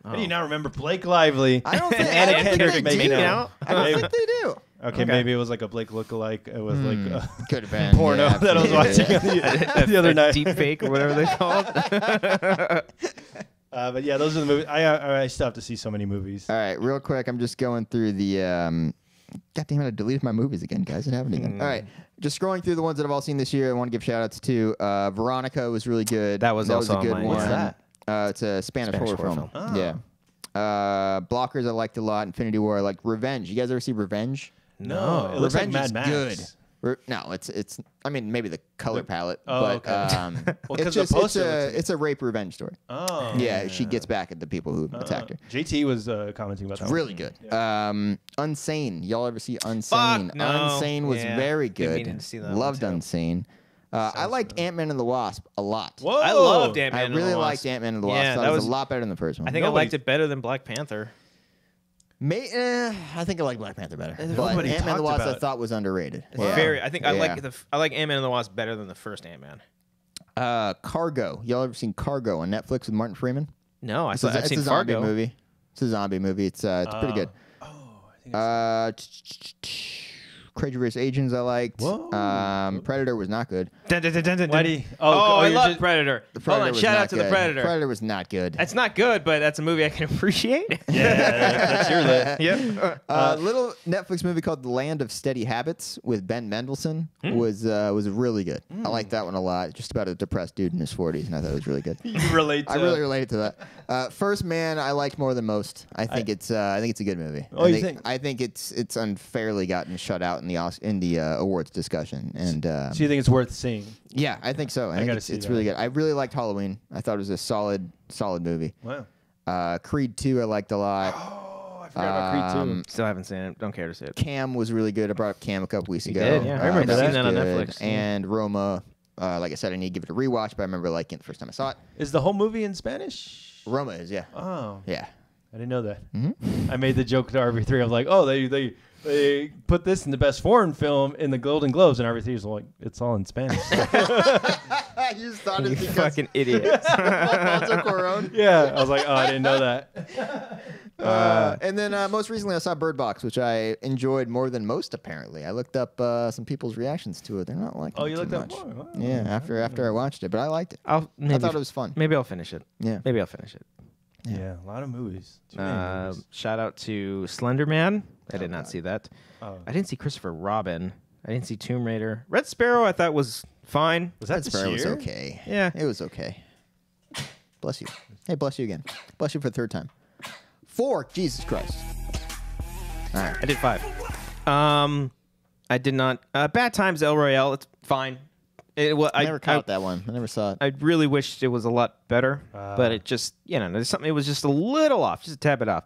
How do you not remember Blake Lively? I don't think, Anna I don't think Kendrick they making do. out. I don't think they do. Okay, maybe it was like a Blake lookalike. It was like a Could have been porno yeah, that I was watching absolutely. the other night. Deep fake or whatever they call it. But yeah, those are the movies. I still have to see so many movies. All right, real quick, I'm just going through the. God damn it, I deleted my movies again, guys. It happened again. All right, just scrolling through the ones that I've all seen this year. I want to give shout outs to Veronica was really good. That was also a good on my one. list. What's that? It's a Spanish horror film. Oh. Yeah. Blockers I liked a lot. Infinity War I liked. Revenge. You guys ever see Revenge? No, it looks like Revenge Mad is Max. good. No, it's. I mean, maybe the color palette, Oh, but okay. Well, 'cause it's the just poster looks it's a rape revenge story. Oh, Yeah, she gets back at the people who attacked her. JT was commenting about that. Really good. Unsane. Y'all ever see Unsane? Fuck, no. Unsane was Yeah, very been good. meaning to see that one, Loved too. Unsane. I liked Ant-Man and the Wasp a lot. Whoa! I loved Ant-Man. I and really the Wasp. liked Ant-Man and the Wasp. Yeah, Thought that it was was a lot better than the first one. I think I liked it better than Black Panther. I think I like Black Panther better. But Nobody Ant-Man and the talked Wasp about I it. thought was underrated. I think I Yeah. like Ant-Man and the Wasp better than the first Ant-Man. Cargo. Y'all ever seen Cargo on Netflix with Martin Freeman? No, I've It's seen a zombie Fargo. movie. It's a zombie movie. It's pretty good. Oh, I think Crazy Rich Asians I liked. Whoa. Predator was not good. Why do you? I you're love just- Predator. The Hold Predator on, was shout not out to the good. Predator. Predator was not good. That's not good, but that's a movie I can appreciate. Yeah, that's your lit. Yep. A little Netflix movie called The Land of Steady Habits with Ben Mendelsohn was really good. I liked that one a lot. Just about a depressed dude in his 40s, and I thought it was really good. You relate to I really related to that. First Man, I liked more than most. I think it's a good movie. Oh, you think? I think it's unfairly gotten shut out in the awards discussion, and So you think it's worth seeing? yeah, I think so. I think gotta it's, see it's that. really good. I really liked Halloween. I thought it was a solid movie. Wow. Creed 2 I liked a lot. Oh, I forgot about Creed too. Still haven't seen it. Don't care to see it. Cam was really good. I brought up Cam a couple weeks ago. did, yeah. I remember was seeing that on good. Netflix. And Roma, like I said, I need to give it a rewatch, but I remember liking it the first time I saw it. Is the whole movie in Spanish? Roma is, yeah. Oh, Yeah. I didn't know that. I made the joke to RB3. I was like, oh, they put this in the best foreign film in the Golden Globes, and RB3 was like, it's all in Spanish. You just thought You it because fucking idiot. Alfonso Cuarón. Yeah, I was like, oh, I didn't know that. And then most recently I saw Bird Box, which I enjoyed more than most, apparently. I looked up some people's reactions to it. They're not liking Oh, it you too looked up much. more? Wow. Yeah, after I watched it, but I liked it. I thought it was fun. Maybe I'll finish it. Yeah. Maybe I'll finish it. Yeah, a lot of movies. Too many movies. Shout out to Slender Man. I did not see that. Oh. I didn't see Christopher Robin. I didn't see Tomb Raider. Red Sparrow I thought was fine. Was that Red this Sparrow was year? okay. Yeah. It was okay. Bless you. Hey, bless you again. Bless you for the third time. 4. Jesus Christ. All right. I did 5. I did not. Bad Times El Royale. It's fine. I never caught that one. I never saw it. I really wished it was a lot better, but it just, there's something. It was just a little off, just a tad bit off.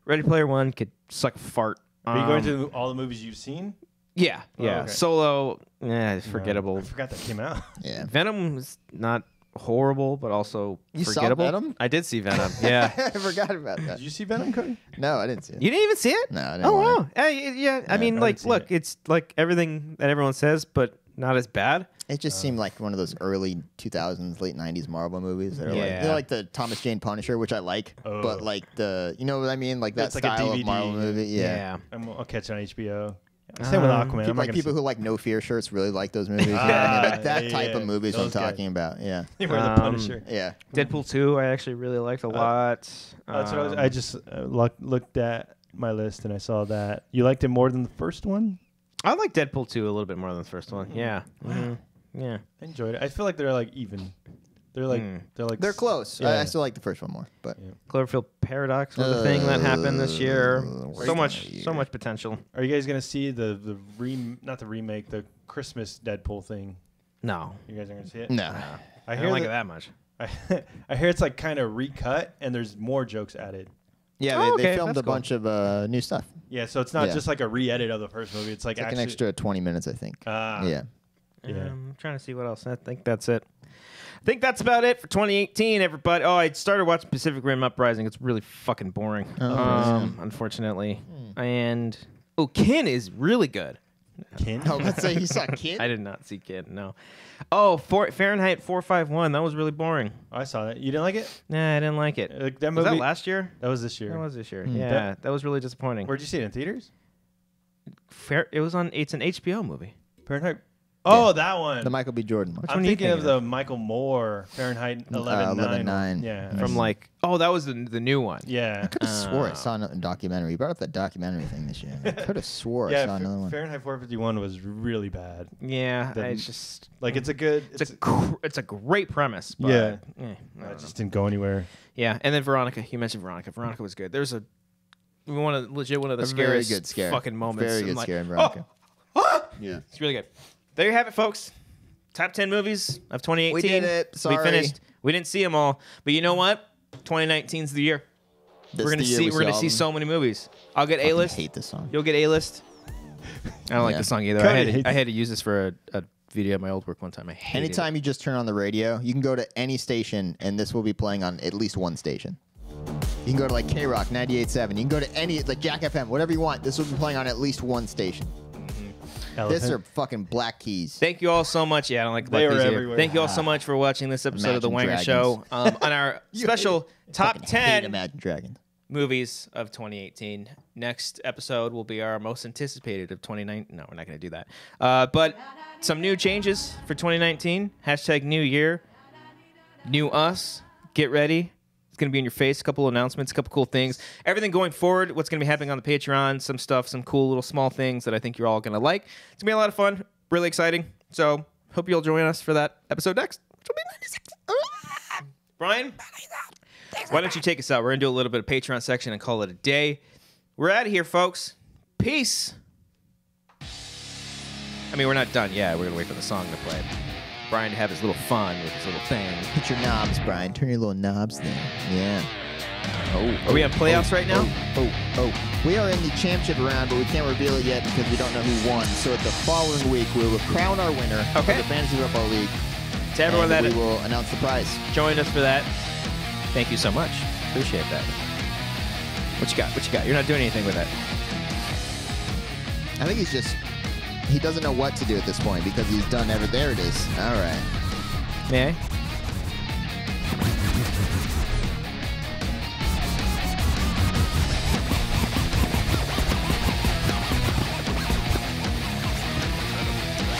Ready Player One could suck a fart. Are you going to all the movies you've seen? Yeah, yeah. okay. Solo, forgettable. I forgot that came out. Yeah. Venom was not horrible, but also You saw forgettable. Venom? I did see Venom. Yeah. I forgot about that. Did you see Venom, Cody? No, I didn't see it. You didn't even see it? No, I didn't Oh want wow. Yeah. I mean, I like, haven't seen look, it. it's like everything that everyone says, but not as bad. It just seemed like one of those early 2000s, late 90s Marvel movies that are like, Yeah. like the Thomas Jane Punisher, which I like, but like you know what I mean? Like that It's like a style of DVD. Marvel movie. Yeah. I'll catch it on HBO. Same with Aquaman. I'm not gonna People see- who like No Fear shirts really like those movies. You know what I mean? Like that yeah, type yeah. of movies I'm Those guys. talking about. Yeah. They wear the Punisher. Yeah. Deadpool 2, I actually really liked a lot. That's what I just looked at my list and I saw that. You liked it more than the first one? I like Deadpool 2 a little bit more than the first one. Yeah. Mhm. Yeah. I enjoyed it. I feel like they're like even. They're like They're close. Yeah. I still like the first one more, but Cloverfield Paradox was a thing that happened this year. where's So that much, year? so much potential. Are you guys gonna see not the remake, the Christmas Deadpool thing? No, You guys are gonna see it? no. I I don't hear like it that. that much. I hear it's like kind of recut and there's more jokes added. Yeah, Oh, they okay, filmed that's a cool. bunch of new stuff. Yeah, so it's not Yeah. just like a re-edit of the first movie. It's like Like actually an extra 20 minutes, I think. Yeah. Yeah. I'm trying to see what else. I think that's it. I think that's about it for 2018, everybody. Oh, I started watching Pacific Rim Uprising. It's really fucking boring, unfortunately. And Kin is really good. Kin? Oh, let's say you saw Kid. I did not see Kin. No. Oh, Fahrenheit 451. That was really boring. Oh, I saw that. You didn't like it? Nah, I didn't like it. Like that Was movie? that last year? That was this year. That was this year. Hmm. Yeah, that was really disappointing. Where'd you see it in theaters? It was on. It's an HBO movie. Fahrenheit. Oh, that one. The Michael B. Jordan. Which I'm one are you thinking of thinking the Michael Moore Fahrenheit 11/9. 11/9. Yeah. From like, oh, that was the new one. Yeah. I could have swore I saw a documentary. You brought up that documentary thing this year. I could have swore I Yeah, saw another one. Fahrenheit 451 was really bad. Yeah, The- it's just Like it's a good. it's a great premise. But, Yeah. I it don't know. just didn't go anywhere. Yeah, and then Veronica. You mentioned Veronica. Veronica was good. There's one of the A very scariest good scare. fucking moments. Very I'm good like, scare in Veronica. Yeah. It's really good. There you have it, folks. Top 10 movies of 2018. We did it. We Sorry. finished. We didn't see them all, but you know what? 2019's the year. This We're gonna the year see. we We're gonna all see of them. so many movies. I'll get Fucking A-list. hate this song. You'll get A-list. I don't like Yeah. the song either. Cody hates I had to use this for a video at my old work one time. I hated Anytime it. you just turn on the radio, you can go to any station, and this will be playing on at least one station. You can go to like K-Rock 98.7. You can go to any, like Jack FM, whatever you want. This will be playing on at least one station. This are fucking black keys. Thank you all so much. Yeah, I don't like They black were keys either. everywhere. Thank you all so much for watching this episode of the Imagine Wanger Show. On our special top Fucking hate 10 Imagine Dragons. movies of 2018. Next episode will be our most anticipated of 2019. No, we're not going to do that. But some new changes for 2019. Hashtag new year. New us. Get ready. It's going to be in your face. A couple announcements, a couple cool things. Everything going forward, what's going to be happening on the Patreon, some stuff, some cool little small things that I think you're all going to like. It's going to be a lot of fun. Really exciting. So hope you'll join us for that episode next, which will be 96. Brian, why don't you take us out? We're going to do a little bit of Patreon section and call it a day. We're out of here, folks. Peace. I mean, we're not done yet. We're going to wait for the song to play. Brian to have his little fun with his little thing. Hit your knobs, Brian. Turn your little knobs there. Yeah. Are we on playoffs right now? We are in the championship round, but we can't reveal it yet because we don't know who won. So at the following week, we will crown our winner of the Fantasy Football League. To everyone that we will announce the prize. joined us for that, thank you so much. Appreciate that. What you got? What you got? You're not doing anything with that. I think he doesn't know what to do at this point because he's done ever. There it is. All right. May I?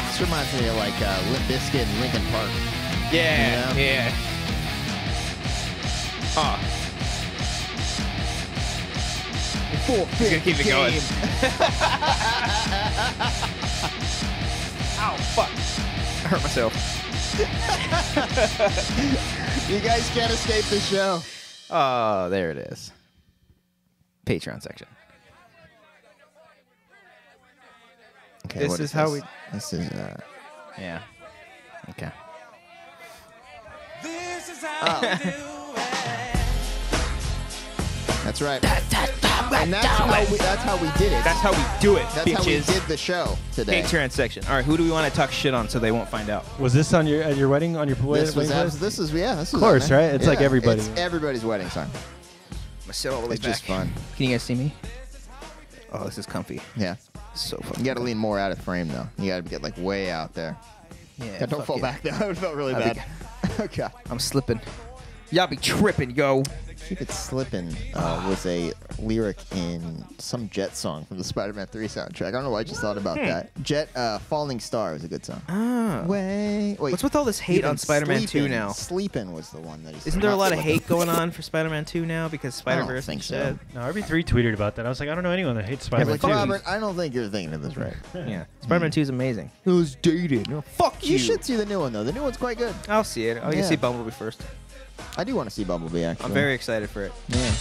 This reminds me of like Limp Bizkit and Linkin Park. Yeah. Yeah. Oh. He's gonna keep it going. Ow, fuck. I hurt myself. You guys can't escape the show. Oh, there it is. Patreon section. Okay, This what is how we... This is Yeah. Okay. That's right. And that's how we did it. That's how we do it, That's how we bitches. did the show today. Patreon section. All right, who do we want to talk shit on so they won't find out? Was this on at your wedding on your This wedding? was this is Of course, right? It's like everybody. It's everybody's wedding song. I'm gonna sit all the way It's back. just fun. Can you guys see me? Oh, this is comfy. Yeah. So fucking. You got to lean more out of frame though. You got to get like way out there. Yeah. God, don't fuck fall yeah. back though. It felt really I'll be bad. Okay. I'm slipping. Y'all be tripping, yo. Keep It Slippin' was a lyric in some Jet song from the Spider-Man 3 soundtrack. I don't know why I just thought about that. Jet, Falling Star is a good song. Ah. Wait. What's with all this hate on Spider-Man 2 now? Sleepin' was the one that he said. Isn't there a Not lot of Slippin'. hate going on for Spider-Man 2 now because Spider-Verse think is so. dead? No, RB3 tweeted about that. I was like, I don't know anyone that hates I was Spider-Man like, 2. Robert, I don't think you're thinking of this right. Yeah. Spider-Man 2 is amazing. It was dated. Fuck you. You should see the new one though. The new one's quite good. I'll see it. I'll Yeah. see Bumblebee first. I do want to see Bumblebee actually. I'm very excited for it. Yeah.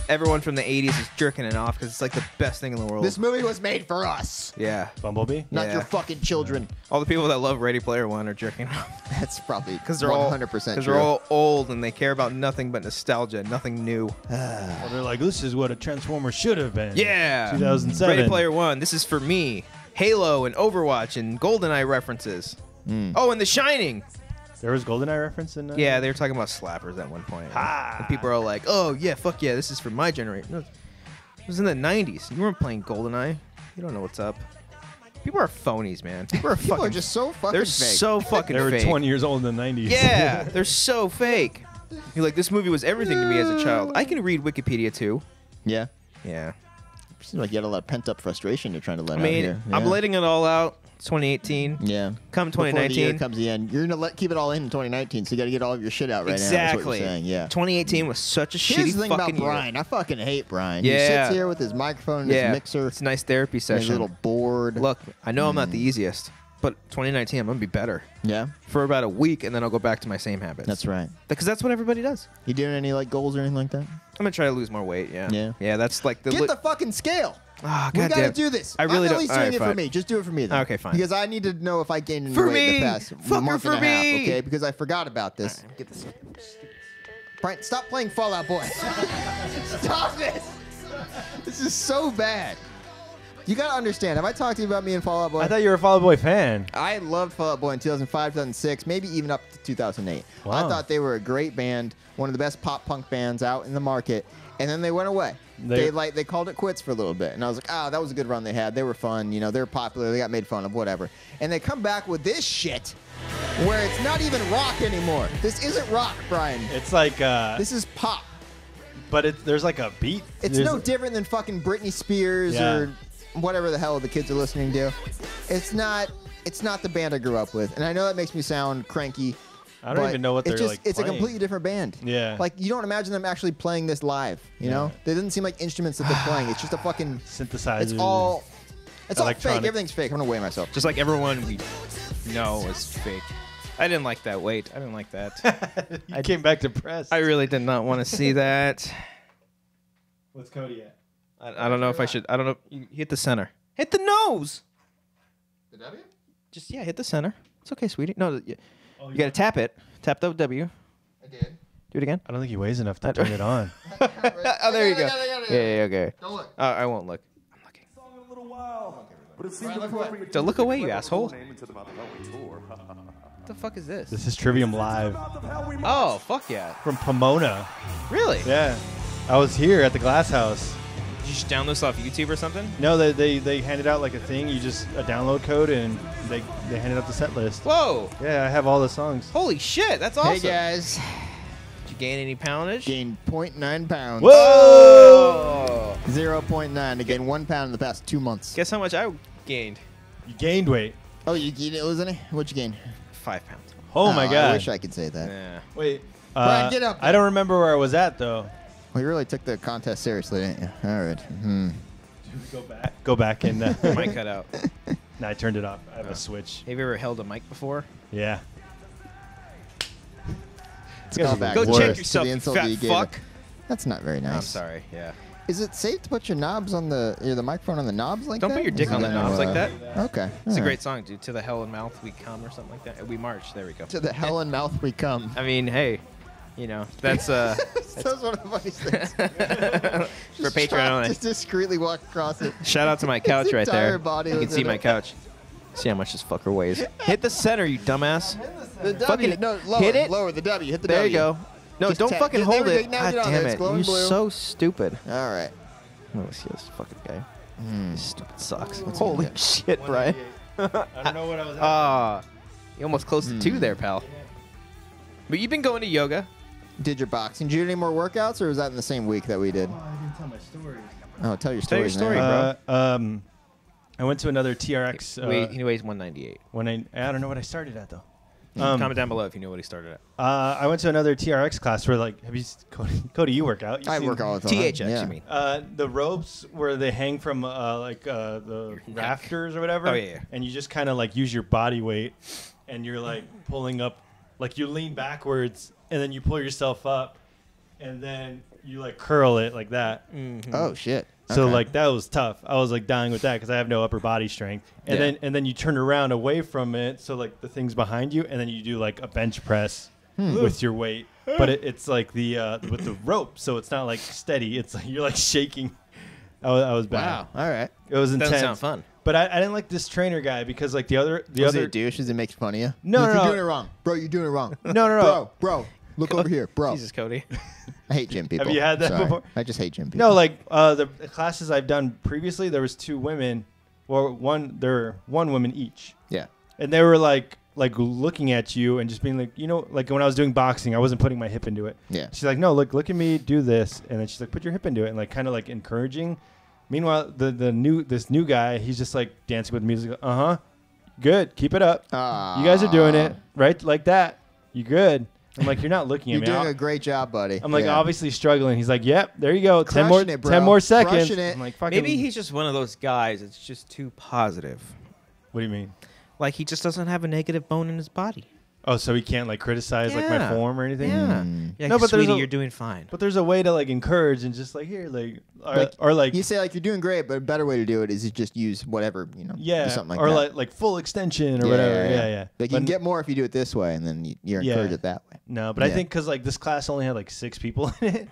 Everyone from the 80s is jerking it off because it's like the best thing in the world. This movie was made for us, Yeah. Bumblebee? not Yeah. your fucking children. All the people that love Ready Player One are jerking off That's probably because they're 100% all true. they're all old and they care about nothing but nostalgia, nothing new. Well, they're like, this is what a Transformer should have been. Yeah. 2007. Ready Player One. This is for me. Halo and Overwatch and GoldenEye references. Oh, and The Shining. There was GoldenEye reference in Yeah, they were talking about slappers at one point. And people are like, oh, yeah, fuck yeah, this is for my generation. No, it was in the 90s. You weren't playing GoldenEye. You don't know what's up. People are phonies, man. People are People fucking... are just so fucking They're fake. so fucking They were fake. 20 years old in the 90s. Yeah, they're so fake. You're like, this movie was everything to me as a child. I can read Wikipedia, too. Yeah. Yeah. Seems like you had a lot of pent-up frustration you're trying to let I out mean, here. I'm Yeah. letting it all out. It's 2018. Yeah. Come Before the year 2019. comes the end, you're gonna keep it all in 2019, so you got to get all of your shit out right now. That's what Exactly. you're saying. Yeah. 2018 was such a Here's shitty the thing about fucking year. Brian. I fucking hate Brian. He Yeah. sits here with his microphone and Yeah, his mixer, it's a nice therapy and his session. little board. Look, I know I'm not the easiest, but 2019 I'm gonna be better Yeah. for about a week, and then I'll go back to my same habits. That's right. Because that's what everybody does. You doing any like goals or anything like that? I'm gonna try to lose more weight. Yeah. Yeah. Yeah. That's like the. Get the fucking scale. Ah, We gotta goddamn. do this. I really I'm at don't- least all doing right, it for fine. me. Just do it for me, then. Okay, fine. Because I need to know if I gained any For weight in me. the past Fucker month for and a half. me. Okay, because I forgot about this. All right, get this. Brian, stop playing Fallout Boy. Stop this. This is so bad. You gotta understand. Have I talked to you about me and Fall Out Boy? I thought you were a Fall Out Boy fan. I loved Fall Out Boy in 2005, 2006, maybe even up to 2008. Wow. I thought they were a great band, one of the best pop punk bands out in the market, and then they went away. They called it quits for a little bit, and I was like, oh, that was a good run they had. They were fun, you know, they were popular, they got made fun of, whatever. And they come back with this shit, where it's not even rock anymore. This isn't rock, Brian. It's like This is pop. But there's like a beat. It's no different than fucking Britney Spears or whatever the hell the kids are listening to. It's not the band I grew up with, and I know that makes me sound cranky. I don't even know what they're like It's a playing. completely different band. Yeah. Like, you don't imagine them actually playing this live, you know? They doesn't seem like instruments that they're playing. It's just a fucking... synthesizer. It's all fake. Electronic. Everything's fake. I'm going to weigh myself. Just like everyone we know is fake. I didn't like that weight. I didn't like that. You came back depressed. I really did not want to see that. What's Cody at? I don't know if I should. I don't know. You hit the center. Hit the nose. The W? Just, hit the center. It's okay, sweetie. No, you got to tap it. Tap the W. I did. Do it again. I don't think he weighs enough to turn it on. Oh, there you go. Yeah, okay. Don't look. I won't look. I'm looking. Don't look away, you asshole. What the fuck is this? This is Trivium Live Oh, fuck yeah. from Pomona. Really? Yeah. I was here at the Glass House. Did you just download this off YouTube or something? No, they handed out like a thing. You just a download code and they handed out the set list. Whoa. Yeah, I have all the songs. Holy shit, that's awesome. Hey, guys. Did you gain any poundage? Gained 0.9 pounds. Whoa! Oh. 0.9. I gained 1 pound in the past 2 months. Guess how much I gained? You gained weight. Oh, you didn't lose any? What'd you gain? 5 pounds. Oh my god. I wish I could say that. Yeah. Wait. Brian, get up I don't remember where I was at though. Well, you really took the contest seriously, didn't you? All right. Go back and. Mic cut out. No, I turned it off. I have a switch. Have you ever held a mic before? Yeah. Let's go back. Go Worse. check to yourself, the you insult fat you gave fuck. it. That's not very nice. I'm sorry. Yeah. Is it safe to put your knobs on the microphone on the knobs like Don't that? put your dick Is on the that, knobs like that. Okay. It's a all great right. song, dude. To the hell and mouth we come or something like that. We march. There we go. To the hell and mouth we come. I mean, hey, you know, that's That's one of the funniest things. for Patreon only. Just discreetly walk across it. Shout out to my couch His right there. entire body You can was see in my it. couch. See how much this fucker weighs. Hit the center, you dumbass. The W. Fucking No, lower. hit it. Lower the W. Hit the There W. you go. No, Just don't tap. fucking There hold we go. it. Now God get on damn there. It's it. glowing You're blue. so stupid. All right. Oh, see this fucking guy. This stupid sucks. What's Holy he shit, Brian. I don't know what I was at. Ah, you almost close to 2 there, pal. But you've been going to yoga. Did your boxing? Did you do any more workouts, or was that in the same week that we did? I didn't tell my story. Oh, tell your Tell your story. story, now. bro. I went to another TRX. He weighs 198. When I don't know what I started at though. Comment down below if you know what he started at. I went to another TRX class where Cody, you work out. I work all the time. THX, yeah. you mean? The ropes where they hang from the rafters or whatever. Oh, yeah. And you just kind of like use your body weight, and you're like pulling up, like you lean backwards, and then you pull yourself up, and then you like curl it like that. Oh shit. So Okay. like that was tough. I was like dying with that because I have no upper body strength. And then you turn around away from it, so like the thing's behind you, and then you do like a bench press with your weight. But it's like the with the rope, so it's not like steady. It's like you're like shaking. I was bad. Wow. All right. It was intense. Doesn't sound fun. But I didn't like this trainer guy because like the Was other he a douche? Does he make fun of you? No, You're no, doing it wrong, bro. You're doing it wrong. No. Bro. Look over here, bro. Jesus, Cody. I hate gym people. Have you had that Sorry. before? I just hate gym people. No, like the classes I've done previously, there was 2 women, or one woman each. Yeah. And they were like looking at you and just being like, you know, like when I was doing boxing, I wasn't putting my hip into it. Yeah. She's like, no, look at me, do this, and then she's like, put your hip into it, and like kind of like encouraging. Meanwhile, this new guy, he's just like dancing with music. Good, keep it up. You guys are doing it right like that. You good. I'm like, you're not looking at You're me. doing a great job, buddy. I'm like Yeah. obviously struggling. He's like, yep, there you go. Crushing it, bro. 10 more seconds. Crushing it. I'm like, fucking. Maybe he's just one of those guys that's just too positive. What do you mean? Like he just doesn't have a negative bone in his body. Oh, so he can't like criticize like my Yeah. form or anything? Yeah. Mm. You're No, like, but there's sweetie, a- you're doing fine. But there's a way to like encourage and just like here, like Like, or like You say like you're doing great, but a better way to do it is you just use whatever, you know. yeah, do something like or that. like full extension or whatever. Yeah. Like you But can get more if you do it this way, and then you're Yeah. encouraged it that way. no, but I Yeah. think because like this class only had like 6 people in it,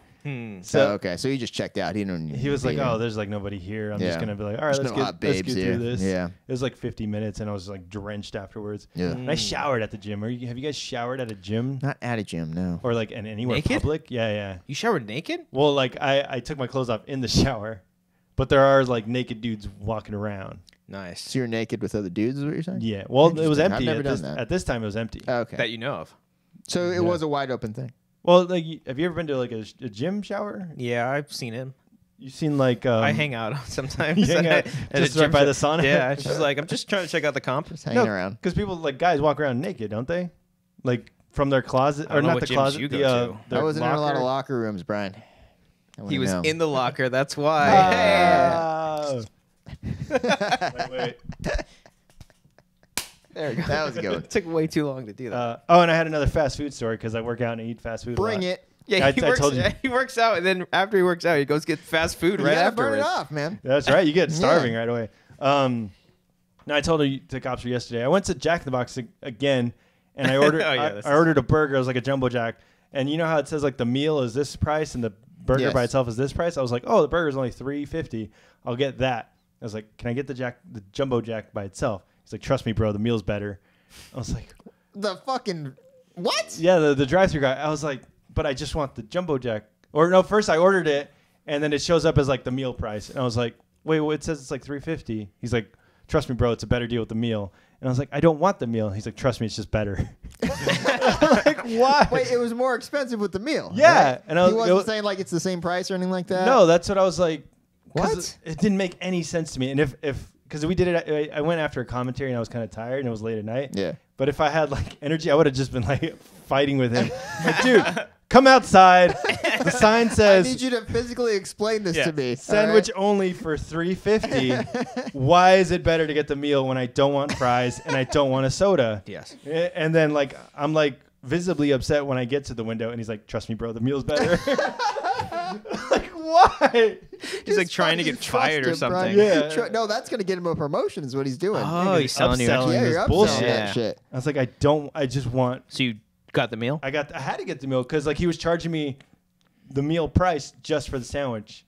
So okay, so he just checked out. he was like, "Oh, there's like nobody here. I'm just gonna be like, all right, There's let's no hot get babes through here." this." Yeah. It was like 50 minutes, and I was like drenched afterwards. Yeah. And I showered at the gym. Have you guys showered at a gym Not at a gym, no. or like anywhere Naked? public? Yeah. You showered naked? Well, like I took my clothes off in the shower, but there are like naked dudes walking around. Nice. So you're naked with other dudes, is what you're saying? Yeah. Well, it was Interesting. I've empty. never At done this, that. at this time, it was empty. Okay. That you know of. So it was a wide open thing. Well, like, have you ever been to like a gym shower? Yeah, I've seen him. You've seen like I hang out sometimes. You hang out at a just right gym by the show. sauna? Yeah, it's just like I'm just trying to check out the comp. Just hanging around. because people like guys walk around naked, don't they? Like from their closet I don't or know not what the gyms closet. you go the, to. their I wasn't in a lot of locker. locker rooms, Brian. He was in the locker. That's why. Oh. wait. There we go. That was a good one. It took way too long to do that. And I had another fast food story because I work out and eat fast food. a Bring lot. it. Yeah, I he works, told you. he works out, and then after he works out, he goes get fast food You right gotta burn afterwards. it off, man. That's right. You get starving right away. No, I told the cops yesterday. I went to Jack in the Box again, and I ordered. Oh, yeah, I ordered a burger. It was like a jumbo jack, and you know how it says like the meal is this price and the burger Yes. by itself is this price. I was like, oh, the burger is only $3.50. I'll get that. I was like, can I get the jumbo jack by itself? He's like, trust me, bro, the meal's better. I was like, The fucking what? yeah, the drive-through guy. I was like, but I just want the jumbo jack. Or no, first I ordered it, and then it shows up as like the meal price, and I was like, wait, well, it says it's like $3.50. He's like, trust me, bro, it's a better deal with the meal. And I was like, I don't want the meal. He's like, trust me, it's just better. I'm like, why? Wait, it was more expensive with the meal. Yeah, right? and I was- he it wasn't was- saying like it's the same price or anything like that. No, that's what I was like. 'cause What? It didn't make any sense to me. And if because we did it, I went after a commentary and I was kind of tired and it was late at night. Yeah. But if I had like energy, I would have just been like fighting with him. Like, dude, come outside. The sign I says need you to physically explain this to me. sandwich only for $3.50. Why is it better to get the meal when I don't want fries and I don't want a soda? Yes. And then like I'm like visibly upset when I get to the window and he's like, trust me, bro, the meal's better. Like, why? He's like trying to get fired or something. Yeah. No, that's gonna get him a promotion. Is what he's doing. Oh, he's selling you. Upselling yeah, this you're upselling bullshit. Yeah. that shit. I was like, I just want. So you got the meal? I had to get the meal because like he was charging me the meal price just for the sandwich,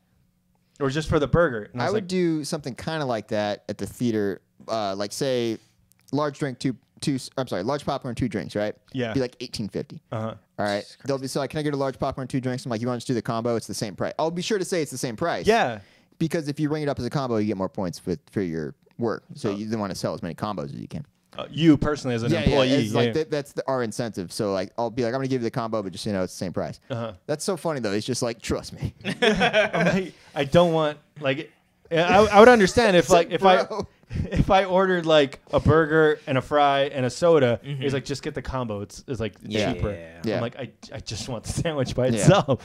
or just for the burger. And I was would like, do something kind of like that at the theater. Like say, large drink, large popcorn, 2 drinks, right? Yeah. Be like $18.50. uh-huh. All right. They'll be so like, can I get a large popcorn, 2 drinks? I'm like, you want to do the combo? It's the same price. I'll be sure to say it's the same price. Yeah. Because if you ring it up as a combo, you get more points for your work. So you want to sell as many combos as you can. You personally as an employee. It's like that's our incentive. So like, I'll be like, I'm gonna give you the combo, but just so you know, it's the same price. Uh-huh. That's so funny though. It's just like, trust me. I'm like, I don't want like. I would understand if like Bro. if I ordered like a burger and a fry and a soda, he's like, just get the combo. It's like Yeah. cheaper. Yeah. I'm like, I just want the sandwich by Yeah. itself.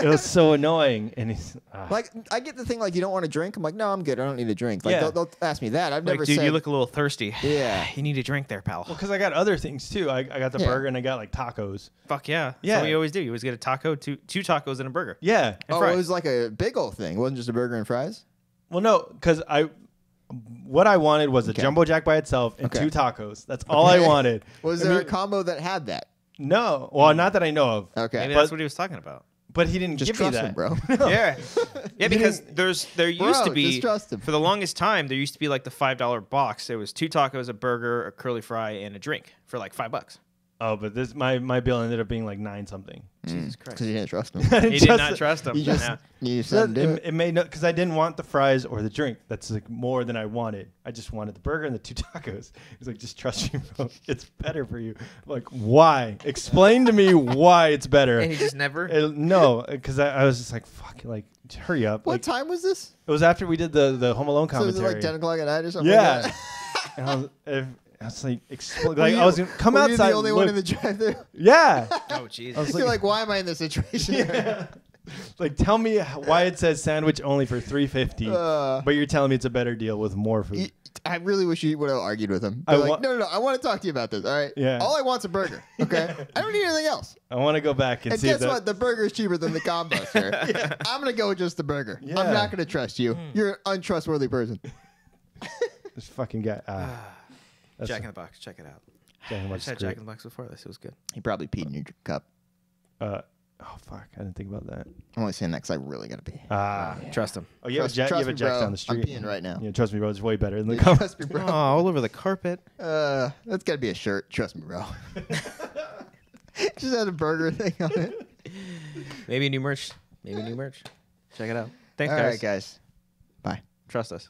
It was so annoying, and he's Like, I get the thing like, you don't want to drink. I'm like, no, I'm good. I don't need a drink. Like, Yeah. they'll ask me that. I've Like, never dude, said. you look a little thirsty. Yeah. You need a drink there, pal. because I got other things too. I got the Yeah. burger and I got like tacos. Fuck yeah. Yeah. That's what you always do. You always get a taco, two tacos, and a burger. Yeah. And Oh, fries. it was like a big old thing. It wasn't just a burger and fries. Well, no, because what I wanted was a Okay. jumbo jack by itself and Okay. 2 tacos. That's all I wanted. Was I there mean, a combo that had that? No, well, not that I know of. Okay. Maybe But- that's what he was talking about. But he didn't Just give me trust that, him, bro. Yeah. Yeah, because there used to Bro, be just trust him. for the longest time there used to be like the $5 box. There was 2 tacos, a burger, a curly fry, and a drink for like $5. Oh, but this my bill ended up being like 9 something. Jesus Christ. Because you didn't trust him. I didn't He did trust not it. trust him. You just Yeah. you just had to do it. It made no because I didn't want the fries or the drink. That's like more than I wanted. I just wanted the burger and the 2 tacos. He's like, just trust me, bro. It's better for you. I'm like, why? Explain to me why it's better. And he just never. No, because I was just like, fuck, like, hurry up. What Like, time was this? it was after we did the Home Alone So was commentary. it like 10 o'clock at night or something? Yeah. Like that? And I was like, Were like you- I was gonna come were outside. You the only and one look. in the drive-thru. Yeah. Oh Jesus. I was You're like, why am I in this situation? Like, tell me why it says sandwich only for $3.50, but you're telling me it's a better deal with more food. I really wish you would have argued with him. I Like, wa- no. I want to talk to you about this. All right. Yeah. All I want's a burger. Okay. I don't need anything else. I want to go back and And see guess that. what? The burger is cheaper than the combo, sir. I'm gonna go with just the burger. Yeah. I'm not gonna trust you. You're an untrustworthy person. This fucking guy. That's Jack in the Box. Check it out. Jack in the I Box just had is great. Jack in the Box before this. It was good. He probably peed in your cup. Oh fuck! I didn't think about that. I'm only saying that because I really gotta pee. Trust him. Oh, you have a jet. You have a me, jet bro. down the street. I'm peeing right now. Yeah, trust me, bro. It's way better than the Yeah, cover. trust me, bro. Oh, all over the carpet. That's gotta be a shirt. Trust me, bro. Just had a burger thing on it. Maybe new merch. Maybe new merch. Check it out. Thanks, All guys. right, guys. Bye. Trust us.